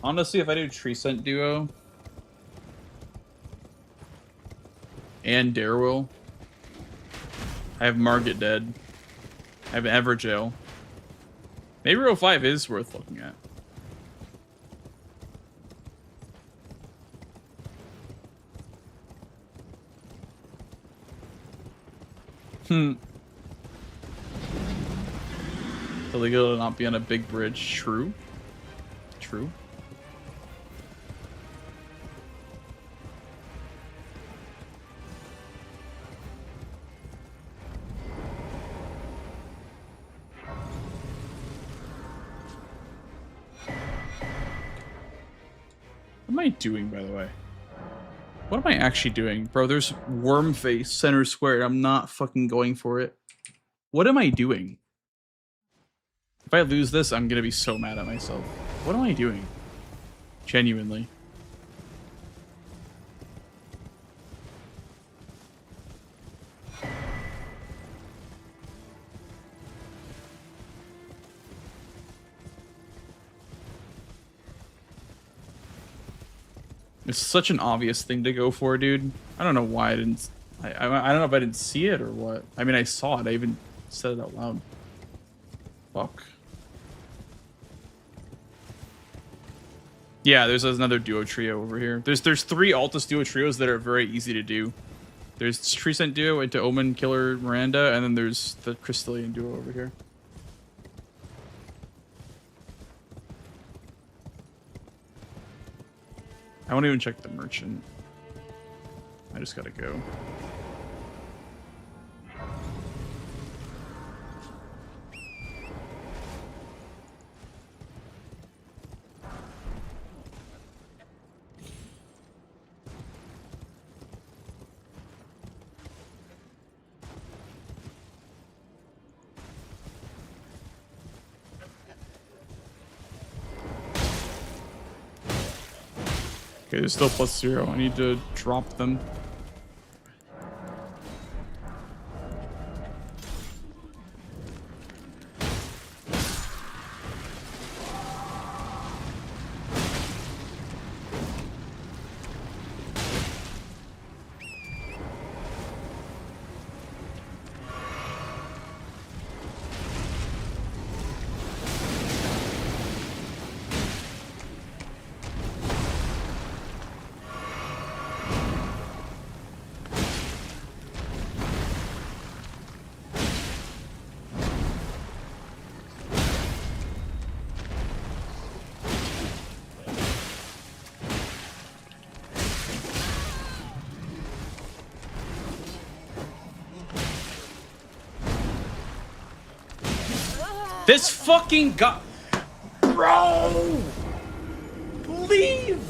Honestly, if I do Tree Scent Duo and Darewill, I have Margit dead. I have Everjail. Maybe row 5 is worth looking at. Illegal to not be on a big bridge. True. True. What am I doing, by the way? What am I actually doing? Bro, there's worm face center square. I'm not fucking going for it. What am I doing? If I lose this, I'm gonna be so mad at myself. What am I doing? Genuinely. It's such an obvious thing to go for, dude. I don't know why I didn't... I don't know if I didn't see it or what. I mean, I saw it. I even said it out loud. Fuck. Yeah, there's another duo trio over here. There's 3 Altus duo trios that are very easy to do. There's Tree Scent duo into Omen, Killer, Miranda, and then there's the Crystallian duo over here. I won't even check the merchant. I just gotta go. Okay, there's still +0. I need to drop them. This fucking guy... Bro! Leave!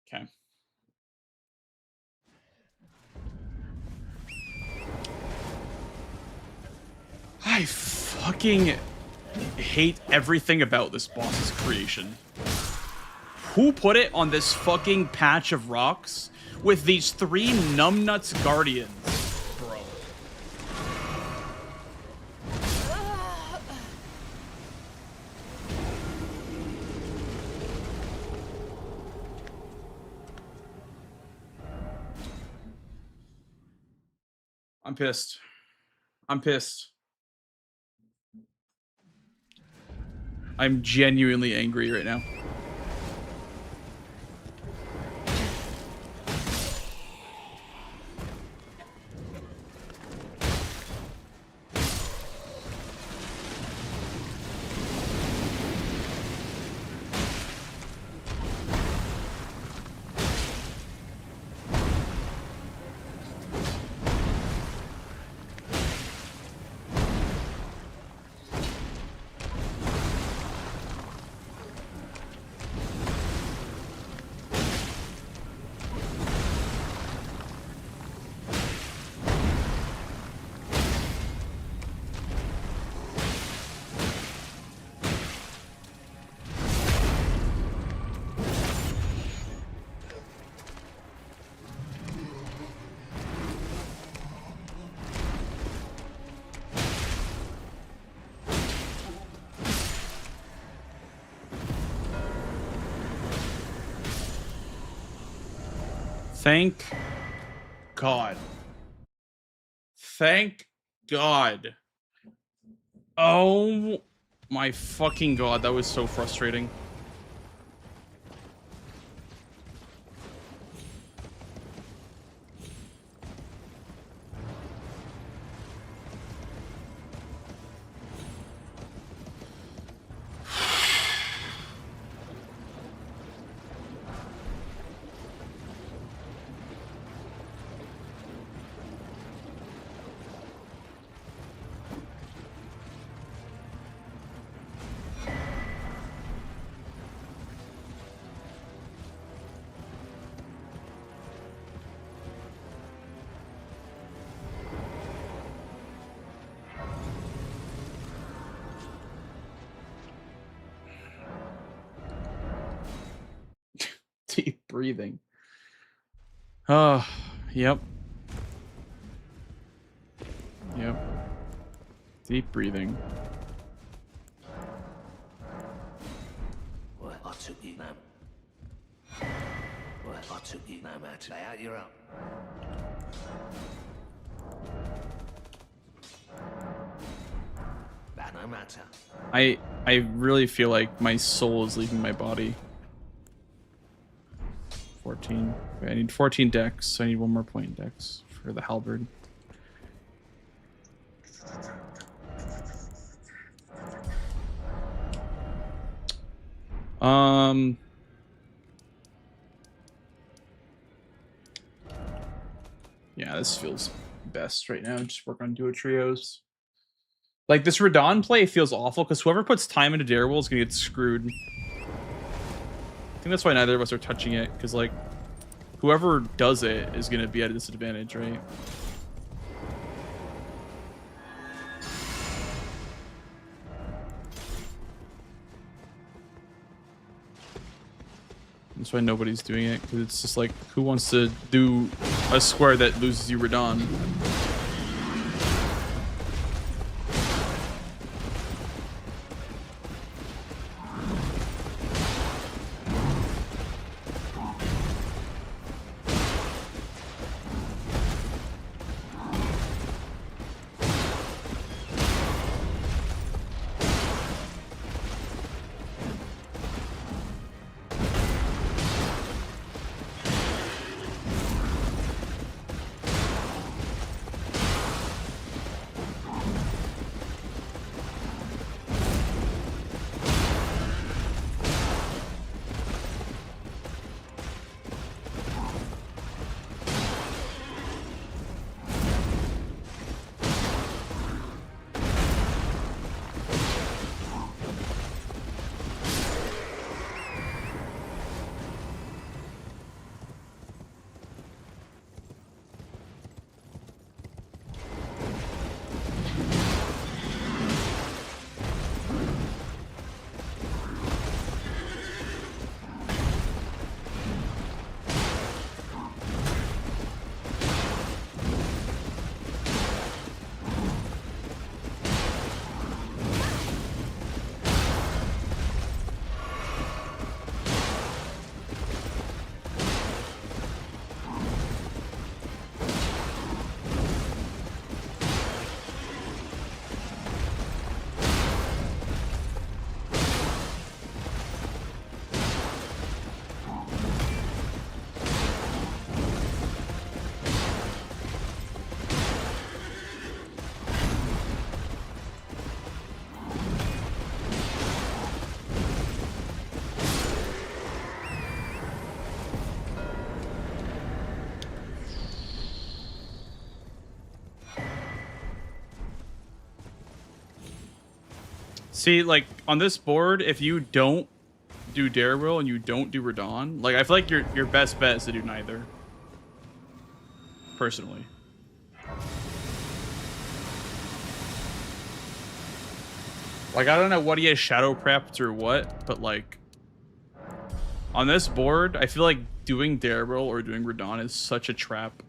Okay. I fucking hate everything about this boss's creation. Who put it on this fucking patch of rocks with these 3 numbnuts guardians, bro? I'm pissed. I'm pissed. I'm genuinely angry right now. Thank God. Thank God. Oh my fucking God, that was so frustrating. Deep breathing. Oh, yep. Yep. Deep breathing. Well, I took you now. Well, I took you no matter. Lay out your own. That no matter. I really feel like my soul is leaving my body. 14. Okay, I need 14 decks, so I need one more point in decks for the halberd. Yeah, this feels best right now. Just work on duo trios. Like, this Radon play feels awful because whoever puts time into Darewill is gonna get screwed. I think that's why neither of us are touching it, because like whoever does it is gonna be at a disadvantage, right? That's why nobody's doing it, because it's just like, who wants to do a square that loses you Radon? See, like, on this board, if you don't do Darewill and you don't do Radon, like, I feel like your best bet is to do neither. Personally. Like, I don't know what he has shadow prepped or what, but, like, on this board, I feel like doing Darewill or doing Radon is such a trap.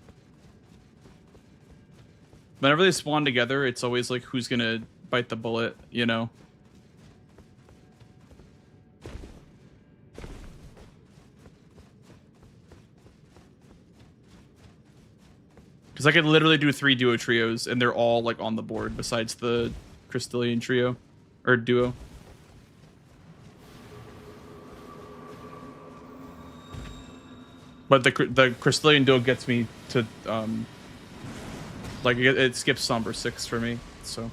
Whenever they spawn together, it's always like, who's gonna bite the bullet, you know? Because I could literally do 3 duo trios, and they're all like on the board besides the Crystallian trio or duo. But the Crystallian duo gets me to like it skips Somber 6 for me, so.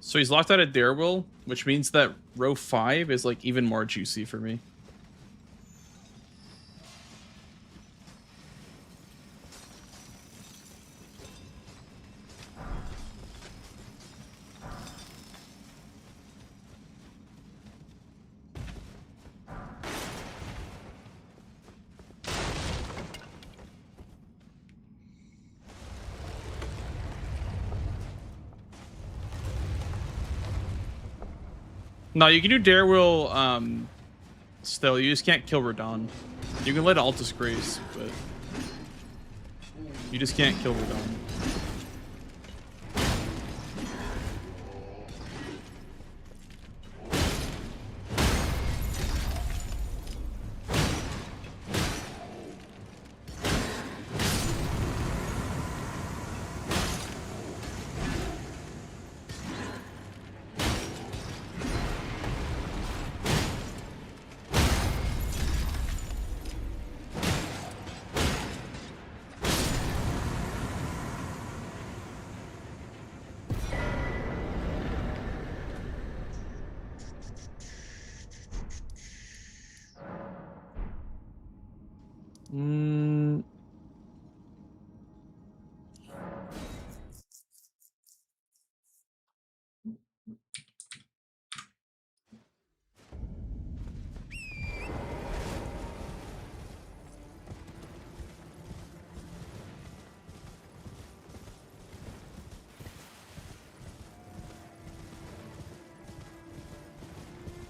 So he's locked out at Darewill, which means that row 5 is like even more juicy for me. No, you can do Darewill still. You just can't kill Radon. You can let Altus Grace, but you just can't kill Radon.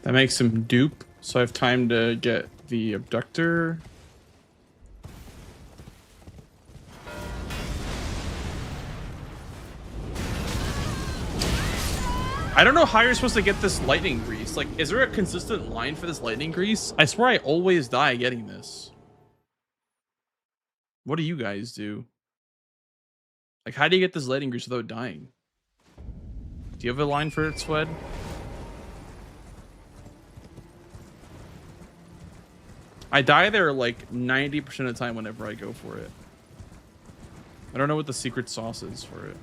That makes him dupe, so I have time to get the abductor. I don't know how you're supposed to get this lightning grease. Like, is there a consistent line for this lightning grease? I swear I always die getting this. What do you guys do? Like, how do you get this lightning grease without dying? Do you have a line for it, Swed? I die there like 90% of the time whenever I go for it. I don't know what the secret sauce is for it.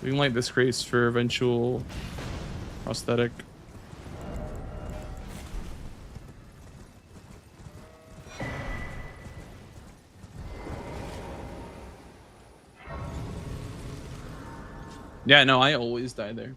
We can light this craze for eventual prosthetic. Yeah, no, I always die there.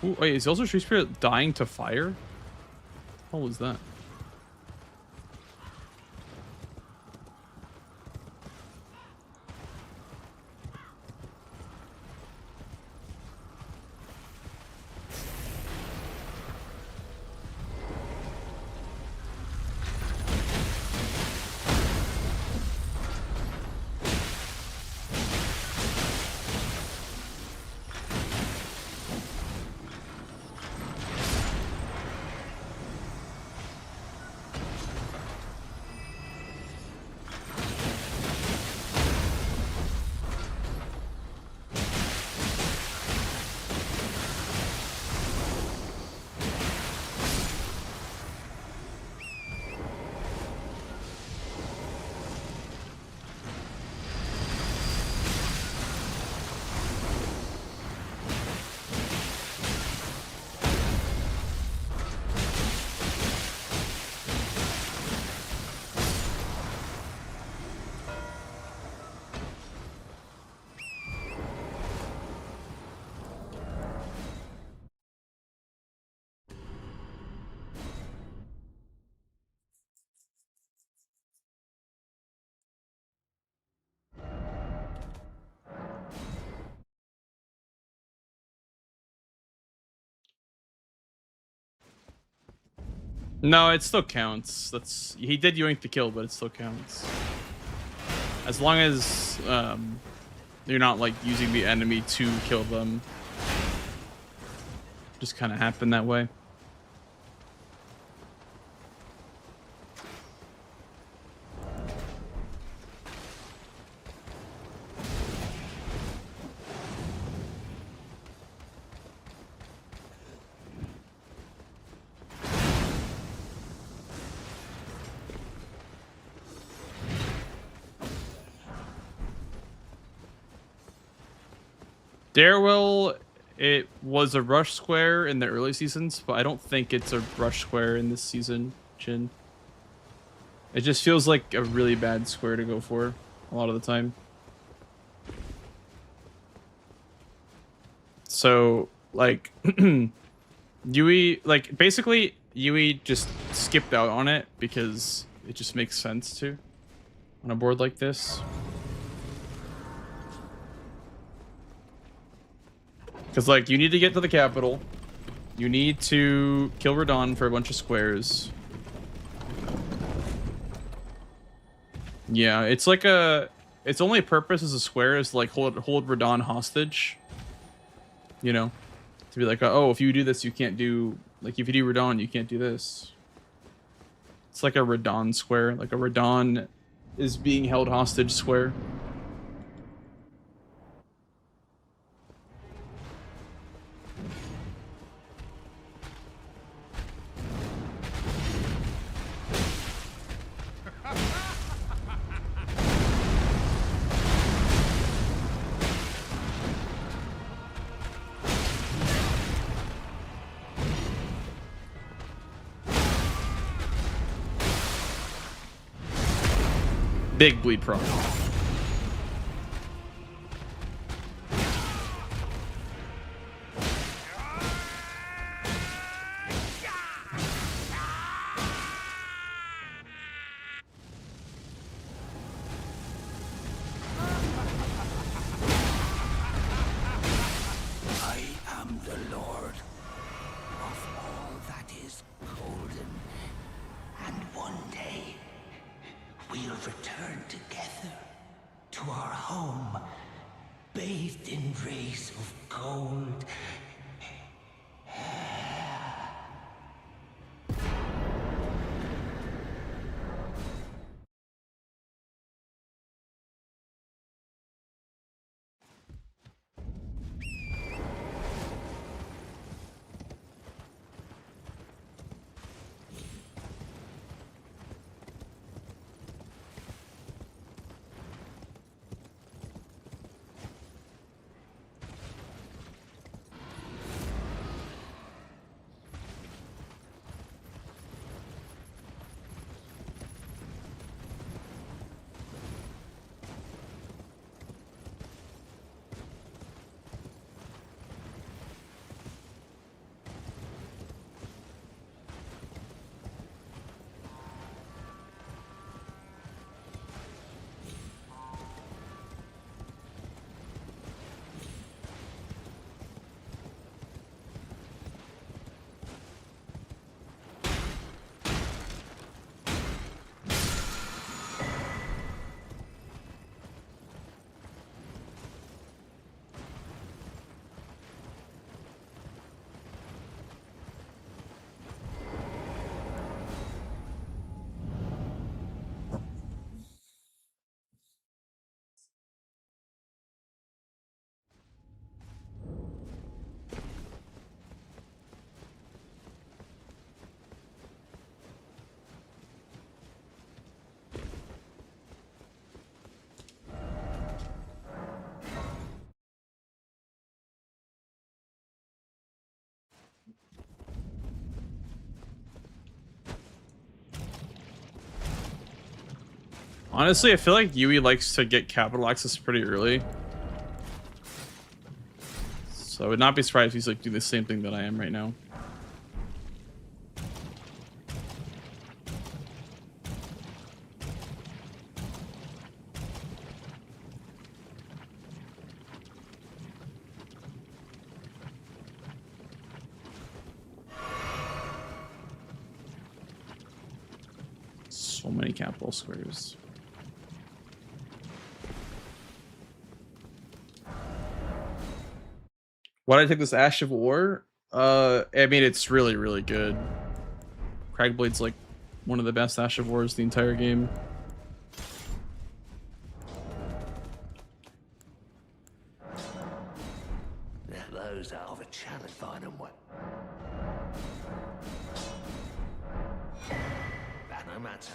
Ooh, wait, is also Tree Spirit dying to fire? What was that? No, it still counts. That's he did yoink the kill, but it still counts. As long as you're not like using the enemy to kill them. Just kind of happen that way. Darewell, it was a rush square in the early seasons, but I don't think it's a rush square in this season, Jin. It just feels like a really bad square to go for a lot of the time. So, like, Yui, like, basically, Yui just skipped out on it because it just makes sense to on a board like this. Because, like, you need to get to the capital. You need to kill Radon for a bunch of squares. Yeah, it's like a... Its only purpose as a square is, like, hold Radon hostage. You know? To be like, oh, if you do this, you can't do... Like, if you do Radon, you can't do this. It's like a Radon square. Like, a Radon is being held hostage square. Big bleed proc. I am the Lord of all that is golden. And one day, we'll return together to our home, bathed in rays of gold. Honestly, I feel like Yui likes to get capital access pretty early. So I would not be surprised if he's like doing the same thing that I am right now. So many capital squares. Why did I take this Ash of War? I mean, it's really, really good. Cragblade's like one of the best Ash of Wars the entire game. Those are of a challenge, find them what. That no matter.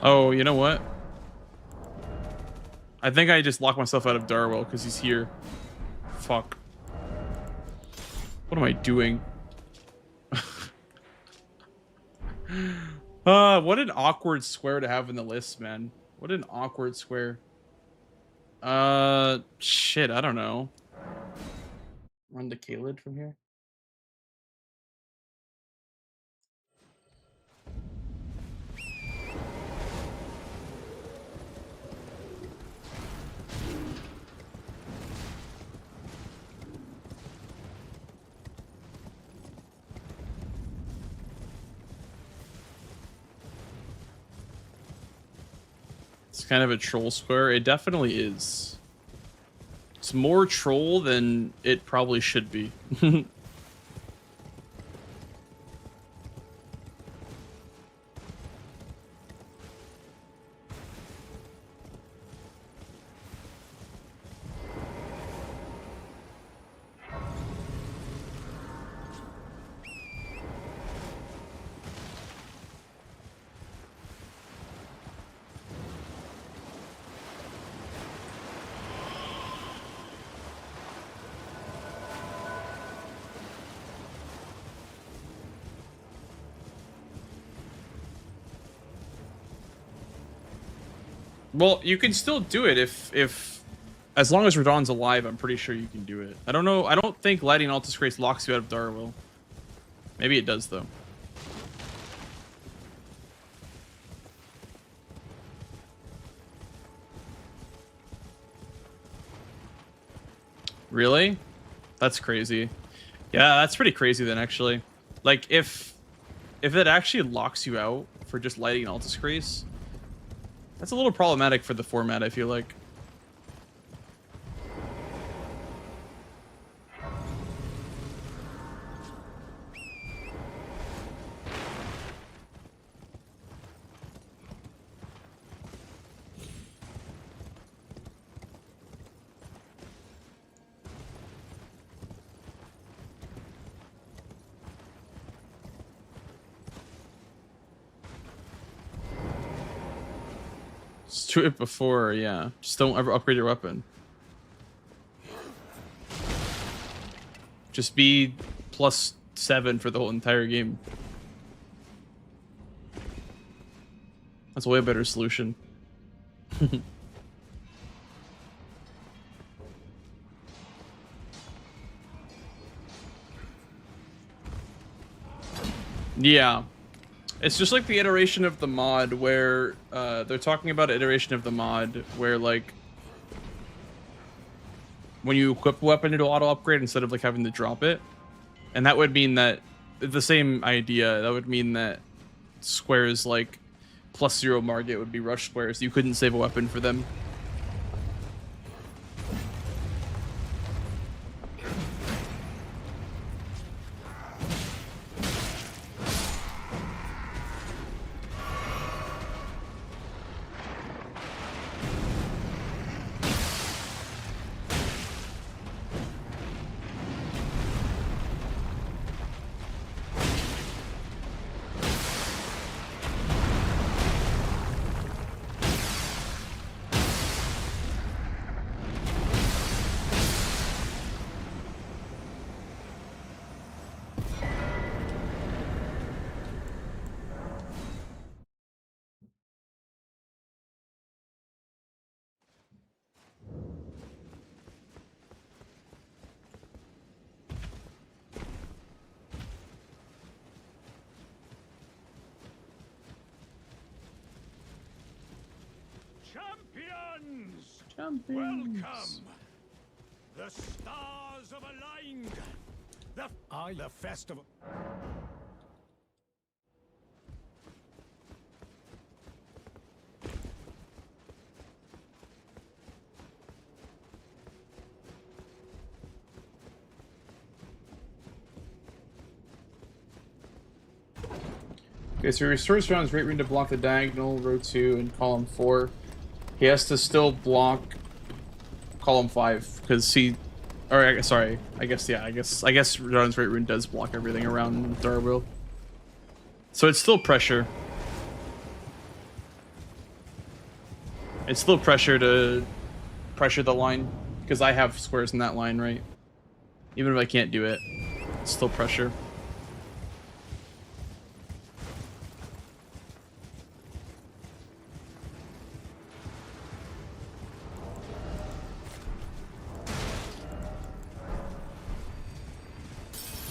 Oh, you know what? I think I just locked myself out of Darwell because he's here. Fuck. What am I doing? What an awkward square to have in the list, man. What an awkward square. Shit, I don't know. Run the Kaled from here. It's kind of a troll square. It definitely is. It's more troll than it probably should be. Well, you can still do it if as long as Radon's alive, I'm pretty sure you can do it. I don't know. I don't think lighting Altus Grace locks you out of Darwill. Maybe it does though. Really? That's crazy. Yeah, that's pretty crazy then actually. Like if it actually locks you out for just lighting Altus Grace, that's a little problematic for the format, I feel like. Just do it before, yeah. Just don't ever upgrade your weapon. Just be +7 for the whole entire game. That's a way better solution. Yeah. It's just like the iteration of the mod where they're talking about iteration of the mod where like when you equip a weapon it'll auto upgrade instead of like having to drop it. And that would mean that the same idea, that would mean that squares like +0 Margit would be rush squares. You couldn't save a weapon for them. Champions! Welcome! The stars have aligned! The festival... Okay, so he restores John's Great Rune to block the diagonal, row 2, and column 4. He has to still block column 5 because he, or sorry, I guess yeah, I guess John's Great Rune does block everything around Darwill. So it's still pressure. It's still pressure to pressure the line because I have squares in that line, right? Even if I can't do it, it's still pressure.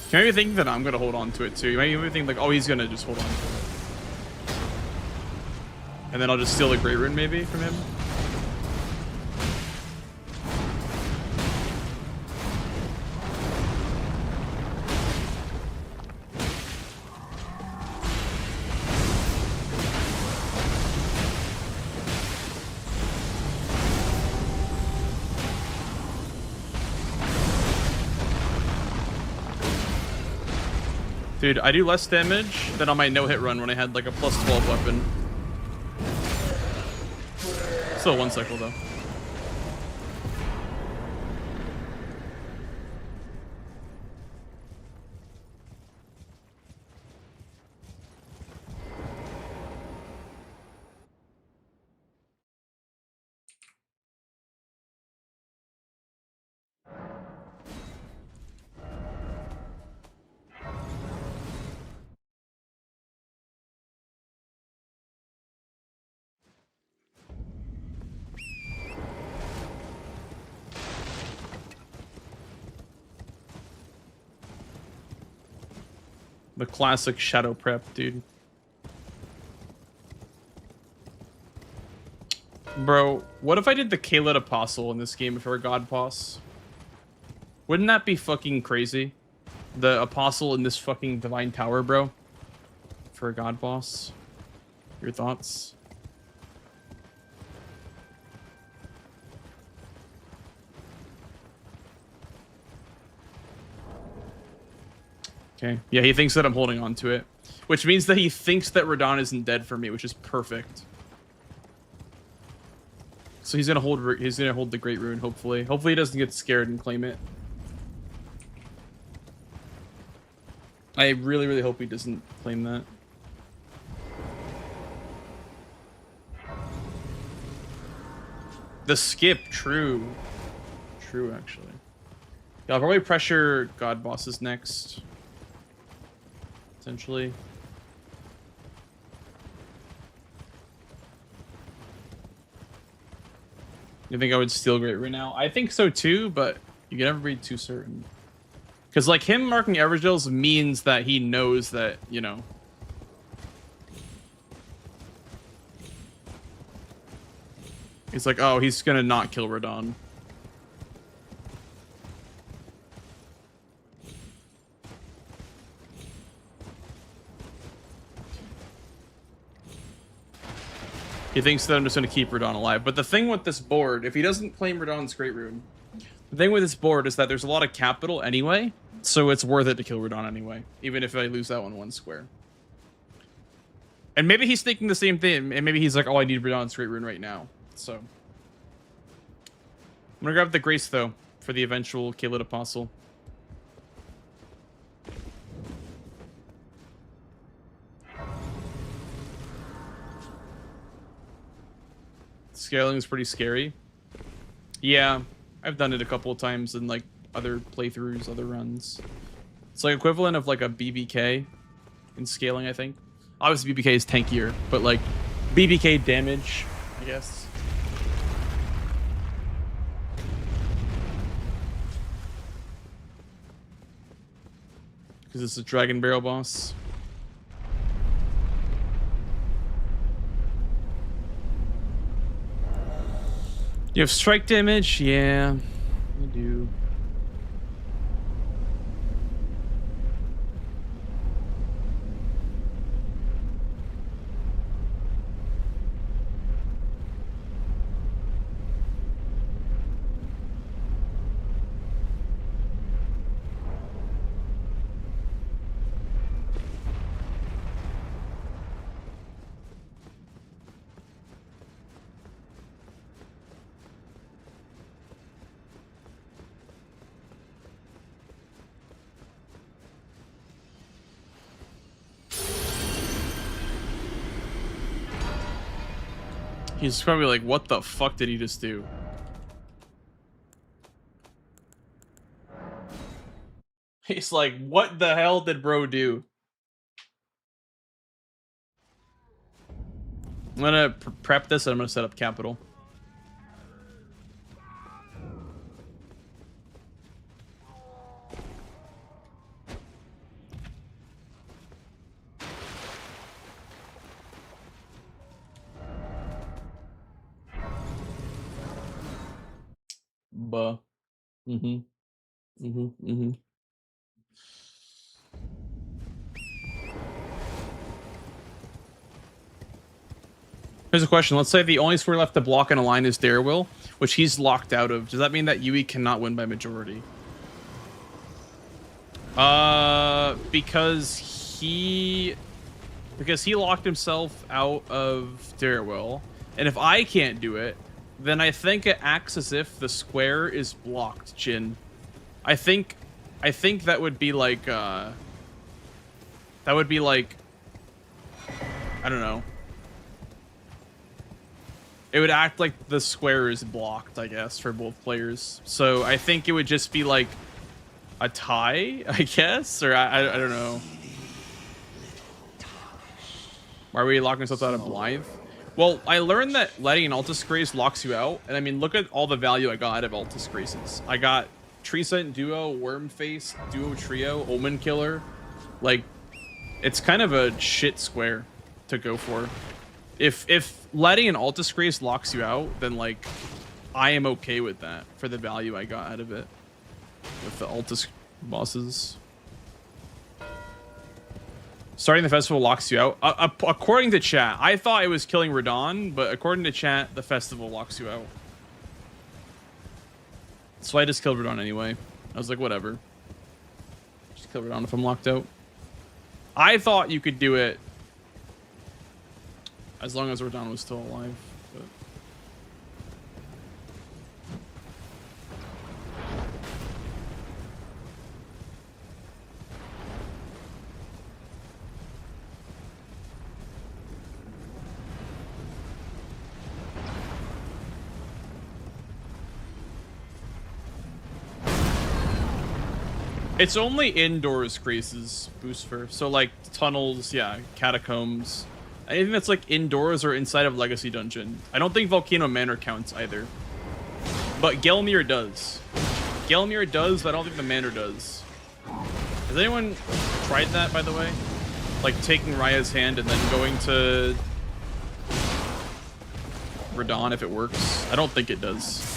You might be thinking that I'm gonna hold on to it too. You might even think like, oh, he's gonna just hold on to it. And then I'll just steal the Great Rune maybe from him. Dude, I do less damage than on my no-hit run when I had like a +12 weapon. Still 1 cycle though. The classic shadow prep, dude. Bro, what if I did the Kaled Apostle in this game if I were God Boss? Wouldn't that be fucking crazy? The Apostle in this fucking Divine Tower, bro. For a God Boss. Your thoughts? Okay. Yeah, he thinks that I'm holding on to it. Which means that he thinks that Radahn isn't dead for me, which is perfect. So he's gonna hold the Great Rune, hopefully. Hopefully he doesn't get scared and claim it. I really, really hope he doesn't claim that. The skip, true. True, actually. Yeah, I'll probably pressure God Bosses next. Essentially. You think I would steal Great Rune now? I think so too, but you can never be too certain. Because, like, him marking Evergils means that he knows that, you know. He's like, oh, he's gonna not kill Radahn. He thinks that I'm just gonna keep Radahn alive. But the thing with this board, if he doesn't claim Radahn's Great Rune, the thing with this board is that there's a lot of capital anyway, so it's worth it to kill Radahn anyway, even if I lose that one square. And maybe he's thinking the same thing, and maybe he's like, oh, I need Radahn's Great Rune right now. So I'm gonna grab the Grace, though, for the eventual Kaled Apostle. Scaling is pretty scary. Yeah, I've done it a couple of times in like other playthroughs, other runs. It's like equivalent of like a BBK in scaling, I think. Obviously BBK is tankier, but like BBK damage, I guess. Because it's a Dragon Barrel boss. You have strike damage? Yeah, I do. He's probably like, what the fuck did he just do? He's like, what the hell did bro do? I'm gonna prep this and I'm gonna set up capital. Buh. Mm-hmm. Mm-hmm. Mm-hmm. Here's a question. Let's say the only square left to block in a line is Darewil, which he's locked out of. Does that mean that Yui cannot win by majority? Because he locked himself out of Darewil, and if I can't do it, then I think it acts as if the square is blocked, Jin. I think that would be like I don't know. It would act like the square is blocked, I guess, for both players. So I think it would just be like a tie, I guess, or I don't know. Why are we locking ourselves out of Blythe? Well, I learned that letting an Altus Grace locks you out, and I mean, look at all the value I got out of Altus Graces. I got Tree Scent Duo, Worm Face, Duo Trio, Omen Killer. Like, It's kind of a shit square to go for. If letting an Altus Grace locks you out, then like I am okay with that for the value I got out of it with the Altus bosses. Starting the festival locks you out. According to chat, I thought it was killing Radon, but according to chat, the festival locks you out. So I just killed Radon anyway. I was like, whatever. Just kill Radon if I'm locked out. I thought you could do it as long as Radon was still alive. But... It's only indoors Grace's boost for. So like tunnels, yeah, catacombs. Anything that's like indoors or inside of Legacy Dungeon. I don't think Volcano Manor counts either. But Gelmir does. Gelmir does, but I don't think the Manor does. Has anyone tried that, by the way? Like taking Raya's hand and then going to Radon if it works? I don't think it does.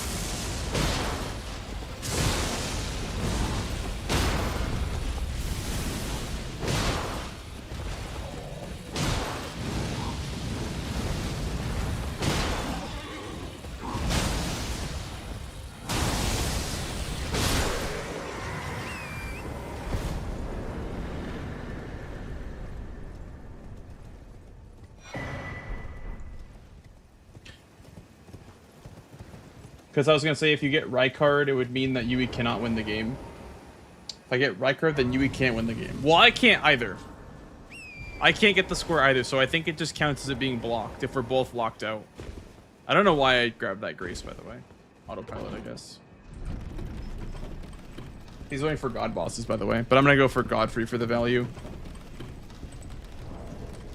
Because I was going to say, if you get Rykard, it would mean that Yui cannot win the game. If I get Rykard, then Yui can't win the game. Well, I can't either. I can't get the square either, so I think it just counts as it being blocked if we're both locked out. I don't know why I grabbed that Grace, by the way. Autopilot, I guess. He's going for God bosses, by the way. But I'm going to go for Godfrey for the value.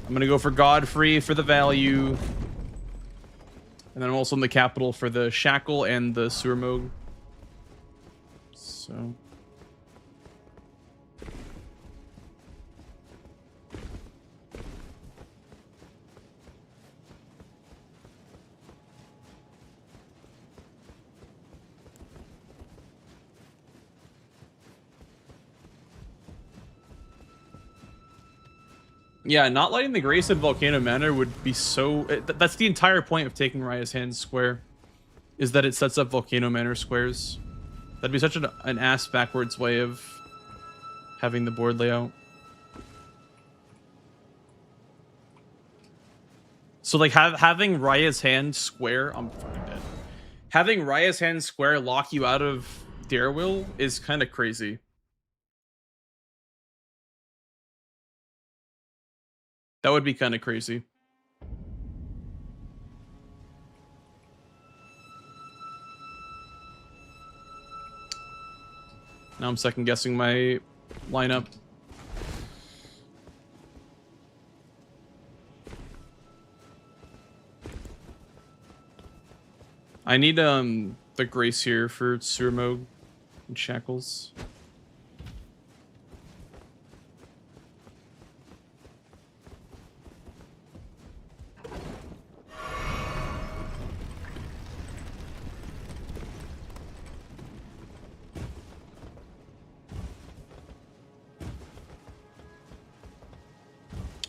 I'm going to go for Godfrey for the value. And then I'm also in the capital for the Shackle and the Surmog. So... yeah, not lighting the Grace at Volcano Manor would be so... that's the entire point of taking Raya's Hand square, is that it sets up Volcano Manor squares. That'd be such an ass-backwards way of having the board layout. So, like, having Raya's Hand square... I'm fucking dead. Having Raya's Hand square lock you out of Darewill is kind of crazy. That would be kind of crazy. Now I'm second guessing my lineup. I need the Grace here for Surmog and Shackles.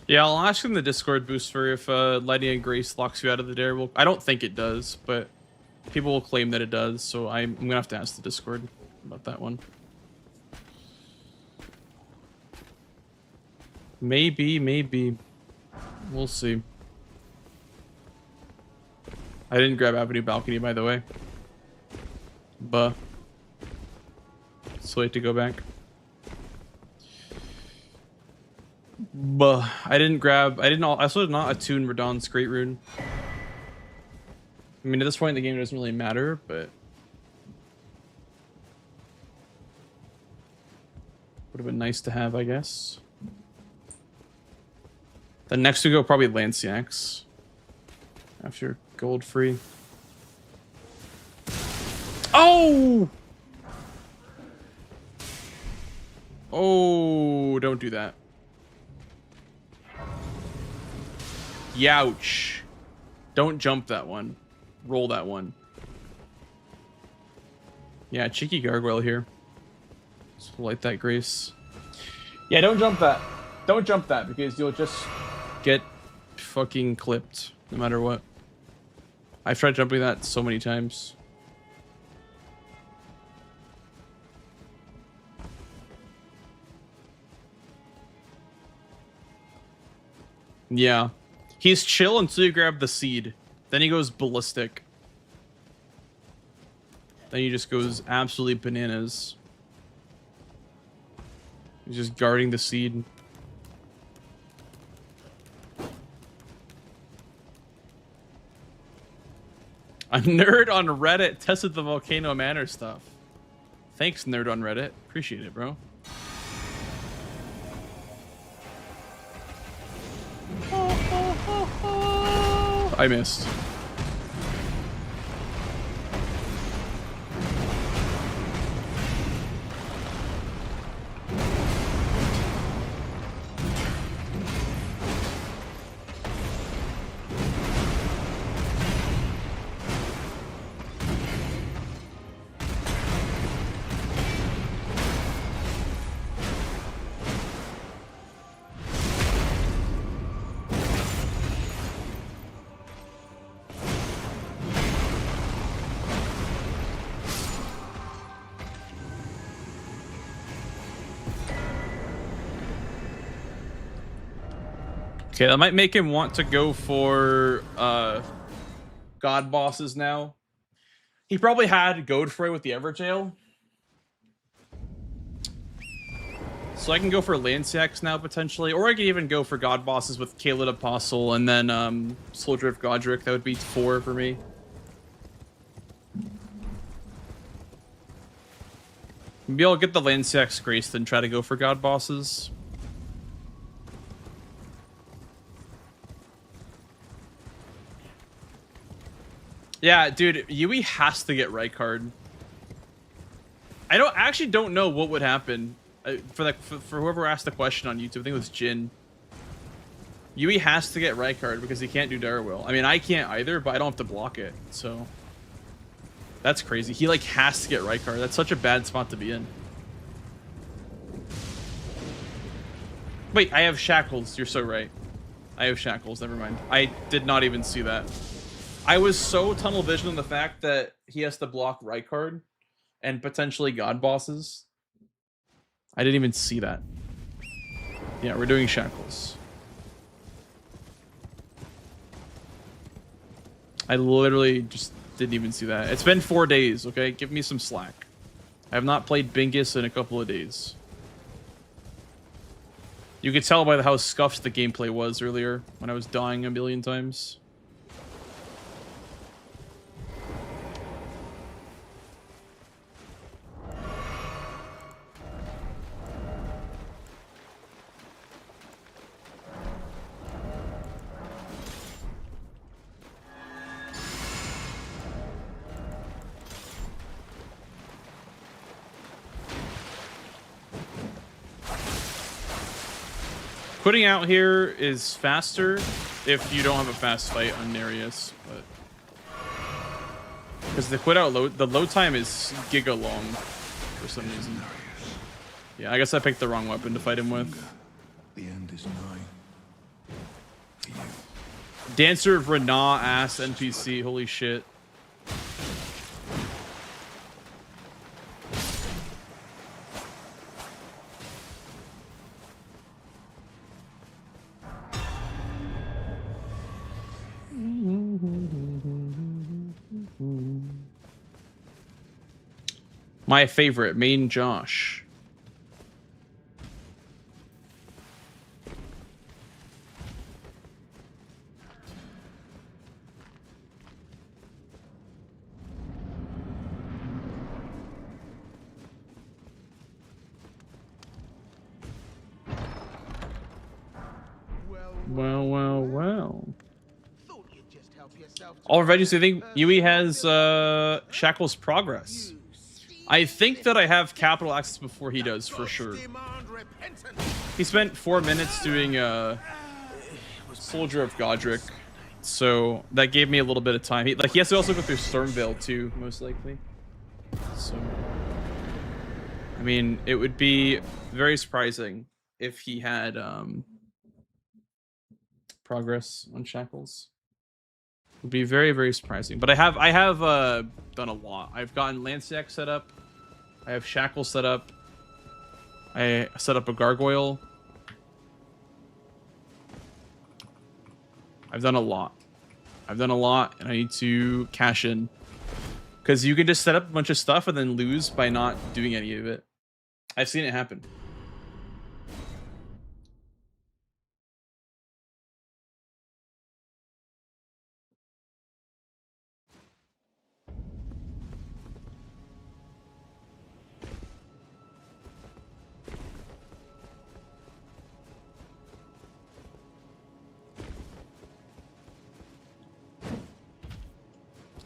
Yeah, I'll ask in the Discord boost for if Lighting and Grace locks you out of the Darewill. I don't think it does, but people will claim that it does, so I'm gonna have to ask the Discord about that one. Maybe. We'll see. I didn't grab Avenue Balcony, by the way. But it's late to go back. But I also did not attune Radon's Great Rune. I mean, at this point in the game, it doesn't really matter, but would have been nice to have, I guess. Then next we go probably Lanciax. After gold free. Oh! Oh, don't do that. Youch. Don't jump that one. Roll that one. Yeah, cheeky gargoyle here. Let's light that grace. Yeah, don't jump that. Don't jump that because you'll just get fucking clipped no matter what. I've tried jumping that so many times. Yeah. He's chill until you grab the seed. Then he goes ballistic. Then he just goes absolutely bananas. He's just guarding the seed. A nerd on Reddit tested the Volcano Manor stuff. Thanks, nerd on Reddit. Appreciate it, bro. I missed. Okay, that might make him want to go for god bosses now. He probably had Godfrey with the Everjail. So I can go for Lanceax now potentially, or I could even go for god bosses with Kaled Apostle and then Soldier of Godric. That would be 4 for me. Maybe I'll get the Lanceax Grace then try to go for god bosses. Yeah, dude, Yui has to get Rykard. I actually don't know what would happen for whoever asked the question on YouTube. I think it was Jin. Yui has to get Rykard because he can't do Darwill. I mean, I can't either, but I don't have to block it, so that's crazy. He like has to get Rykard. That's such a bad spot to be in. Wait, I have Shackles. You're so right. I have Shackles. Never mind. I did not even see that. I was so tunnel vision on the fact that he has to block Rykard and potentially god bosses. I didn't even see that. Yeah, we're doing Shackles. I literally just didn't even see that. It's been 4 days, okay? Give me some slack. I have not played Bingus in a couple of days. You could tell by how scuffed the gameplay was earlier when I was dying a million times. Putting out here is faster if you don't have a fast fight on Nereus, but because the load time is giga long for some reason. Yeah, I guess I picked the wrong weapon to fight him with. The end is nigh. For you. Dancer of Renah ass NPC, holy shit. My favorite, main Josh. Well. All right, so I think Yui has Shackle's Progress. I think that I have capital access before he does, for sure. He spent 4 minutes doing Soldier of Godric, so that gave me a little bit of time. He has to also go through Stormveil too, most likely. So, I mean, it would be very surprising if he had progress on Shackles. It would be very, very surprising. But I have done a lot. I've gotten Lanceac set up. I have Shackles set up. I set up a Gargoyle. I've done a lot. I've done a lot, and I need to cash in. Because you can just set up a bunch of stuff and then lose by not doing any of it. I've seen it happen.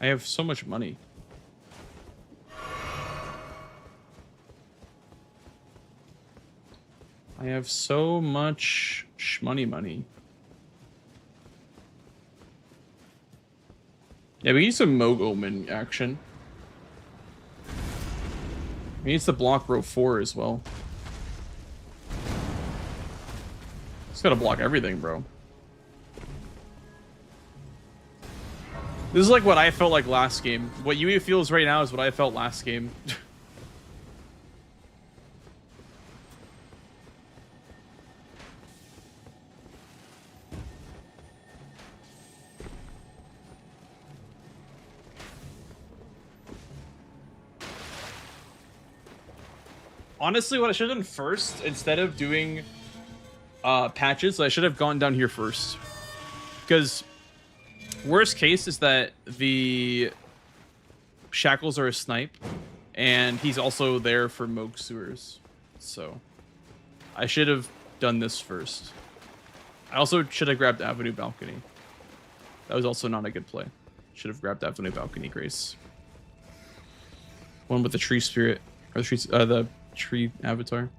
I have so much money. I have so much money. Yeah, we need some Moog Omen action. We need to block row 4 as well. Just gotta block everything, bro. This is like what I felt like last game. What Yui feels right now is what I felt last game. Honestly, what I should have done first, instead of doing patches, I should have gone down here first. Because worst case is that the Shackles are a snipe, and he's also there for Moog Sewers. So I should have done this first. I also should have grabbed Avenue Balcony. That was also not a good play. Should have grabbed Avenue Balcony, Grace. One with the tree spirit, or the tree avatar.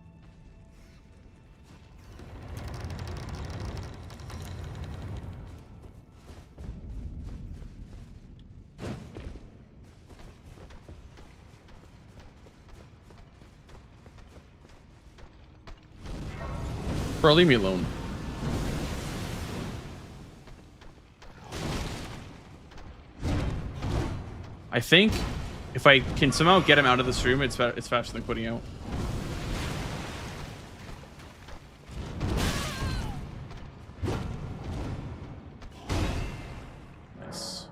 Bro, leave me alone. I think if I can somehow get him out of this room, it's faster than putting out. Nice.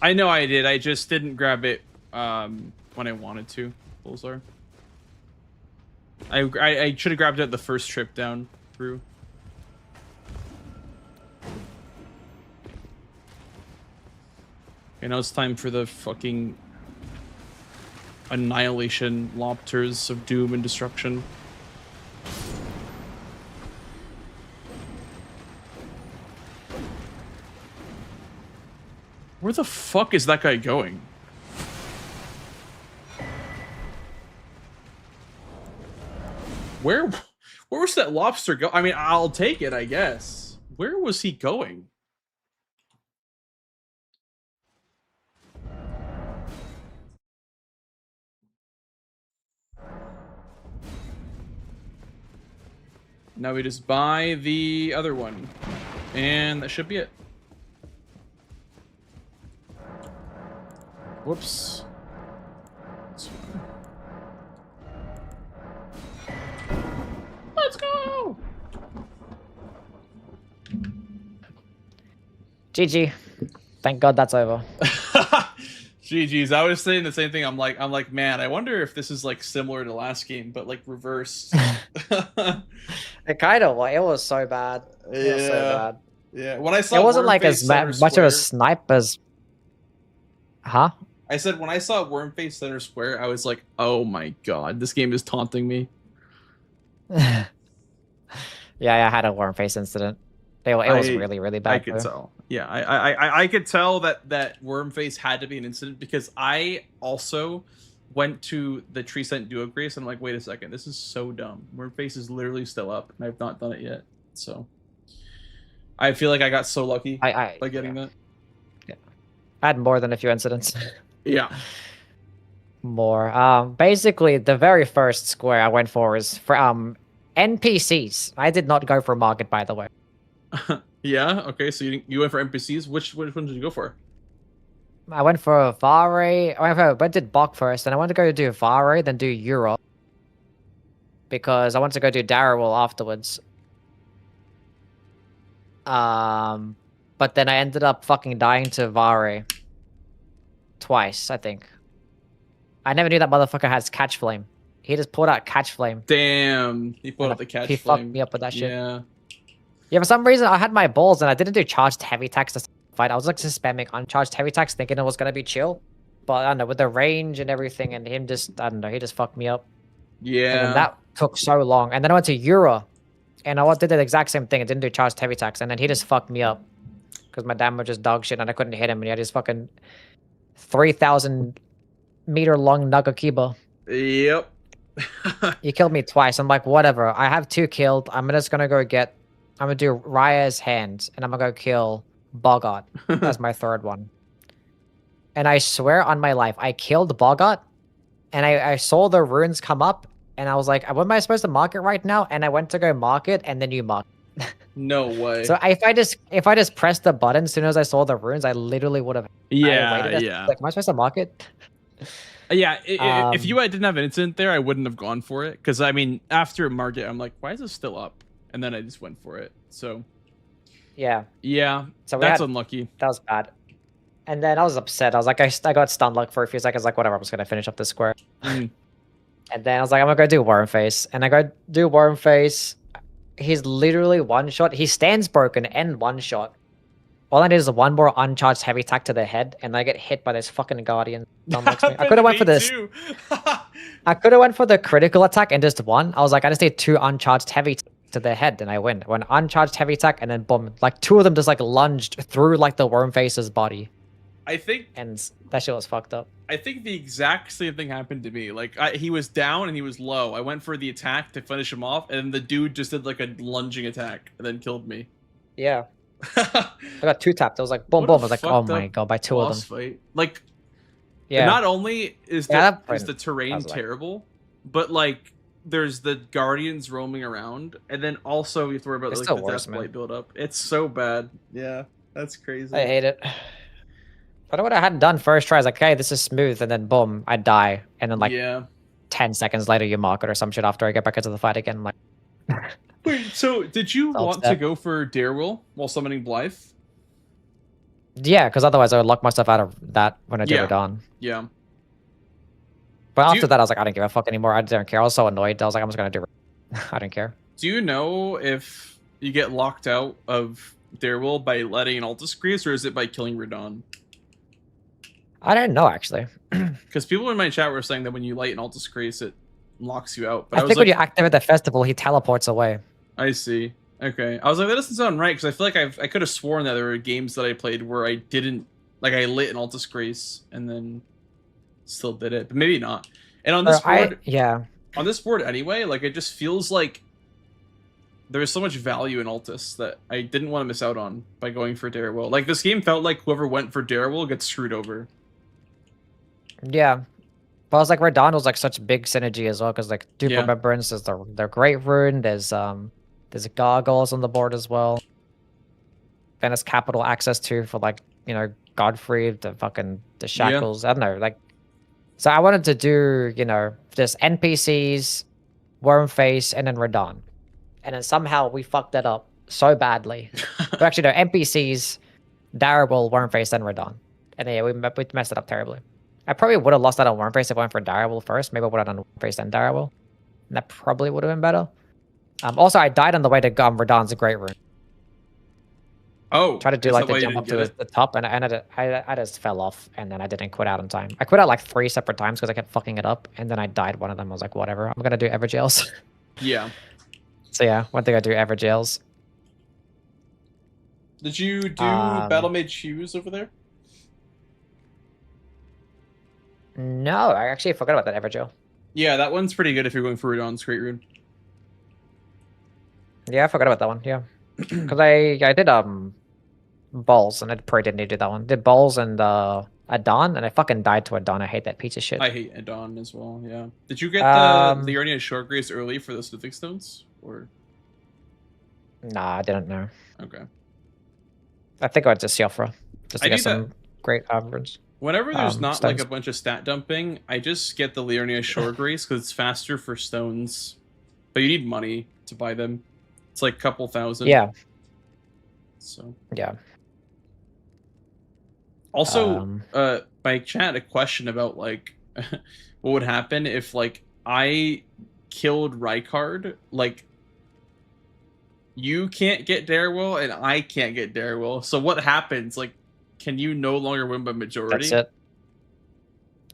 I know I did. I just didn't grab it when I wanted to. Bullsar. I should have grabbed it the first trip down through. Okay, now it's time for the fucking annihilation lobsters of doom and destruction. Where the fuck is that guy going? Where was that lobster go? I mean, I'll take it, I guess. Where was he going? Now we just buy the other one. And that should be it. Whoops. This one. Let's go! GG. Thank God that's over. GG's. I was saying the same thing. I'm like, man, I wonder if this is like similar to last game, but like reversed. It kind of was. It was so bad. It was so bad. Yeah. When I saw it wasn't like Wormface as center much of square, a snipe as. Huh? I said when I saw Wormface center square, I was like, oh my god, this game is taunting me. Yeah, I had a Wormface incident. It was really, really bad. I could tell. Yeah, I could tell that Wormface had to be an incident because I also went to the Tree Scent Duo Grace, and I'm like, wait a second, this is so dumb. Wormface is literally still up, and I've not done it yet. So I feel like I got so lucky by getting that. Yeah. I had more than a few incidents. Yeah. More. Basically, the very first square I went for is for NPCs. I did not go for market, by the way. Yeah. Okay. So you went for NPCs. Which one did you go for? I went for Vare. I went to Bok first, and I wanted to go do Vare, then do Europe. Because I wanted to go do Darrowell afterwards. But then I ended up fucking dying to Vare. Twice, I think. I never knew that motherfucker has Catch Flame. He just pulled out Catch Flame. Damn. He pulled out the Catch He Flame. fucked me up with that shit. Yeah. Yeah, for some reason I had my balls and I didn't do charged heavy attacks to fight. I was like just spamming uncharged heavy attacks thinking it was gonna be chill. But I don't know, with the range and everything and him just, I don't know, he just fucked me up. Yeah. And then that took so long. And then I went to Yura. And I did the exact same thing. I didn't do charged heavy attacks. And then he just fucked me up. Because my damage was dog shit and I couldn't hit him. And he had his fucking 3,000 meter long Nagakiba. Yep. He killed me twice. I'm like, whatever. I have 2 killed. I'm just gonna go get... I'm gonna do Raya's hand. And I'm gonna go kill Bogart. That's my 3rd one. And I swear on my life, I killed Bogart. And I saw the runes come up. And I was like, what am I supposed to mark it right now? And I went to go mark it, and then you mark it. No way. So if I just pressed the button as soon as I saw the runes, I literally would have. Yeah, yeah. Like, am I supposed to mark it? Yeah, if you didn't have an incident there, I wouldn't have gone for it. Because, I mean, after market, I'm like, why is this still up? And then I just went for it. So, yeah. Yeah, so that's unlucky. That was bad. And then I was upset. I was like, I got stun luck for a few seconds. Like, whatever, I'm just going to finish up this square. And then I was like, I'm going to go do Wormface. And I go do Wormface. He's literally one shot. He stands broken and one shot. All I need is one more uncharged heavy attack to the head, and I get hit by this fucking guardian. I could have went for this. I could have went for the critical attack and just won. I was like, I just need 2 uncharged heavy to the head, and I win. When uncharged heavy attack, and then boom, like 2 of them just like lunged through like the Wormface's body. I think, and that shit was fucked up. I think the exact same thing happened to me. Like he was down and he was low. I went for the attack to finish him off, and the dude just did like a lunging attack and then killed me. Yeah. I got 2 tapped. I was like, boom, boom. I was like, oh my god, by 2 of them. Fight. Like, yeah. Not only is the terrain terrible, but like there's the guardians roaming around, and then also you have to worry about like the death blight build up. It's so bad. Yeah, that's crazy. I hate it. But what I hadn't done first try is like, okay, this is smooth, and then boom, I die, and then like 10 seconds later you mark it or some shit after I get back into the fight again. I'm like, wait, so did you want to go for Darewell while summoning Blythe? Yeah, because otherwise I would lock myself out of that when I do it on. Yeah. But after that, I was like, I don't give a fuck anymore. I didn't care. I was so annoyed. I was like, I'm just gonna do it. I didn't care. Do you know if you get locked out of Darewell by letting an Altus Grease, or is it by killing Radon? I don't know, actually. Because people in my chat were saying that when you light an Altus Grease, it locks you out. But I think when you activate the festival, he teleports away. I see. Okay. I was like, that doesn't sound right, because I feel like I could have sworn that there were games that I played where I didn't, like I lit an Altus Grace and then still did it, but maybe not. And on this board, on this board anyway, like it just feels like there's so much value in Altus that I didn't want to miss out on by going for Darewell. Like this game felt like whoever went for Darewell gets screwed over. Yeah. But I was like, Radon was like such big synergy as well, because like Dupe Remembrance is the Great Rune, there's Gargoyles on the board as well. Venice Capital access to for like, you know, Godfrey, the Shackles, I don't know, like. So I wanted to do, you know, just NPCs, Wormface, and then Radon. And then somehow we fucked that up so badly. But actually, no, NPCs, Darewell, Wormface, then Radon. And yeah, we messed it up terribly. I probably would have lost that on Wormface if I went for Darewell first. Maybe I would have done Wormface then Darewell. And that probably would have been better. Also, I died on the way to Radon's Great Rune. Oh. Try to do like the jump up to the top, and I just fell off, and then I didn't quit out in time. I quit out like 3 separate times because I kept fucking it up, and then I died one of them. I was like, whatever, I'm gonna do Everjails. Yeah. So yeah, one thing I do Everjails. Did you do Battle Mage Hughes over there? No, I actually forgot about that Evergel. Yeah, that one's pretty good if you're going for Radon's Great Rune. Yeah, I forgot about that one. Yeah, because I did balls and I probably didn't need to do that one. Did balls and Adon, and I fucking died to Adon. I hate that piece of shit. I hate Adon as well. Yeah. Did you get the Urnia Shortgrace early for the Smithing Stones, or? Nah, I didn't know. Okay. I think I went to Siofra just to I get do some great average. Whenever there's not like stones. a bunch of stat dumping, I just get the Liurnia Shortgrace because it's faster for stones, but you need money to buy them. It's like a couple thousand. Yeah. So. Yeah. Also, my chat had a question about like what would happen if like I killed Rykard, like you can't get Darewell and I can't get Darewell. So what happens? Like, can you no longer win by majority? That's it.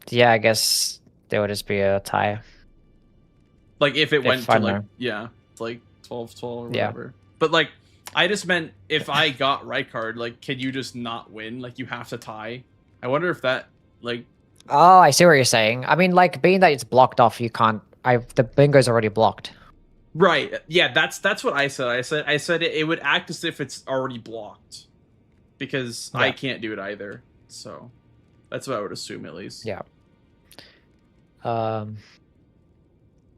Yeah, I guess there would just be a tie. Like if it went to like know. yeah, like 12-12 or Yeah. whatever. But like I just meant if I got Rykard, like can you just not win? Like you have to tie. I wonder if that like Oh, I see what you're saying. I mean, like being that it's blocked off, you can't. The bingo's already blocked. right. Yeah, that's what I said. I said it would act as if it's already blocked because I Yeah. can't do it either. So that's what I would assume at least. Yeah.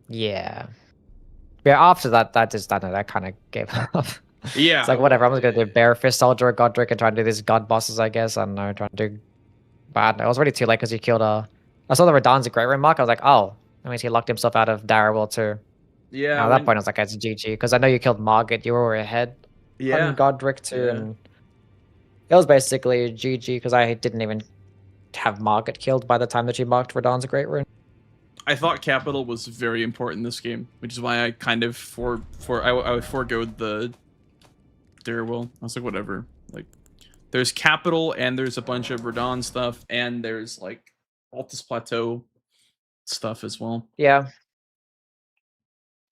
Yeah. Yeah. After that kind of gave up. Yeah. It's like whatever. I'm just gonna do Bear Fist Soldier, Godric, and try and do these God bosses. I guess I don't know. Trying to do bad. It was already too late because he killed I saw the Radon's a Great Ring mark. I was like, oh, that means he locked himself out of Darewell too. Yeah. And at that point, I was like, it's GG because I know you killed Margit. You were ahead. yeah. On Godric too, Yeah. and it was basically GG because I didn't even have Margit killed by the time that she marked Radon's a Great Rune. I thought capital was very important in this game, which is why I kind of I foregoed the Darewell. I was like, whatever. Like, there's capital and there's a bunch of Radon stuff and there's like Altus Plateau stuff as well. Yeah.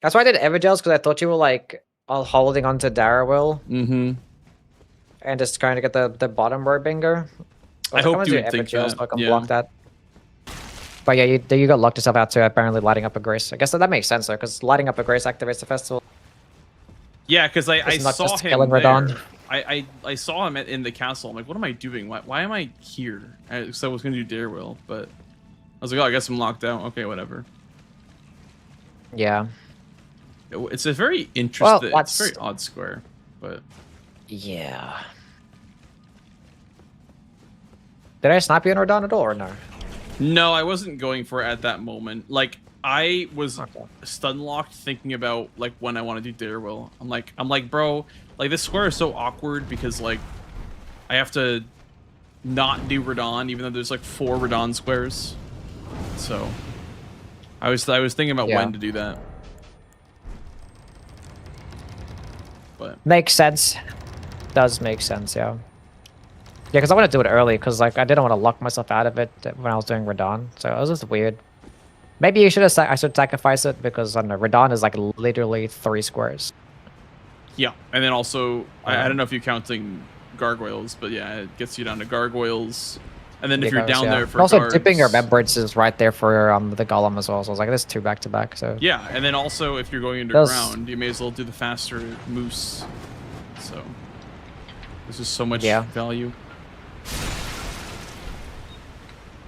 That's why I did Evergels because I thought you were like all holding onto Darewell Mm-hmm. and just trying to get the bottom row bingo. I hope you would think that. So I can Yeah. block that. But yeah, you got locked yourself out too. Apparently, lighting up a grace. I guess that makes sense though, because lighting up a grace activates the festival. Yeah, because I It's not saw just him killing there. Radon. I saw him in the castle. I'm like, what am I doing? Why am I here? So I was gonna do Darewell, but I was like, oh, I guess I'm locked out. Okay, whatever. Yeah. It's a very interesting. Well, it's a very odd square, but Yeah. Did I snipe you in Radon at all or no? no, I wasn't going for it at that moment. Like I was Okay. stun locked, thinking about like when I want to do Darewell. I'm like, bro, like this square is so awkward because like I have to not do Radon, even though there's like 4 Radon squares. So I was thinking about Yeah. when to do that. But Makes sense. Does make sense, yeah. Yeah, because I want to do it early, because like I didn't want to lock myself out of it when I was doing Radon, so it was just weird. Maybe you should have. I should sacrifice it because I don't know. Radon is like literally 3 squares. yeah, and then also I don't know if you're counting gargoyles, but yeah, it gets you down to gargoyles. And then if you're down there for also guards, dipping remembrance is right there for the golem as well. So I was like, there's 2 back to back. So yeah, and then also if you're going Those- underground, you may as well do the faster moose. So this is so much Yeah. value.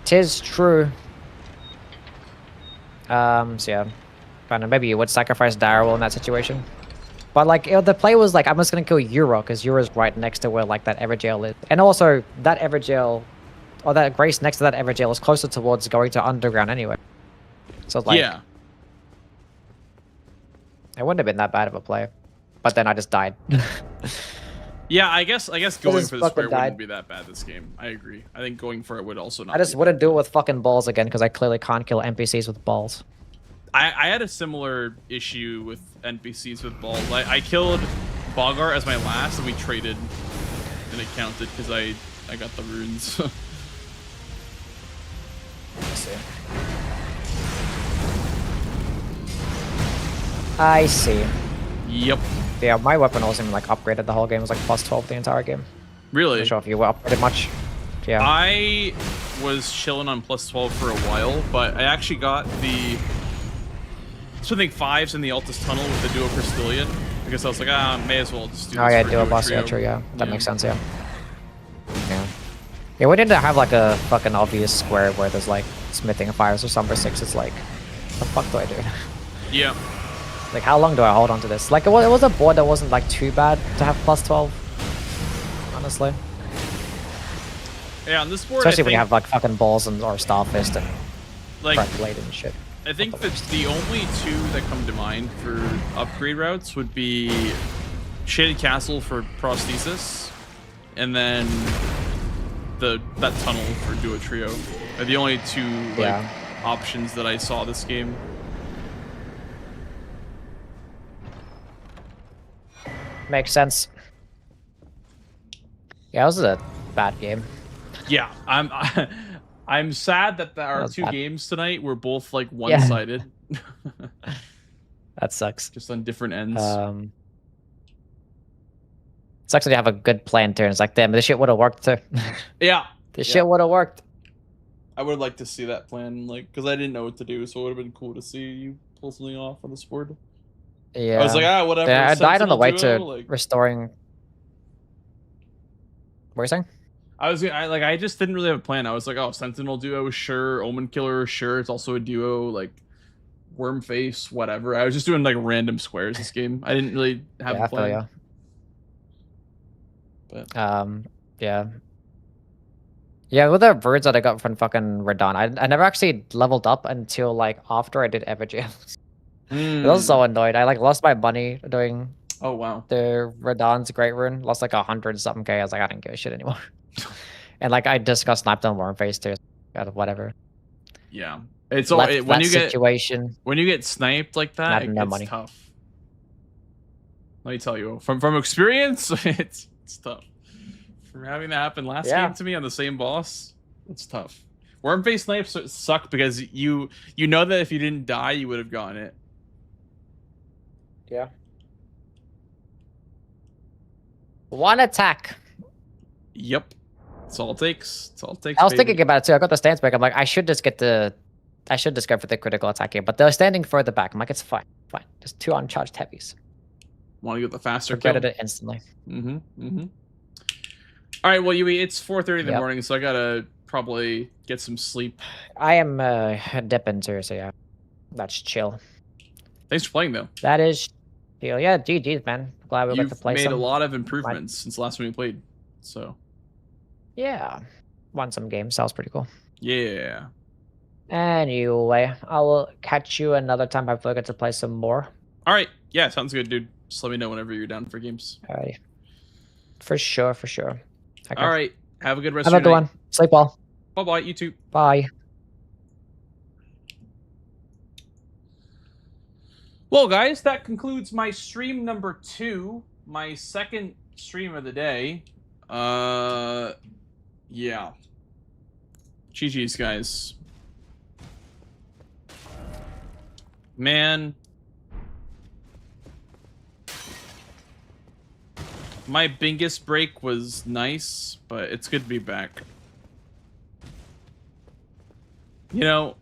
'tis true. So yeah, I don't know, maybe you would sacrifice Darewell in that situation. But like the play was like, I'm just gonna kill Euro because Euro's right next to where like that Evergel is, and also that Evergel, or that Grace next to that Evergel is closer towards going to underground anyway. So like, yeah, it wouldn't have been that bad of a play. But then I just died. yeah. I guess going just for the fucking square died. wouldn't be that bad this game. I agree. I think going for it would also not. I just be wouldn't do it with fucking balls again because I clearly can't kill NPCs with balls. I had a similar issue with NPCs with balls. I killed Bogar as my last, and we traded, and it counted because I got the runes. I see. Yep. Yeah, my weapon wasn't even like upgraded the whole game. It was like plus 12 the entire game. Really? Not sure if you were upgraded much. Yeah. I was chilling on +12 for a while, but I actually got the something 5s in the Altus Tunnel with the Duo Crystallian because I was like, may as well just do Oh this yeah, for dual Duo boss, Trio. yeah, true, yeah. That makes sense, yeah. Yeah, we didn't have like a fucking obvious square where there's like smithing 5s or something 6. It's like, the fuck do I do? Yeah. Like, how long do I hold on to this? Like, it was a board that wasn't like too bad to have +12. Honestly. Yeah, on this board, Especially when you have like fucking balls and or Starfist and like Breath Blade and shit. I think that the only two that come to mind for upgrade routes would be Shaded Castle for prosthesis, and then that tunnel for Duo Trio are the only two like options that I saw this game. Makes sense. Yeah, it was a bad game. Yeah, I'm sad that our was two bad. games tonight were both like one-sided. That sucks. Just on different ends. Sucks when you have a good plan turn. It's like, damn, this shit would have worked too. Yeah. This shit would have worked. I would like to see that plan, like, because I didn't know what to do, so it would have been cool to see you pull something off on this board. Yeah. I was like, whatever. Yeah, I died on the Sentinel way Duo, to like, restoring. What are you saying? I just didn't really have a plan. I was like, oh, Sentinel Duo, sure. Omen Killer, sure. It's also a duo. Like, Worm Face, whatever. I was just doing like random squares this game. I didn't really have a plan. I feel But yeah. Yeah, with the birds that I got from fucking Radon, I never actually leveled up until like after I did Evergems. I was so annoyed. I like lost my money doing oh wow. the Radon's Great Rune. Lost like 100 something K. I was like, I didn't give a shit anymore. And like I just got sniped on Wormface too. Out of whatever. Yeah. It's all when you get situation. When you get sniped like that, it's money. tough. Let me tell you, from experience, it's tough. From having that happen last game to me on the same boss, it's tough. Wormface snipes suck because you know that if you didn't die, you would have gotten it. Yeah. One attack. Yep. That's all it takes. That's all it takes. I was baby. thinking about it too. I got the stance back. I'm like, I should just go for the critical attack here. But they're standing further back. I'm like, it's fine. Fine. Just 2 uncharged heavies. Want to get the faster kill? Regretted it instantly. All right, well, Yui, it's 4:30 in the morning, so I gotta probably get some sleep. I am dipping too, so yeah. That's chill. Thanks for playing, though. That is chill. Yeah, GG's, man. Glad we got to play You've made some. a lot of improvements since the last time we played, so... Yeah. Won some games. That was pretty cool. Yeah. Anyway, I will catch you another time. Hopefully I get to play some more. All right. Yeah, sounds good, dude. Just let me know whenever you're down for games. All right. For sure. Okay. All right. Have a good rest Have of a your good night. one. Sleep well. Bye-bye. You too. Bye. Well, guys, that concludes my stream number 2. My second stream of the day. Yeah. GG's, guys. Man. My Bingus break was nice, but it's good to be back. You know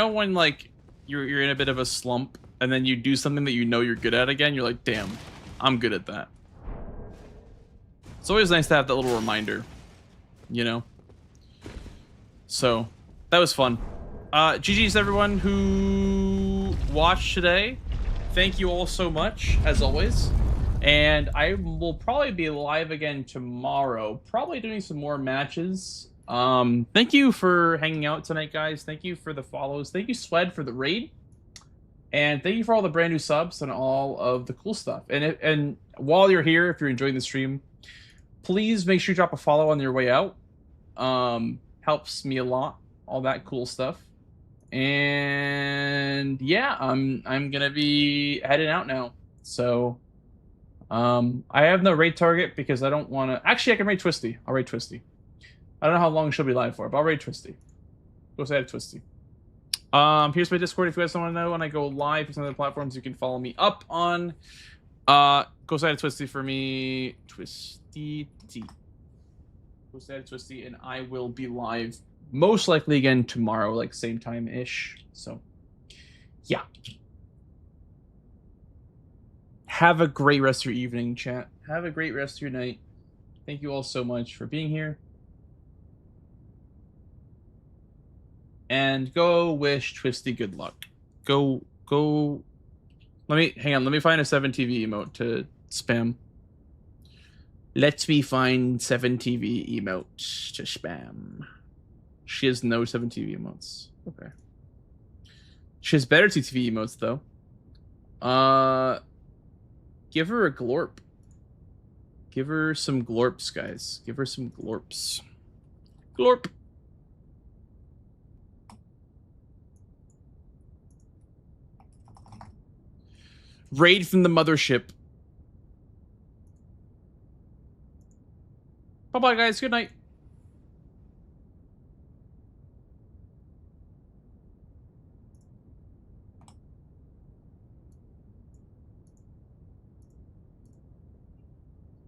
when like you're in a bit of a slump and then you do something that you know you're good at again, you're like, damn, I'm good at that. It's always nice to have that little reminder, you know? So, that was fun. GG's everyone who watched today. Thank you all so much, as always. And I will probably be live again tomorrow, probably doing some more matches. Thank you for hanging out tonight, guys. Thank you for the follows. Thank you, Swed, for the raid. And thank you for all the brand new subs and all of the cool stuff. And while you're here, if you're enjoying the stream, please make sure you drop a follow on your way out. Helps me a lot. All that cool stuff. And yeah, I'm gonna be heading out now. So I have no raid target because I don't want to. Actually, I can raid Twisty. I'll raid Twisty. I don't know how long she'll be live for, but I'll raid Twisty. Go say hi to Twisty. Here's my Discord if you guys don't want to know when I go live to some other platforms. You can follow me up on. Go say hi to Twisty for me. Twisty T. Sad Twisty, and I will be live most likely again tomorrow, like same time ish. So, yeah. Have a great rest of your evening, chat. Have a great rest of your night. Thank you all so much for being here. And go wish Twisty good luck. Go. Let me find a 7TV emote to spam. Let me find 7TV emote to spam. She has no 7TV emotes. Okay. She has better 2TV emotes though. Give her a glorp. Give her some glorps, guys. Give her some glorps. Glorp. Raid from the mothership. Bye-bye, guys. Good night.